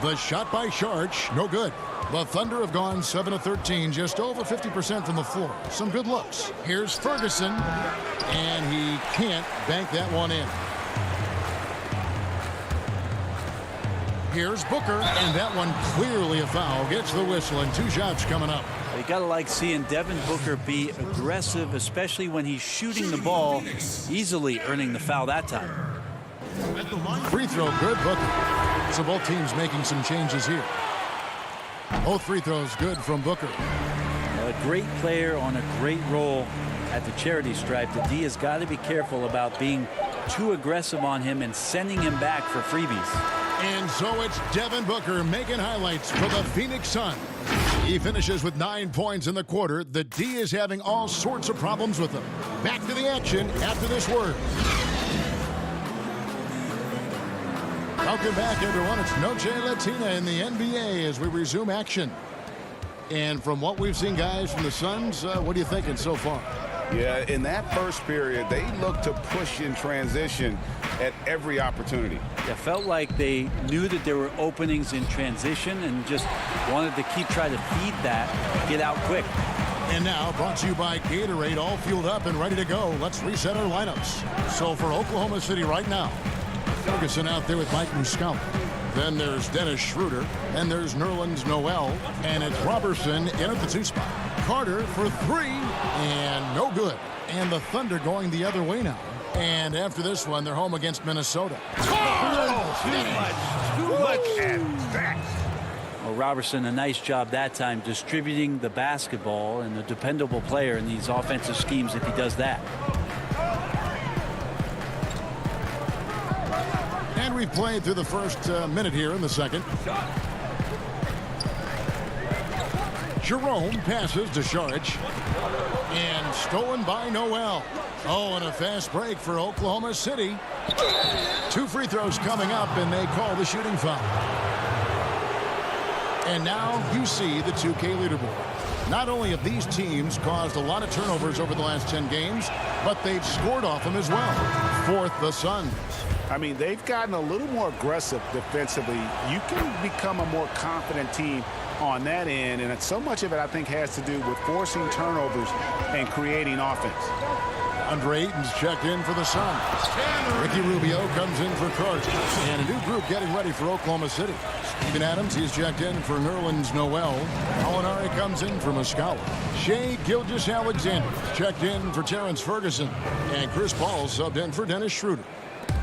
The shot by Sharch, no good. The Thunder have gone 7 of 13, just over 50% from the floor. Some good looks. Here's Ferguson, and he can't bank that one in. Here's Booker, and that one clearly a foul. Gets the whistle, and 2 shots coming up. You got to like seeing Devin Booker be aggressive, especially when he's shooting the ball, easily earning the foul that time. Free throw, good, Booker. So both teams making some changes here. Both free throws good from Booker. A great player on a great role at the charity stripe. The D has got to be careful about being too aggressive on him and sending him back for freebies. And so it's Devin Booker making highlights for the Phoenix Suns. He finishes with 9 points in the quarter. The D is having all sorts of problems with him. Back to the action after this word. Welcome back, everyone. It's Noche Latina in the NBA as we resume action. And from what we've seen, guys, from the Suns, what are you thinking so far? Yeah, in that first period, they looked to push in transition at every opportunity. It felt like they knew that there were openings in transition and just wanted to keep trying to feed that, get out quick. And now, brought to you by Gatorade, all fueled up and ready to go. Let's reset our lineups. So for Oklahoma City right now, Ferguson out there with Mike Muscala. Then there's Dennis Schroeder. And there's Nerlens Noel. And it's Robertson in at the 2 spot. Carter for 3. And no good. And the Thunder going the other way now. And after this one, they're home against Minnesota. Too much at that. Well, Robertson, a nice job that time distributing the basketball, and a dependable player in these offensive schemes if he does that. And we've played through the first minute here in the second. Jerome passes to Sharch. And stolen by Noel. Oh, and a fast break for Oklahoma City. 2 free throws coming up, and they call the shooting foul. And now you see the 2K leaderboard. Not only have these teams caused a lot of turnovers over the last 10 games, but they've scored off them as well. 4th, the Suns. I mean, they've gotten a little more aggressive defensively. You can become a more confident team on that end, and so much of it, I think, has to do with forcing turnovers and creating offense. Deandre Ayton's checked in for the Suns. Ricky Rubio comes in for Carter. And a new group getting ready for Oklahoma City. Steven Adams, he's checked in for Nerlens Noel. Alinari comes in for Muscala. Shai Gilgeous-Alexander checked in for Terrence Ferguson. And Chris Paul subbed in for Dennis Schroeder.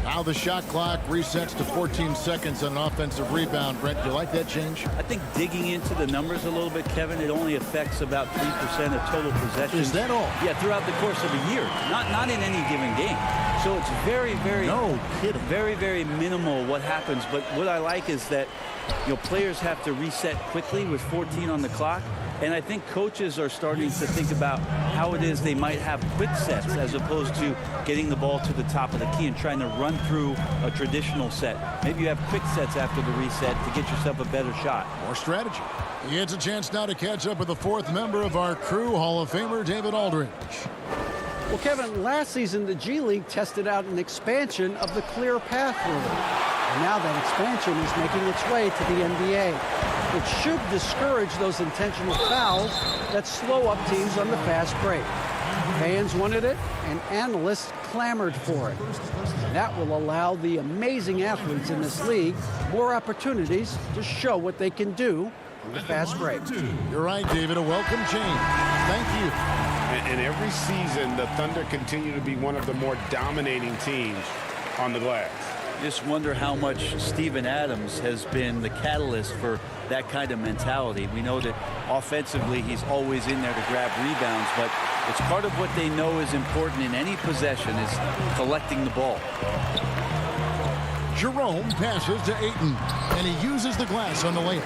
Now the shot clock resets to 14 seconds on an offensive rebound. Brent, do you like that change? I think digging into the numbers a little bit, Kevin, it only affects about 3% of total possessions. Is that all? Yeah, throughout the course of a year, not in any given game. So it's very, very minimal what happens. But what I like is that, players have to reset quickly with 14 on the clock. And I think coaches are starting to think about how it is they might have quick sets as opposed to getting the ball to the top of the key and trying to run through a traditional set. Maybe you have quick sets after the reset to get yourself a better shot. More strategy. He gets a chance now to catch up with the 4th member of our crew, Hall of Famer David Aldridge. Well, Kevin, last season the G League tested out an expansion of the clear path rule. And now that expansion is making its way to the NBA. It should discourage those intentional fouls that slow up teams on the fast break. Fans wanted it, and analysts clamored for it. That will allow the amazing athletes in this league more opportunities to show what they can do in the fast break. You're right, David. A welcome change. Thank you. And every season, the Thunder continue to be one of the more dominating teams on the glass. Just wonder how much Steven Adams has been the catalyst for that kind of mentality. We know that offensively he's always in there to grab rebounds, but it's part of what they know is important in any possession is collecting the ball. Jerome passes to Ayton, and he uses the glass on the layup.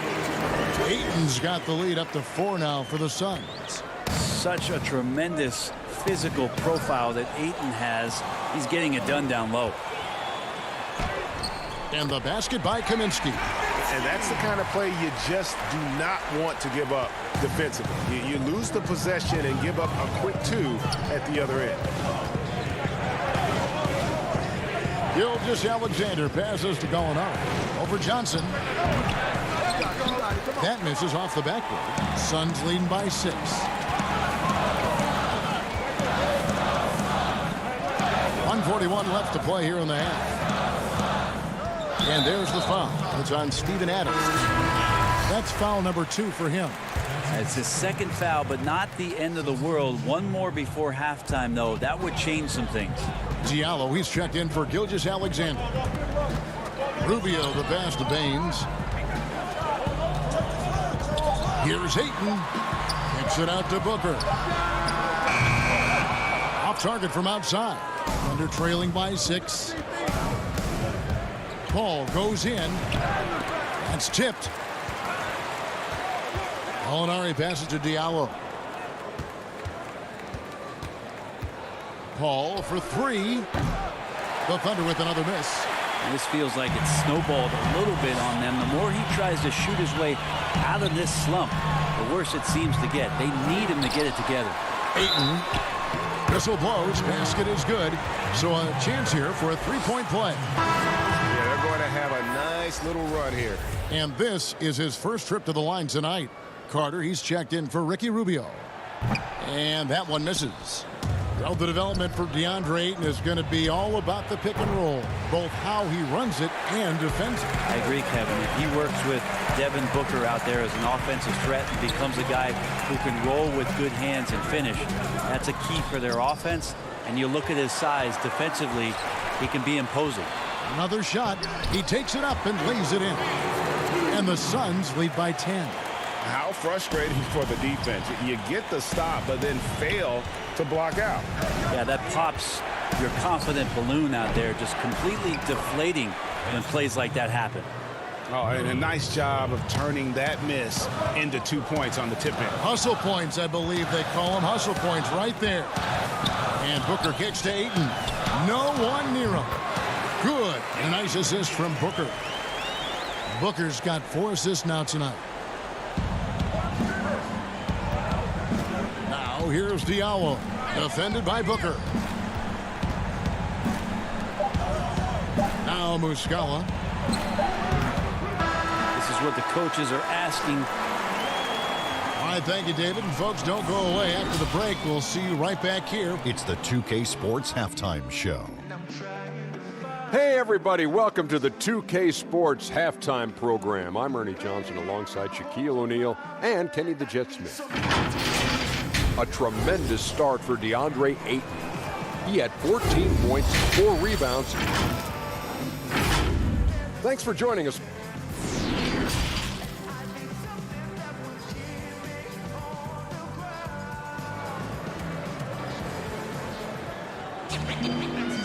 Ayton's got the lead up to 4 now for the Suns. Such a tremendous physical profile that Ayton has. He's getting it done down low. And the basket by Kaminsky. And that's the kind of play you just do not want to give up defensively. You lose the possession and give up a quick 2 at the other end. Gilgeous-Alexander passes to Gallinari. Over Johnson. That misses off the backboard. Suns leading by 6. .141 left to play here in the half. And there's the foul. It's on Steven Adams. That's foul number 2 for him. It's his second foul, but not the end of the world. One more before halftime, though. That would change some things. Diallo, he's checked in for Gilgeous-Alexander. Rubio, the pass to Baines. Here's Ayton. Kicks it out to Booker. Off target from outside. Thunder trailing by 6. Ball goes in. That's tipped. Gallinari passes to Diallo. Paul for 3. The Thunder with another miss. And this feels like it's snowballed a little bit on them. The more he tries to shoot his way out of this slump, the worse it seems to get. They need him to get it together. Ayton. Whistle blows. Basket is good. So a chance here for a 3-point play. Yeah, they're going to have a nice little run here. And this is his first trip to the line tonight. Carter, he's checked in for Ricky Rubio. And that one misses. Well, the development for Deandre Ayton is going to be all about the pick and roll, both how he runs it and defends it. I agree, Kevin. If he works with Devin Booker out there as an offensive threat and becomes a guy who can roll with good hands and finish, that's a key for their offense. And you look at his size defensively, he can be imposing. Another shot. He takes it up and lays it in. And the Suns lead by 10. How frustrating for the defense. You get the stop, but then fail to block out. Yeah, that pops your confident balloon out there, just completely deflating when plays like that happen. Oh, and a nice job of turning that miss into 2 points on the tip in. Hustle points, I believe they call them. Hustle points right there. And Booker kicks to Ayton. No one near him. Good. A nice assist from Booker. Booker's got 4 assists now tonight. Now here's Diallo. Defended by Booker. Now Muscala. This is what the coaches are asking. All right, thank you, David. And folks, don't go away. After the break, we'll see you right back here. It's the 2K Sports Halftime Show. Hey, everybody. Welcome to the 2K Sports Halftime Program. I'm Ernie Johnson alongside Shaquille O'Neal and Kenny the Jet Smith. A tremendous start for Deandre Ayton. He had 14 points, 4 rebounds. Thanks for joining us.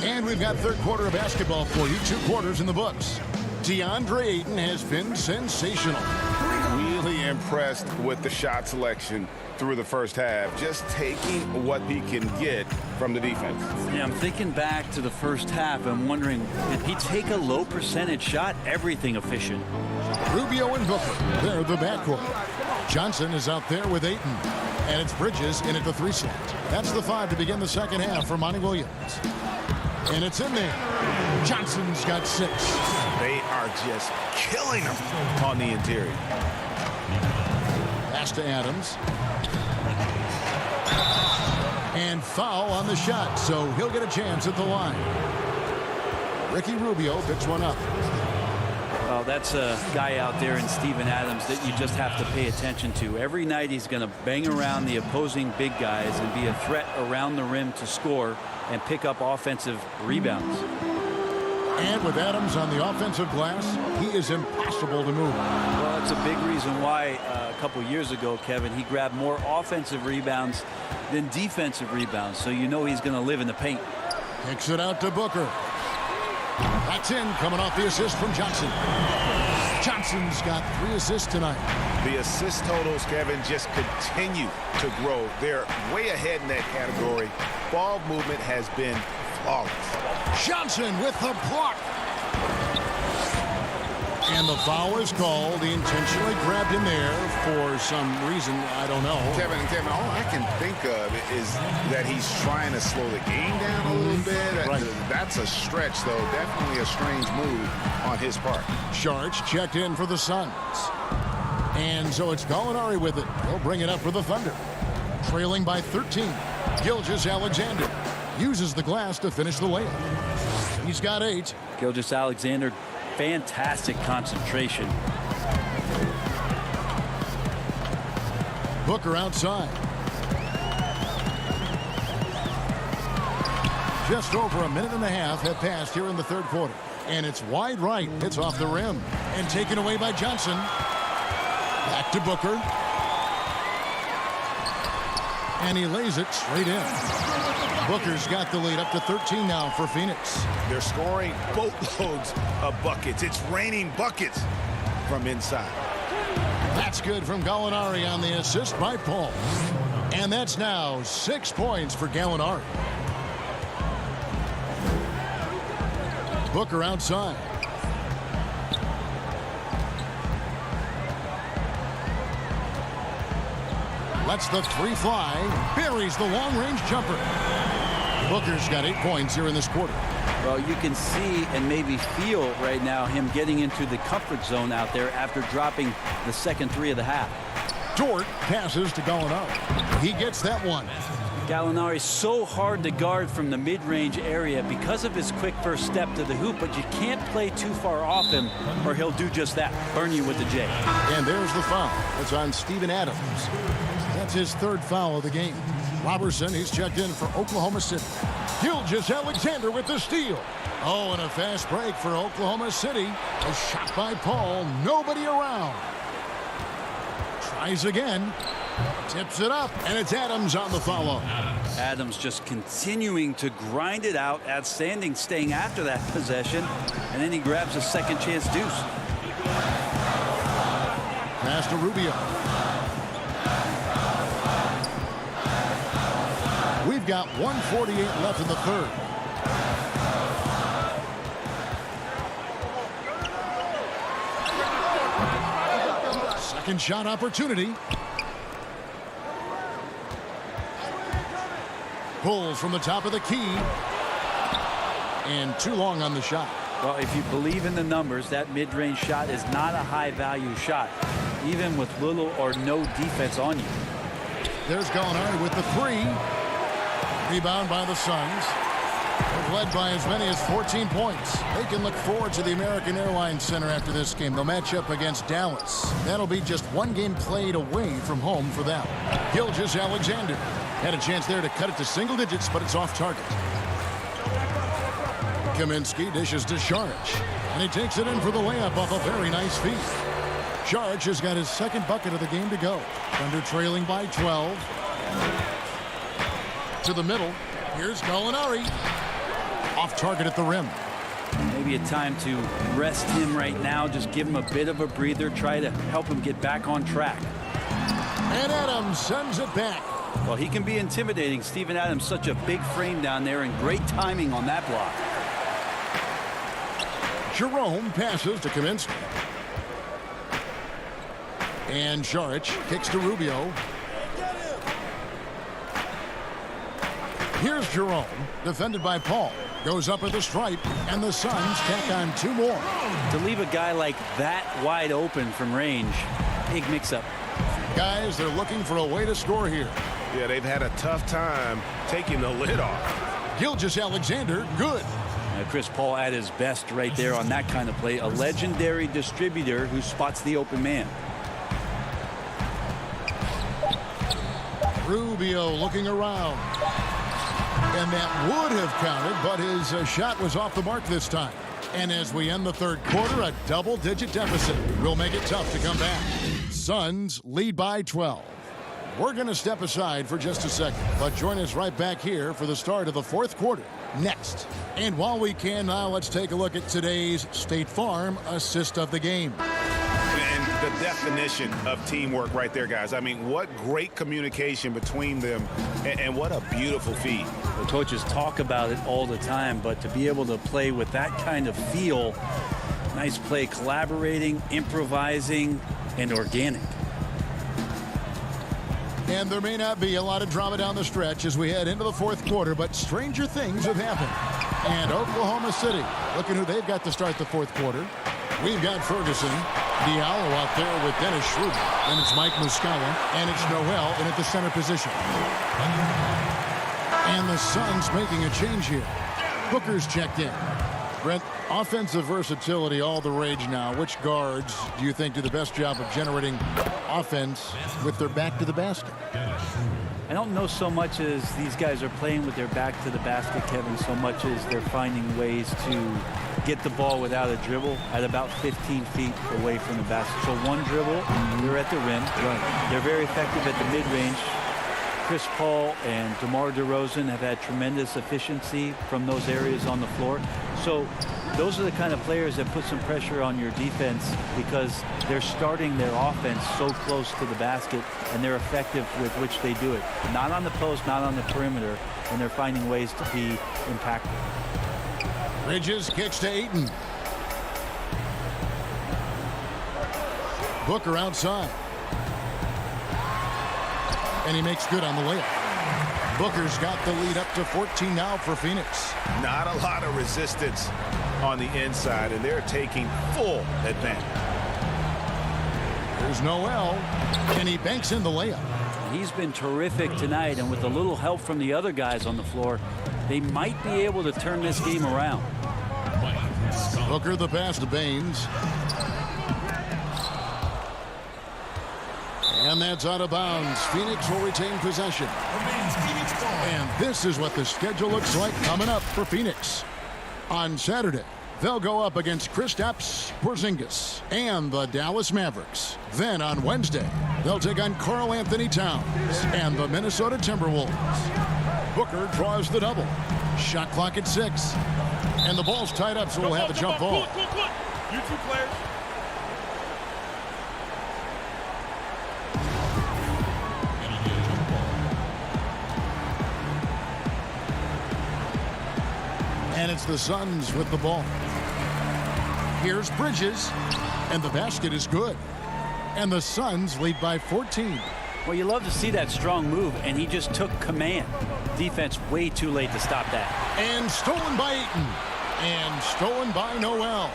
And we've got third quarter of basketball for you. 2 quarters in the books. Deandre Ayton has been sensational. Really impressed with the shot selection through the first half. Just taking what he can get from the defense. Yeah, I'm thinking back to the first half. I'm wondering, did he take a low percentage shot? Everything efficient. Rubio and Booker, they're the backcourt. Johnson is out there with Ayton. And it's Bridges in at the 3 slot. That's the 5 to begin the second half for Monty Williams. And it's in there. Johnson's got 6. They are just killing him on the interior. Pass to Adams. And And foul on the shot, so he'll get a chance at the line. Ricky Rubio picks one up. Well, that's a guy out there in Steven Adams that you just have to pay attention to. Every night he's going to bang around the opposing big guys and be a threat around the rim to score and pick up offensive rebounds. And with Adams on the offensive glass, he is impossible to move. Well, that's a big reason why a couple years ago, Kevin, he grabbed more offensive rebounds than defensive rebounds. So you know he's going to live in the paint. Kicks it out to Booker. That's in, coming off the assist from Johnson. Johnson's got 3 assists tonight. The assist totals, Kevin, just continue to grow. They're way ahead in that category. Ball movement has been flawless. Johnson with the block. And the foul is called. He intentionally grabbed him there for some reason. I don't know. Kevin, all I can think of is that he's trying to slow the game down a little bit. Right. That's a stretch, though. Definitely a strange move on his part. Sharch checked in for the Suns. And so it's Gallinari with it. He'll bring it up for the Thunder. Trailing by 13. Gilgeous-Alexander uses the glass to finish the layup. He's got 8. Gilgeous-Alexander, fantastic concentration. Booker outside. Just over a minute and a half have passed here in the third quarter. And it's wide right. It's off the rim. And taken away by Johnson. Back to Booker. And he lays it straight in. Booker's got the lead up to 13 now for Phoenix. They're scoring boatloads of buckets. It's raining buckets from inside. That's good from Gallinari on the assist by Paul. And that's now 6 points for Gallinari. Booker outside. Lets the 3 fly. Buries the long-range jumper. Booker's got 8 points here in this quarter. Well, you can see and maybe feel right now him getting into the comfort zone out there after dropping the second 3 of the half. Dort passes to Gallinari. He gets that one. Gallinari's so hard to guard from the mid-range area because of his quick first step to the hoop, but you can't play too far off him or he'll do just that, burn you with the J. And there's the foul. It's on Steven Adams. That's his 3rd foul of the game. Robertson, he's checked in for Oklahoma City. Gilgeous-Alexander with the steal. Oh, and a fast break for Oklahoma City. A shot by Paul. Nobody around. Tries again. Tips it up, and it's Adams on the follow. Adams just continuing to grind it out. Outstanding staying after that possession. And then he grabs a second chance deuce. Pass to Rubio. We've got 1:48 left in the third. Second shot opportunity. Pulls from the top of the key. And too long on the shot. Well, if you believe in the numbers, that mid-range shot is not a high-value shot, even with little or no defense on you. There's Gallinari with the 3. Rebound by the Suns. They've led by as many as 14 points. They can look forward to the American Airlines Center after this game. They'll match up against Dallas. That'll be just 1 game played away from home for them. Gilgeous-Alexander had a chance there to cut it to single digits, but it's off target. Kaminsky dishes to Sharch, and he takes it in for the layup off a very nice feed. Sharch has got his 2nd bucket of the game to go. Thunder trailing by 12. To the middle. Here's Gallinari. Off target at the rim. Maybe a time to rest him right now. Just give him a bit of a breather. Try to help him get back on track. And Adams sends it back. Well, he can be intimidating. Steven Adams, such a big frame down there, and great timing on that block. Jerome passes to Kaminsky. And Sharch kicks to Rubio. Here's Jerome, defended by Paul. Goes up at the stripe, and the Suns tack on 2 more. To leave a guy like that wide open from range, big mix-up. Guys, they're looking for a way to score here. Yeah, they've had a tough time taking the lid off. Gilgeous-Alexander, good. Chris Paul at his best right there on that kind of play. A legendary distributor who spots the open man. Rubio looking around. And that would have counted, but his shot was off the mark this time. And as we end the third quarter, a double-digit deficit will make it tough to come back. Suns lead by 12. We're going to step aside for just a second, but join us right back here for the start of the fourth quarter next. And while we can now, let's take a look at today's State Farm assist of the game. And the definition of teamwork right there, guys. I mean, what great communication between them, and what a beautiful feed. The coaches talk about it all the time, but to be able to play with that kind of feel, nice play, collaborating, improvising, and organic. And there may not be a lot of drama down the stretch as we head into the fourth quarter, but stranger things have happened. And Oklahoma City, looking who they've got to start the fourth quarter. We've got Ferguson, Diallo out there with Dennis Schroeder. Then it's Mike Muscala, and it's Noel in at the center position. And the Suns making a change here. Booker's checked in. Brent, offensive versatility, all the rage now. Which guards do you think do the best job of generating offense with their back to the basket? I don't know so much as these guys are playing with their back to the basket, Kevin, so much as they're finding ways to get the ball without a dribble at about 15 feet away from the basket. So one dribble, they're at the rim. Right. They're very effective at the mid-range. Chris Paul and DeMar DeRozan have had tremendous efficiency from those areas on the floor. So those are the kind of players that put some pressure on your defense because they're starting their offense so close to the basket, and they're effective with which they do it. Not on the post, not on the perimeter, and they're finding ways to be impactful. Bridges kicks to Ayton. Booker outside. And he makes good on the layup. Booker's got the lead up to 14 now for Phoenix. Not a lot of resistance on the inside, and they're taking full advantage. There's Noel, and he banks in the layup. He's been terrific tonight, and with a little help from the other guys on the floor, they might be able to turn this game around. Booker the pass to Baines. And that's out of bounds. Phoenix will retain possession. And this is what the schedule looks like coming up for Phoenix. On Saturday, they'll go up against Kristaps Porzingis and the Dallas Mavericks. Then on Wednesday, they'll take on Karl Anthony Towns and the Minnesota Timberwolves. Booker draws the double. Shot clock at 6. And the ball's tied up, so we'll have a jump ball. You two players. And it's the Suns with the ball. Here's Bridges, and the basket is good. And the Suns lead by 14. Well, you love to see that strong move, and he just took command. Defense way too late to stop that. And stolen by Ayton. And stolen by Noel.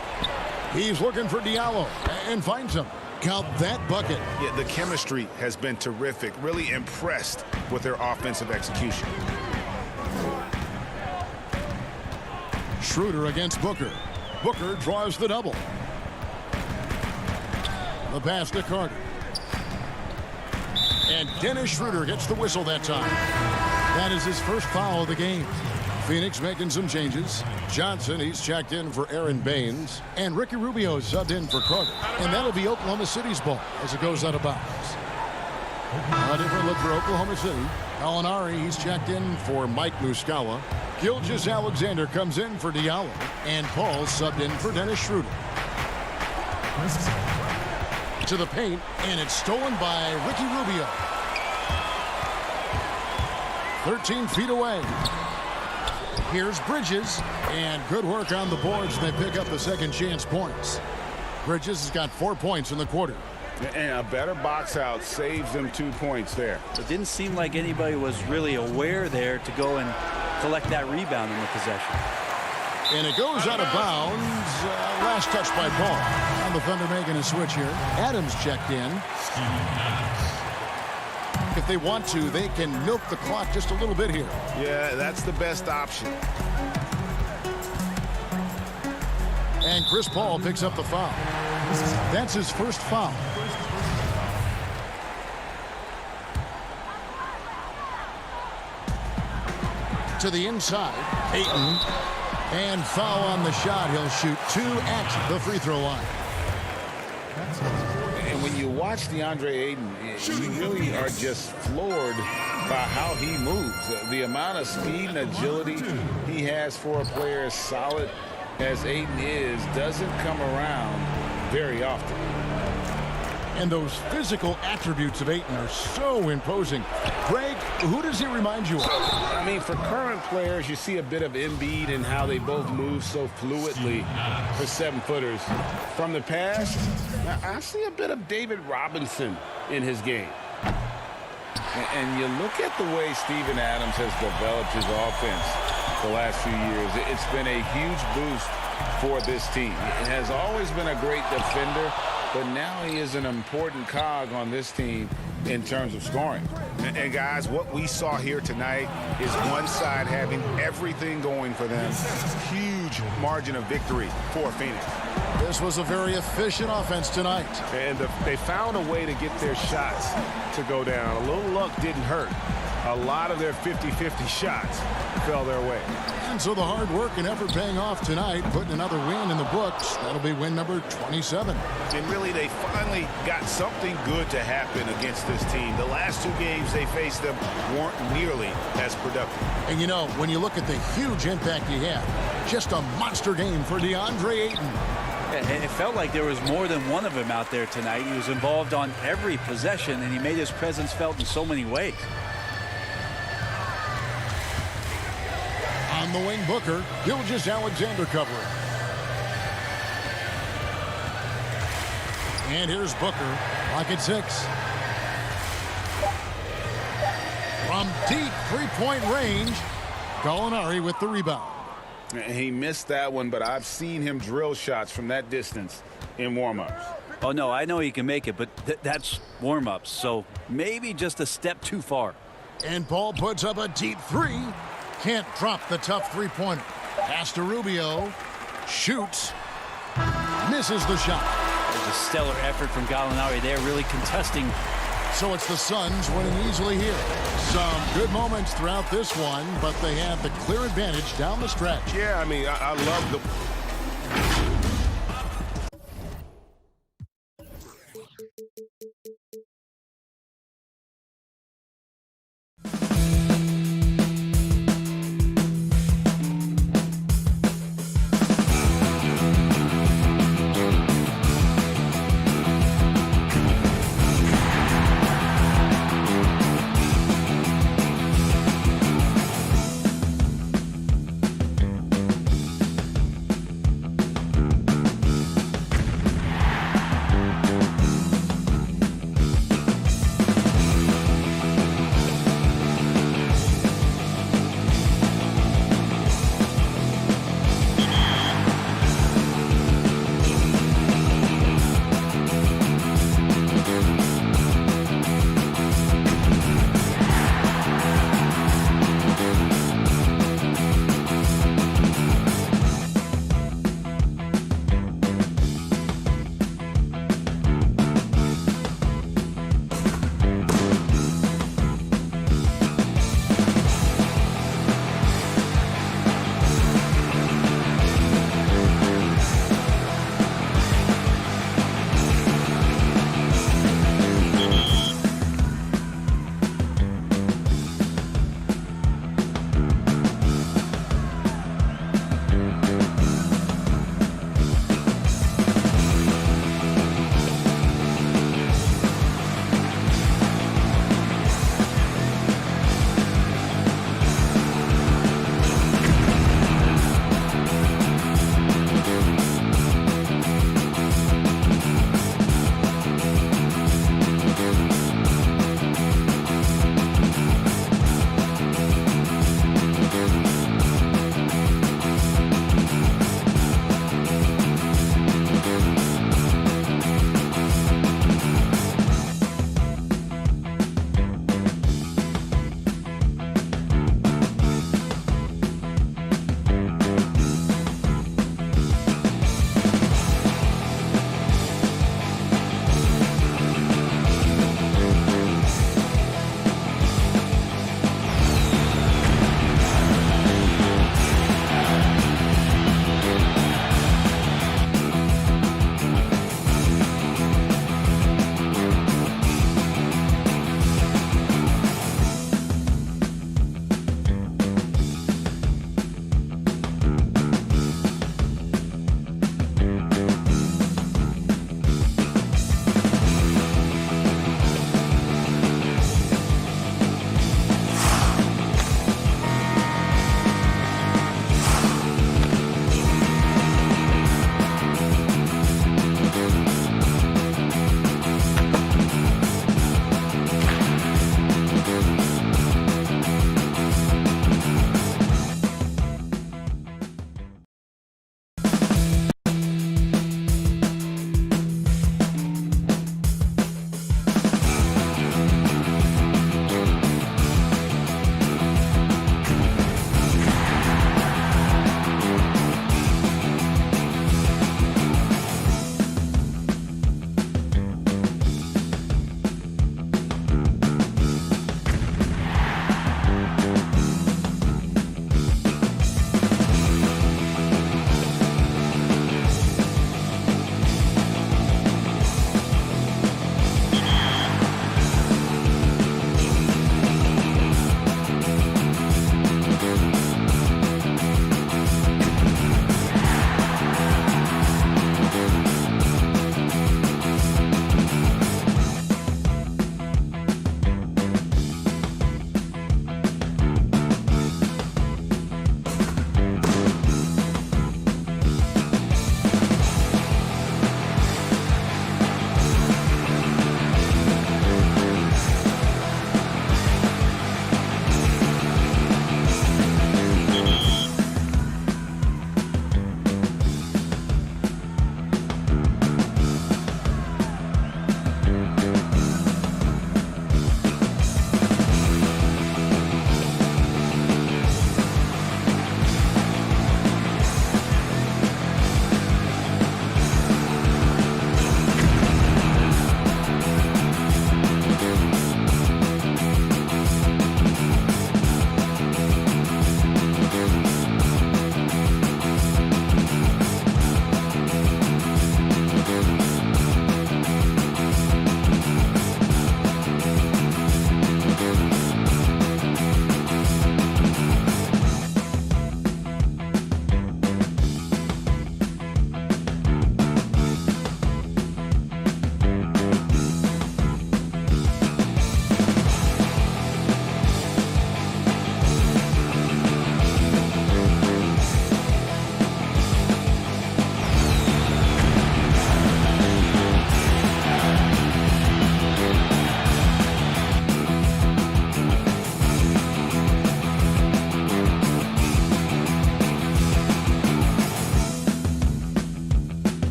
He's looking for Diallo and finds him. Count that bucket. Yeah, the chemistry has been terrific. Really impressed with their offensive execution. Schroeder against Booker. Booker draws the double. The pass to Carter. And Dennis Schroeder gets the whistle that time. That is his first foul of the game. Phoenix making some changes. Johnson, he's checked in for Aaron Baines. And Ricky Rubio subbed in for Carter. And that'll be Oklahoma City's ball as it goes out of bounds. A different look for Oklahoma City. Alinari, he's checked in for Mike Muscala. Gilgeous-Alexander comes in for Diallo. And Paul subbed in for Dennis Schroeder. To the paint, and it's stolen by Ricky Rubio. 13 feet away. Here's Bridges, and good work on the boards. They pick up the second chance points. Bridges has got 4 points in the quarter. And a better box out saves them 2 points there. It didn't seem like anybody was really aware there to go and collect that rebound in the possession. And it goes out of bounds. Last touch by Paul. And the Thunder making a switch here. Adams checked in. If if they want to, they can milk the clock just a little bit here. Yeah, that's the best option. And Chris Paul picks up the foul. That's his first foul. To the inside, Ayton. And foul on the shot. He'll shoot 2 at the free throw line. And when you watch Deandre Ayton, you really are just floored by how he moves. The amount of speed and agility he has for a player as solid as Ayton is doesn't come around very often. And those physical attributes of Ayton are so imposing. Greg, who does he remind you of? I mean, for current players, you see a bit of Embiid and how they both move so fluidly for 7-footers. From the past, I see a bit of David Robinson in his game. And you look at the way Steven Adams has developed his offense the last few years. It's been a huge boost for this team. It has always been a great defender, but now he is an important cog on this team in terms of scoring. And guys, what we saw here tonight is one side having everything going for them. Huge margin of victory for Phoenix. This was a very efficient offense tonight. And they found a way to get their shots to go down. A little luck didn't hurt. A lot of their 50-50 shots fell their way. And so the hard work and effort paying off tonight, putting another win in the books. That'll be win number 27. And really, they finally got something good to happen against this team. The last 2 games they faced them weren't nearly as productive. And you know, when you look at the huge impact he had, just a monster game for Deandre Ayton. It felt like there was more than one of them out there tonight. He was involved on every possession, and he made his presence felt in so many ways. On the wing, Booker. Gilgeous-Alexander covering. And here's Booker. Clock at 6. From deep three-point range, Gallinari with the rebound. He missed that one, but I've seen him drill shots from that distance in warm-ups. Oh, no, I know he can make it, but that's warm-ups, so maybe just a step too far. And Paul puts up a deep 3. Can't drop the tough three-pointer. Pass to Rubio. Shoots. Misses the shot. There's a stellar effort from Gallinari there, really contesting. So it's the Suns winning easily here. Some good moments throughout this one, but they have the clear advantage down the stretch. Yeah, I mean, I love the...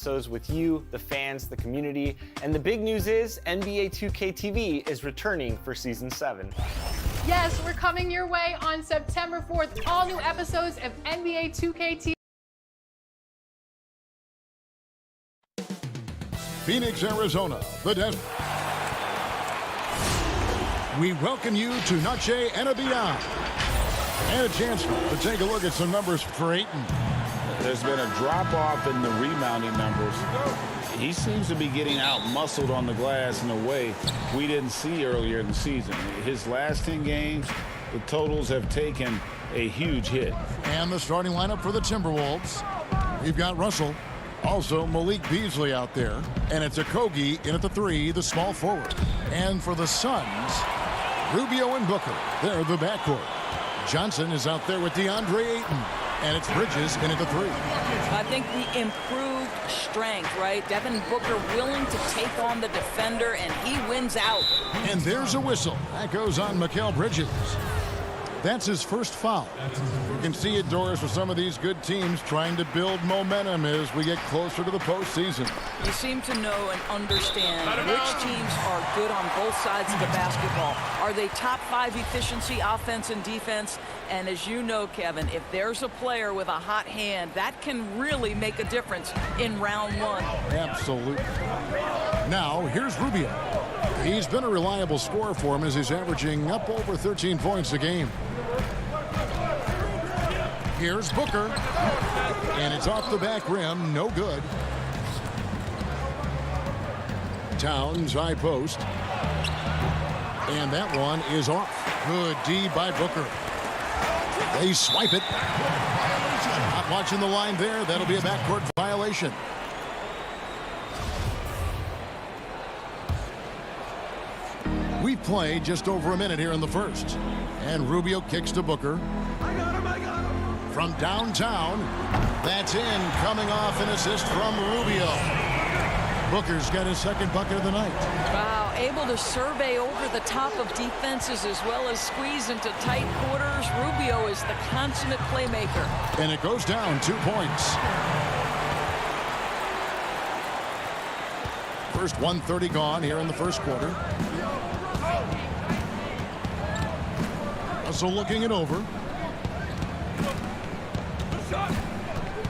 episodes with you, the fans, the community. And the big news is NBA 2K TV is returning for Season 7. Yes, we're coming your way on September 4th. All new episodes of NBA 2K TV. Phoenix, Arizona, the desert. We welcome you to Noche and Beyond. And a chance to take a look at some numbers for Ayton. There's been a drop-off in the rebounding numbers. He seems to be getting out-muscled on the glass in a way we didn't see earlier in the season. His last 10 games, the totals have taken a huge hit. And the starting lineup for the Timberwolves. We've got Russell. Also, Malik Beasley out there. And it's Okogie in at the 3, the small forward. And for the Suns, Rubio and Booker. They're the backcourt. Johnson is out there with Deandre Ayton. And it's Bridges in at the 3. I think the improved strength, right? Devin Booker willing to take on the defender, and he wins out. And there's a whistle. That goes on Mikal Bridges. That's his first foul. You can see it, Doris, with some of these good teams trying to build momentum as we get closer to the postseason. You seem to know and understand which teams are good on both sides of the basketball. Are they top 5 efficiency, offense and defense? And as you know, Kevin, if there's a player with a hot hand, that can really make a difference in round 1. Absolutely. Now, here's Rubio. He's been a reliable scorer for him as he's averaging up over 13 points a game. Here's Booker. And it's off the back rim. No good. Towns high post. And that one is off. Good D by Booker. They swipe it. Not watching the line there. That'll be a backcourt violation. We've played just over a minute here in the first. And Rubio kicks to Booker. From downtown, that's in, coming off an assist from Rubio. Booker's got his second bucket of the night. Wow, able to survey over the top of defenses as well as squeeze into tight quarters. Rubio is the consummate playmaker. And it goes down 2 points. First 1:30 gone here in the first quarter. So looking it over.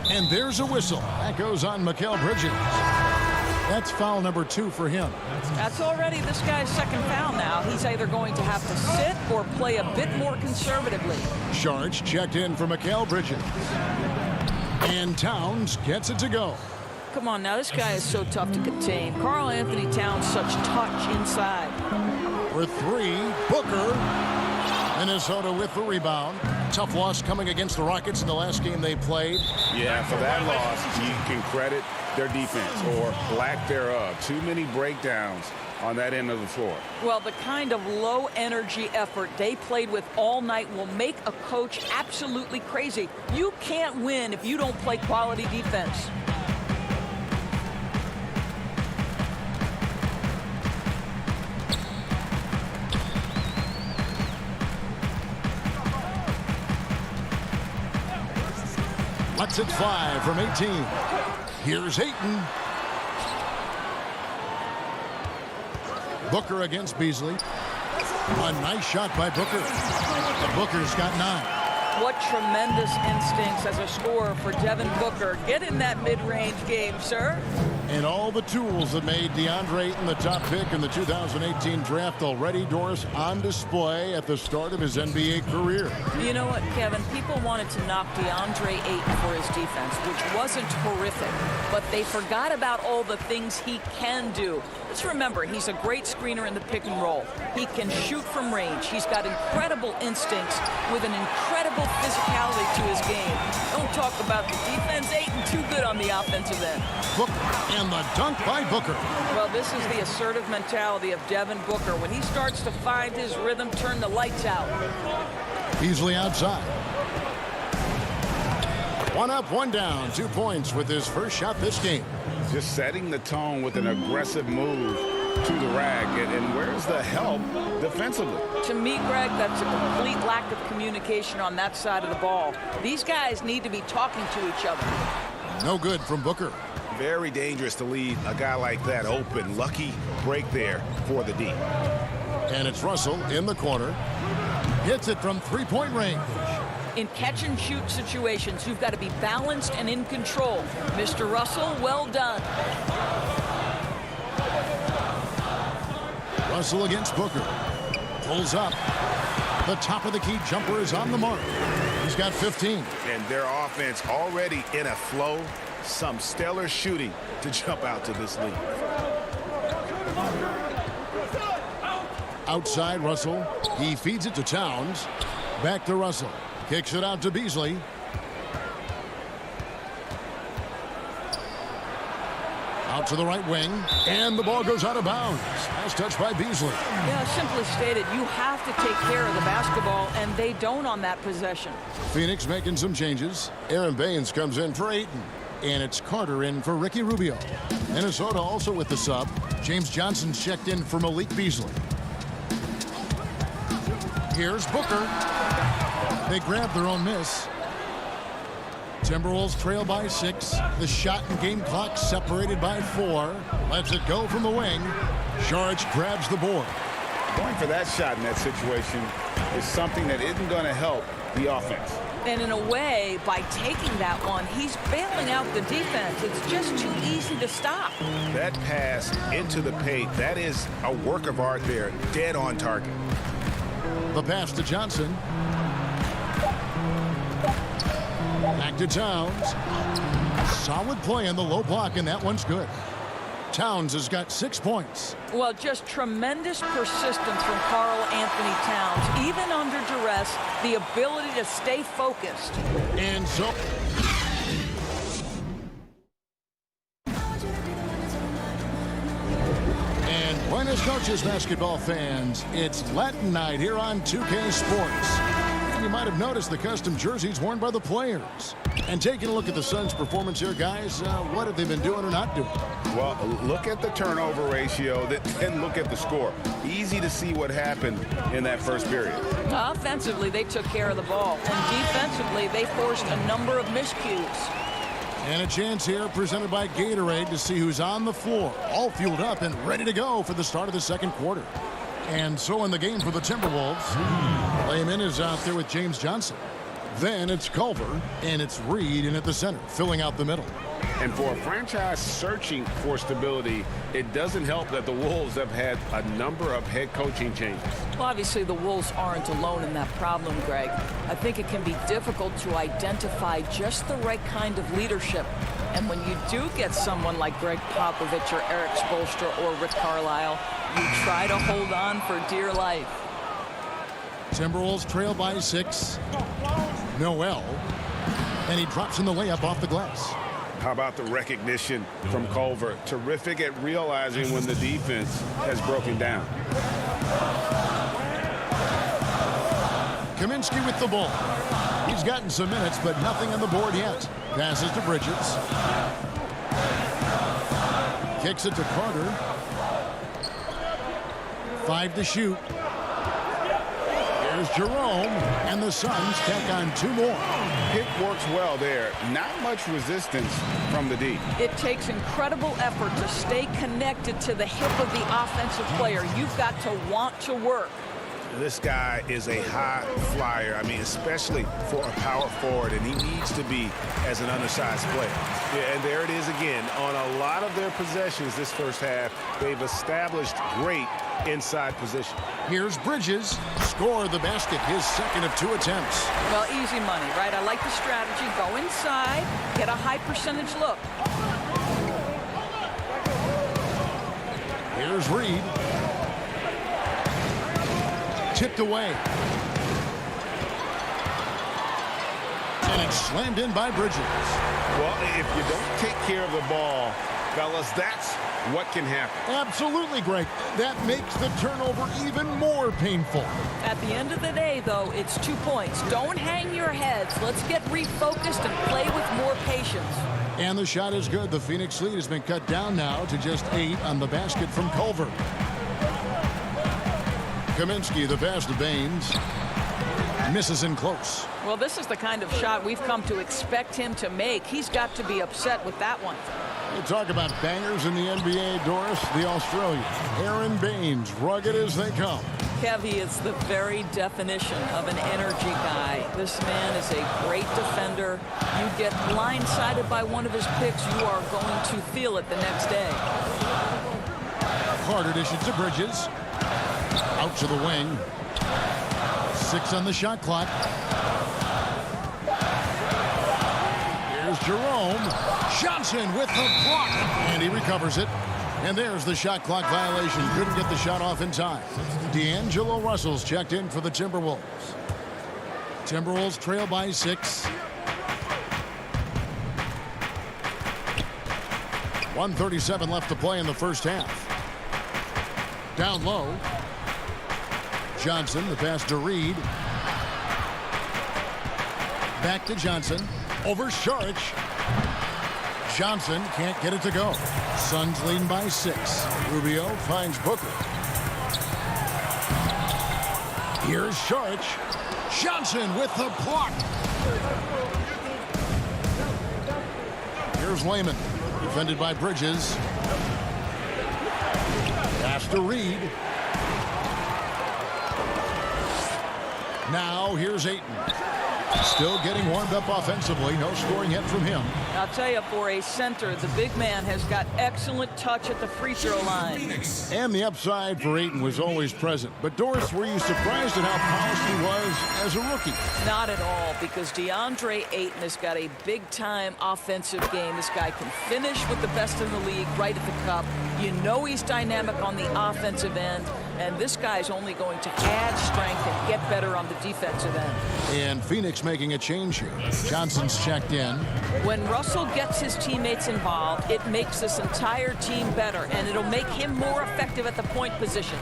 And there's a whistle. That goes on Mikal Bridges. That's foul number 2 for him. That's already this guy's second foul now. He's either going to have to sit or play a bit more conservatively. Charge checked in for Mikal Bridges. And Towns gets it to go. Come on now, this guy is so tough to contain. Karl Anthony Towns, such touch inside. For 3, Booker. Minnesota with the rebound. Tough loss coming against the Rockets in the last game they played. Yeah, for that loss, you can credit their defense or lack thereof. Too many breakdowns on that end of the floor. Well, the kind of low energy effort they played with all night will make a coach absolutely crazy. You can't win if you don't play quality defense. Lets it fly from 18. Here's Ayton. Booker against Beasley. A nice shot by Booker. Booker's got 9. What tremendous instincts as a scorer for Devin Booker. Get in that mid-range game, sir. And all the tools that made Deandre Ayton the top pick in the 2018 draft already, Doris, on display at the start of his NBA career. You know what, Kevin? People wanted to knock Deandre Ayton for his defense, which wasn't horrific, but they forgot about all the things he can do. Let's remember, he's a great screener in the pick and roll. He can shoot from range. He's got incredible instincts with an incredible physicality to his game. Don't talk about the defense. Ayton too good on the offensive end. Booker and the dunk by Booker. Well, this is the assertive mentality of Devin Booker. When he starts to find his rhythm, turn the lights out. Beasley outside. 1 up, 1 down, 2 points with his first shot this game. Just setting the tone with an aggressive move to the rack. And where's the help defensively? To me, Greg, that's a complete lack of communication on that side of the ball. These guys need to be talking to each other. No good from Booker. Very dangerous to leave a guy like that open. Lucky break there for the D. And it's Russell in the corner. Hits it from three-point range. In catch-and-shoot situations, you've got to be balanced and in control. Mr. Russell, well done. Russell against Booker. Pulls up. The top of the key jumper is on the mark. He's got 15. And their offense already in a flow. Some stellar shooting to jump out to this lead. Outside Russell. He feeds it to Towns. Back to Russell. Kicks it out to Beasley. Out to the right wing. And the ball goes out of bounds. Nice touch by Beasley. Yeah, simply stated, you have to take care of the basketball, and they don't on that possession. Phoenix making some changes. Aaron Baines comes in for Ayton. And it's Carter in for Ricky Rubio. Minnesota also with the sub. James Johnson's checked in for Malik Beasley. Here's Booker. They grab their own miss. Timberwolves trail by 6. The shot and game clock separated by 4. Lets it go from the wing. Saric grabs the board. Going for that shot in that situation is something that isn't going to help the offense. And in a way, by taking that one, he's bailing out the defense. It's just too easy to stop. That pass into the paint, that is a work of art there. Dead on target. The pass to Johnson. Back to Towns. Solid play on the low block, and that one's good. Towns has got 6 points. Well, just tremendous persistence from Karl Anthony Towns. Even under duress, the ability to stay focused. And so... And buenas noches, basketball fans. It's Latin night here on 2K Sports. You might have noticed the custom jerseys worn by the players. And taking a look at the Suns' performance here, guys, what have they been doing or not doing? Well, look at the turnover ratio, then look at the score. Easy to see what happened in that first period. Offensively, they took care of the ball. And defensively, they forced a number of miscues. And a chance here presented by Gatorade to see who's on the floor. All fueled up and ready to go for the start of the second quarter. And so in the game for the Timberwolves, Layman is out there with James Johnson. Then it's Culver, and it's Reed in at the center, filling out the middle. And for a franchise searching for stability, it doesn't help that the Wolves have had a number of head coaching changes. Well, obviously, the Wolves aren't alone in that problem, Greg. I think it can be difficult to identify just the right kind of leadership. And when you do get someone like Greg Popovich or Eric Spoelstra or Rick Carlisle, you try to hold on for dear life. Timberwolves trail by 6. Noel. And he drops in the layup off the glass. How about the recognition from Culver? Terrific at realizing when the defense has broken down. Kaminsky with the ball. He's gotten some minutes, but nothing on the board yet. Passes to Bridges. Kicks it to Carter. 5 to shoot. There's Jerome, and the Suns tack on 2 more. Pick works well there. Not much resistance from the D. It takes incredible effort to stay connected to the hip of the offensive player. You've got to want to work. This guy is a high flyer. I mean, especially for a power forward, and he needs to be as an undersized player. Yeah, and there it is again. On a lot of their possessions this first half, they've established great inside position. Here's Bridges. Score the basket, his second of 2 attempts. Well, easy money, right? I like the strategy. Go inside, get a high percentage look. Here's Reed. Tipped away. And it's slammed in by Bridges. Well, if you don't take care of the ball, fellas, that's what can happen. Absolutely, Greg. That makes the turnover even more painful. At the end of the day, though, it's 2 points. Don't hang your heads. Let's get refocused and play with more patience. And the shot is good. The Phoenix lead has been cut down now to just 8 on the basket from Culver. Kaminsky, the pass to Baines. Misses in close. Well, this is the kind of shot we've come to expect him to make. He's got to be upset with that one. You talk about bangers in the NBA, Doris, the Australian. Aaron Baines, rugged as they come. Kev, he is the very definition of an energy guy. This man is a great defender. You get blindsided by one of his picks, you are going to feel it the next day. Carter dishes to Bridges. Out to the wing. 6 on the shot clock. Here's Jerome. Johnson with the block. And he recovers it. And there's the shot clock violation. Couldn't get the shot off in time. D'Angelo Russell's checked in for the Timberwolves. Timberwolves trail by 6. 1:37 left to play in the first half. Down low. Johnson, the pass to Reed. Back to Johnson. Over Saric. Johnson can't get it to go. Suns leading by 6. Rubio finds Booker. Here's Saric. Johnson with the block. Here's Layman. Defended by Bridges. Pass to Reed. Now here's Ayton. Still getting warmed up offensively. No scoring yet from him. I'll tell you, for a center, the big man has got excellent touch at the free throw line. And the upside for Ayton was always present. But Doris, were you surprised at how polished he was as a rookie? Not at all, because Deandre Ayton has got a big-time offensive game. This guy can finish with the best in the league right at the cup. You know he's dynamic on the offensive end. And this guy's only going to add strength and get better on the defensive end. And Phoenix making a change here. Johnson's checked in. When Russell gets his teammates involved, it makes this entire team better, and it'll make him more effective at the point position.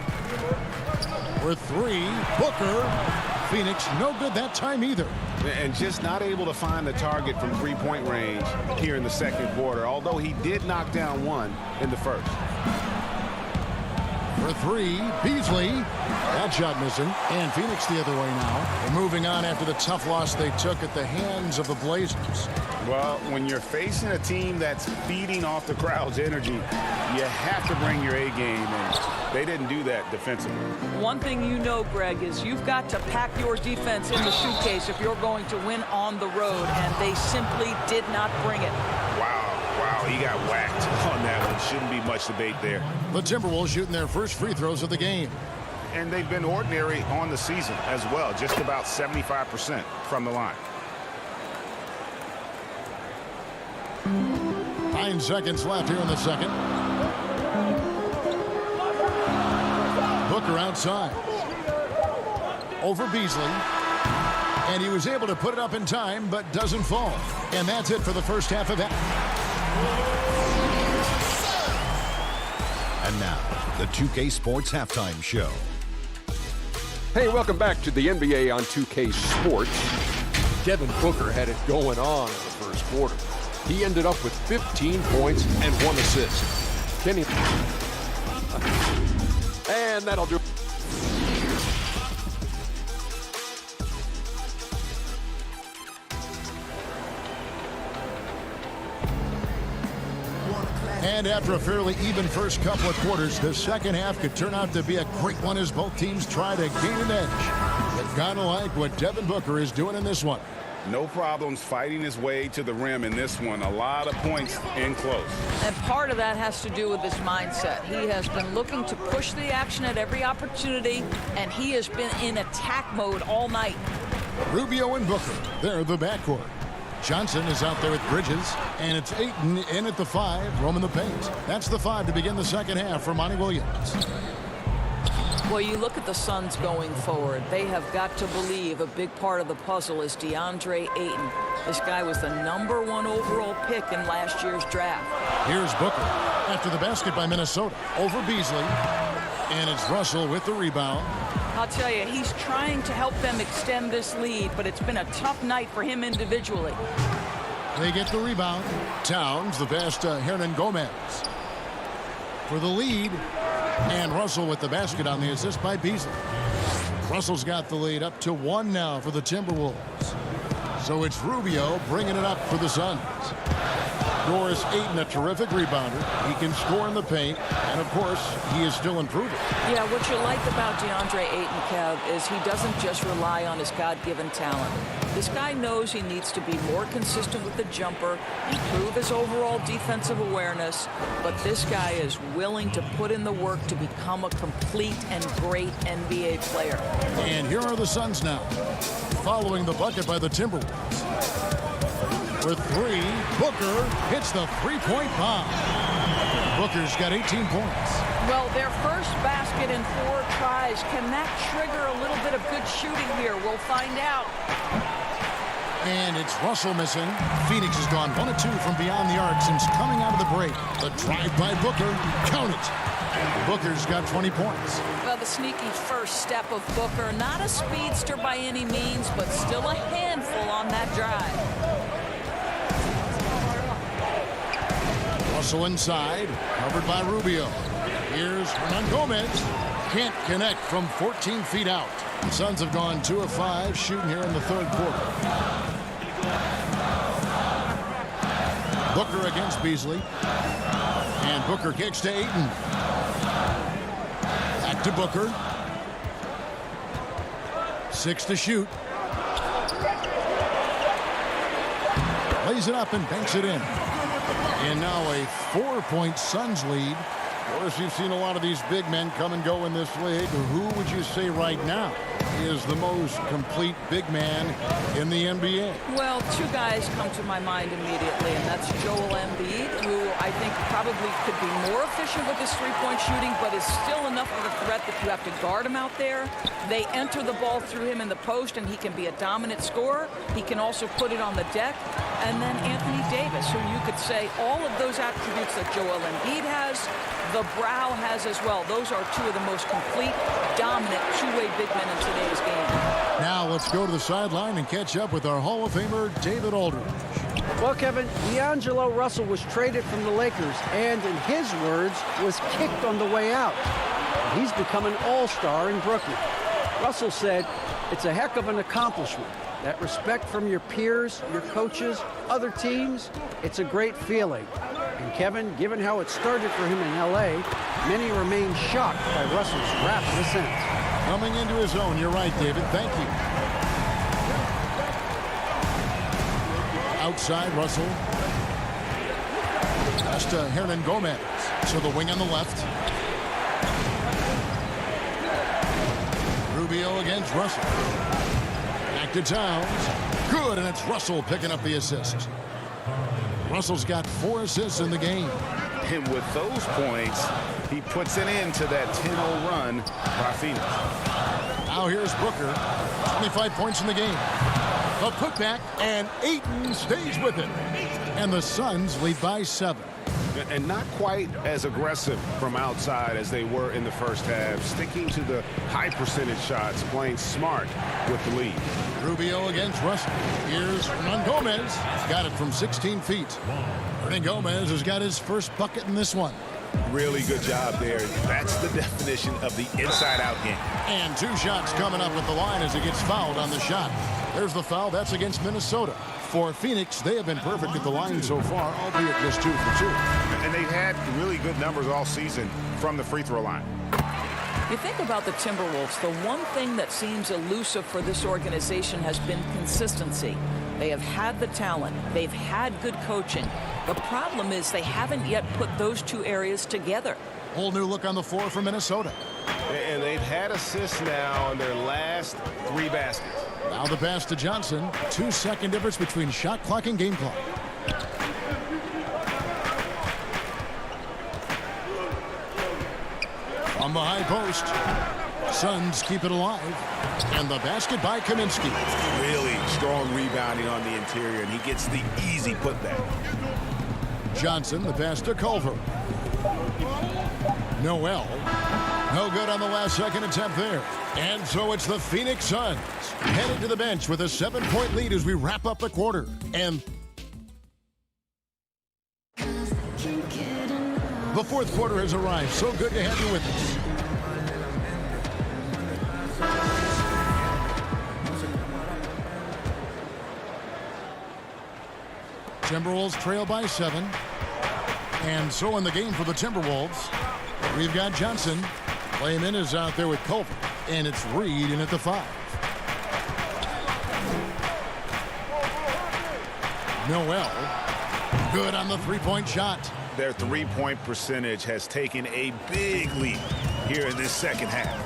For 3, Booker. Phoenix no good that time either. And just not able to find the target from three-point range here in the second quarter, although he did knock down one in the first. For 3, Beasley. That shot missing. And Phoenix the other way now. They're moving on after the tough loss they took at the hands of the Blazers. Well, when you're facing a team that's feeding off the crowd's energy, you have to bring your A game, and they didn't do that defensively. One thing you know, Greg, is you've got to pack your defense in the suitcase if you're going to win on the road, and they simply did not bring it. Wow, he got whacked on that one. Shouldn't be much debate there. The Timberwolves shooting their first free throws of the game. And they've been ordinary on the season as well, just about 75% from the line. 9 seconds left here in the second. Booker outside. Over Beasley. And he was able to put it up in time, but doesn't fall. And that's it for the first half of that. And now, the 2K Sports Halftime Show. Hey, welcome back to the NBA on 2K Sports. Devin Booker had it going on in the first quarter. He ended up with 15 points and 1 assist. Kenny. And that'll do it. And after a fairly even first couple of quarters, the second half could turn out to be a great one as both teams try to gain an edge. You've got to like what Devin Booker is doing in this one. No problems fighting his way to the rim in this one. A lot of points in close. And part of that has to do with his mindset. He has been looking to push the action at every opportunity, and he has been in attack mode all night. Rubio and Booker, they're the backcourt. Johnson is out there with Bridges, and it's Ayton in at the 5, roaming the paint. That's the 5 to begin the second half for Monty Williams. Well, you look at the Suns going forward. They have got to believe a big part of the puzzle is Deandre Ayton. This guy was the #1 overall pick in last year's draft. Here's Booker after the basket by Minnesota. Over Beasley, and it's Russell with the rebound. I'll tell you, he's trying to help them extend this lead, but it's been a tough night for him individually. They get the rebound. Towns, the pass to Hernan Gomez for the lead. And Russell with the basket on the assist by Beasley. Russell's got the lead up to 1 now for the Timberwolves. So it's Rubio bringing it up for the Suns. Doris Ayton, a terrific rebounder. He can score in the paint, and of course, he is still improving. Yeah, what you like about Deandre Ayton, Kev, is he doesn't just rely on his God-given talent. This guy knows he needs to be more consistent with the jumper, improve his overall defensive awareness, but this guy is willing to put in the work to become a complete and great NBA player. And here are the Suns now, following the bucket by the Timberwolves. For three, Booker hits the three-point bomb. Booker's got 18 points. Well, their first basket in 4 tries. Can that trigger a little bit of good shooting here? We'll find out. And it's Russell missing. Phoenix has gone 1 of 2 from beyond the arc since coming out of the break. The drive by Booker. Count it. Booker's got 20 points. Well, the sneaky first step of Booker. Not a speedster by any means, but still a handful on that drive. Russell inside, covered by Rubio. Here's Hernan Gomez. Can't connect from 14 feet out. The Suns have gone 2 of 5 shooting here in the third quarter. Booker against Beasley. And Booker kicks to Ayton. Back to Booker. 6 to shoot. Lays it up and banks it in. And now a 4-point Suns lead. Of course, you've seen a lot of these big men come and go in this league. Who would you say right now is the most complete big man in the NBA? Well, 2 guys come to my mind immediately, and that's Joel Embiid, who I think probably could be more efficient with his three-point shooting, but is still enough of a threat that you have to guard him out there. They enter the ball through him in the post, and he can be a dominant scorer. He can also put it on the deck. And then Anthony Davis, who you could say all of those attributes that Joel Embiid has, the Brow has as well. Those are 2 of the most complete, dominant, two-way big men in today's game. Now let's go to the sideline and catch up with our Hall of Famer, David Aldridge. Well, Kevin, D'Angelo Russell was traded from the Lakers and, in his words, was kicked on the way out. He's become an all-star in Brooklyn. Russell said, "It's a heck of an accomplishment. That respect from your peers, your coaches, other teams, it's a great feeling." And Kevin, given how it started for him in L.A., many remain shocked by Russell's rapid ascent. Coming into his own, you're right, David. Thank you. Outside, Russell. That's to Hernan Gomez. So the wing on the left. Rubio against Russell. Back to Towns. Good, and it's Russell picking up the assist. Russell's got 4 assists in the game. And with those points, he puts an end to that 10-0 run by Phoenix. Now here's Booker. 25 points in the game. A putback, and Ayton stays with it. And the Suns lead by 7. And not quite as aggressive from outside as they were in the first half, sticking to the high percentage shots, playing smart with the lead. Rubio against Russell. Here's Hernan Gomez. Got it from 16 feet. Hernan Gomez has got his first bucket in this one. Really good job there. That's the definition of the inside-out game. And 2 shots coming up at the line as he gets fouled on the shot. There's the foul. That's against Minnesota. For Phoenix, they have been perfect at the line so far, albeit just 2 for 2. And they've had really good numbers all season from the free throw line. You think about the Timberwolves, the one thing that seems elusive for this organization has been consistency. They have had the talent. They've had good coaching. The problem is they haven't yet put those 2 areas together. Whole new look on the floor for Minnesota. And they've had assists now in their last 3 baskets. Now the pass to Johnson. 2-second difference between shot clock and game clock. On the high post. Suns keep it alive. And the basket by Kaminsky. Really strong rebounding on the interior, and he gets the easy putback. Johnson, the pass to Culver. Noel. No good on the last second attempt there. And so it's the Phoenix Suns headed to the bench with a 7-point lead as we wrap up the quarter. And the fourth quarter has arrived. So good to have you with us. Timberwolves trail by 7. And so in the game for the Timberwolves, we've got Johnson. Layman is out there with Culver. And it's Reed in at the 5. Noel, good on the three-point shot. Their three-point percentage has taken a big leap here in this second half.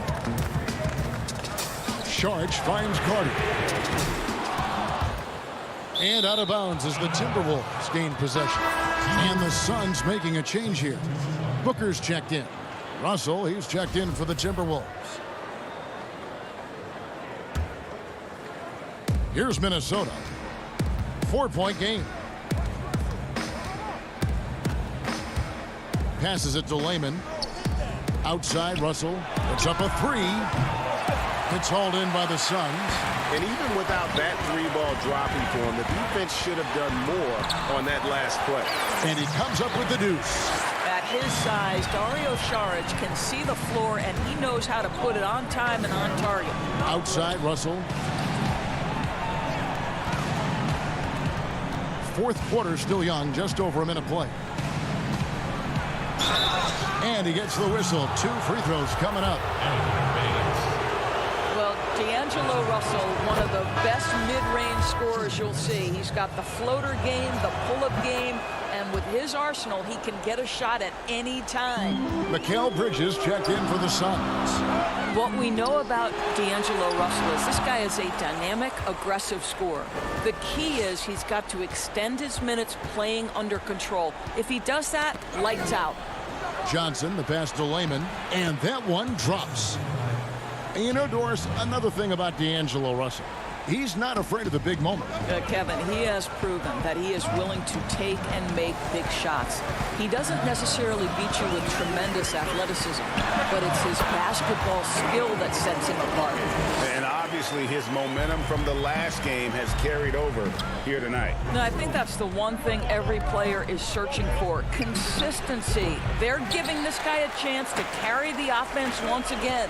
Sharch finds Carter. And out of bounds as the Timberwolves gain possession. And the Suns making a change here. Booker's checked in. Russell, he's checked in for the Timberwolves. Here's Minnesota. 4-point game. Passes it to Layman. Outside, Russell. It's up a 3. It's hauled in by the Suns. And even without that 3-ball dropping for him, the defense should have done more on that last play. And he comes up with the deuce. At his size, Dario Saric can see the floor, and he knows how to put it on time and on target. Outside, Russell. Fourth quarter still young, just over a minute play. And he gets the whistle. 2 free throws coming up. Well, D'Angelo Russell, one of the best mid-range scorers you'll see. He's got the floater game, the pull-up game, and with his arsenal, he can get a shot at any time. Mikal Bridges checked in for the Suns. What we know about D'Angelo Russell is this guy is a dynamic, aggressive scorer. The key is he's got to extend his minutes playing under control. If he does that, lights out. Johnson, the pass to Layman, and that one drops. And you know, Doris, another thing about D'Angelo Russell. He's not afraid of the big moment. Kevin, he has proven that he is willing to take and make big shots. He doesn't necessarily beat you with tremendous athleticism, but it's his basketball skill that sets him apart. And obviously his momentum from the last game has carried over here tonight. No, I think that's the one thing every player is searching for, consistency. They're giving this guy a chance to carry the offense once again.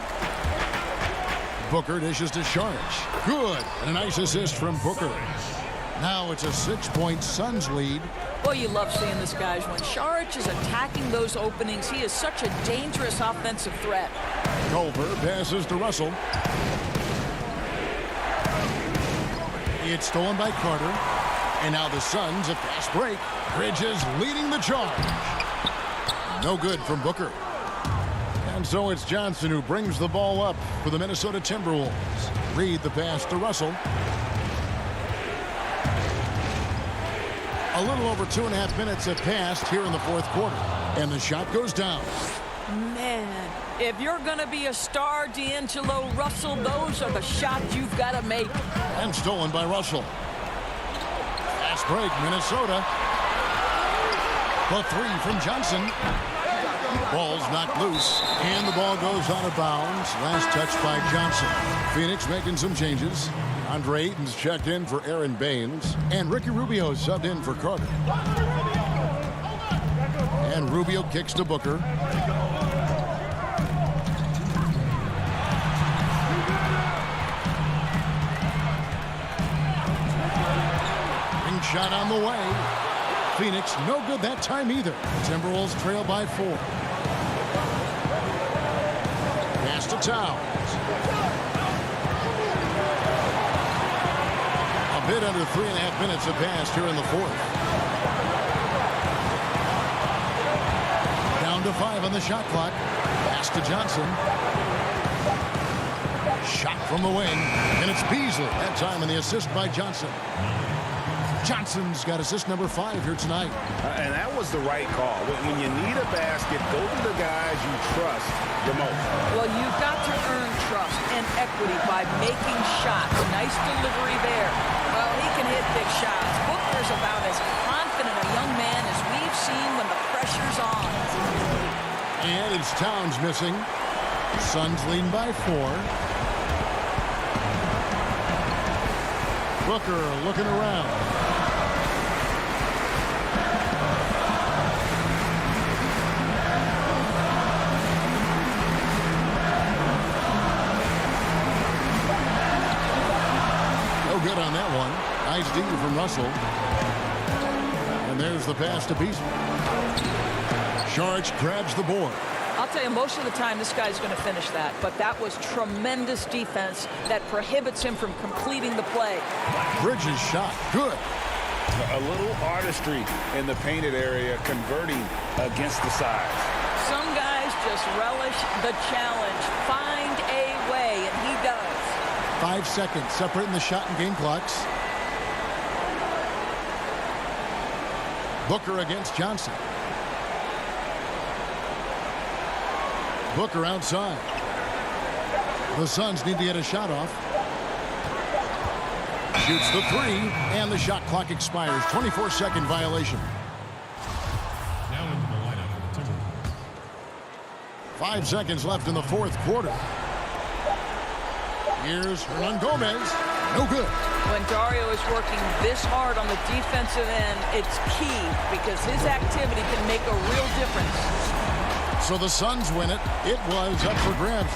Booker dishes to Saric. Good. And a nice assist from Booker. Now it's a 6-point Suns lead. Boy, you love seeing this, guys. When Saric is attacking those openings, he is such a dangerous offensive threat. Culver passes to Russell. It's stolen by Carter. And now the Suns, a fast break. Bridges leading the charge. No good from Booker. And so it's Johnson who brings the ball up for the Minnesota Timberwolves. Reed the pass to Russell. A little over 2.5 minutes have passed here in the fourth quarter. And the shot goes down. Man, if you're going to be a star, D'Angelo Russell, those are the shots you've got to make. And stolen by Russell. Fast break, Minnesota. The 3 from Johnson. Ball's knocked loose, and the ball goes out of bounds. Last touch by Johnson. Phoenix making some changes. Deandre Ayton's checked in for Aaron Baines, and Ricky Rubio subbed in for Carter. And Rubio kicks to Booker. Ring shot on the way. Phoenix no good that time either. Timberwolves trail by 4. Pass to Towns. A bit under 3.5 minutes have passed here in the fourth. Down to 5 on the shot clock. Pass to Johnson. Shot from the wing. And it's Beasley. That time in the assist by Johnson. Johnson's got assist number 5 here tonight. And that was the right call. When you need a basket, go to the guys you trust the most. Well, you've got to earn trust and equity by making shots. Nice delivery there. Well, he can hit big shots. Booker's about as confident a young man as we've seen when the pressure's on. And it's Towns missing. Suns leading by 4. Booker looking around. Good on that one. Nice D from Russell. And there's the pass to Beasley. Sharge grabs the board. I'll tell you, most of the time this guy's going to finish that, but that was tremendous defense that prohibits him from completing the play. Bridges shot. Good. A little artistry in the painted area, converting against the size. Some guys just relish the challenge. Find a way, and he does. 5 seconds separating the shot and game clocks. Booker against Johnson. Booker outside. The Suns need to get a shot off. Shoots the three, and the shot clock expires. 24-second violation. Now into the lineup for the Timberwolves. 5 seconds left in the fourth quarter. Here's Hernan Gomez. No good. When Dario is working this hard on the defensive end, it's key because his activity can make a real difference. So the Suns win it. It was up for grabs.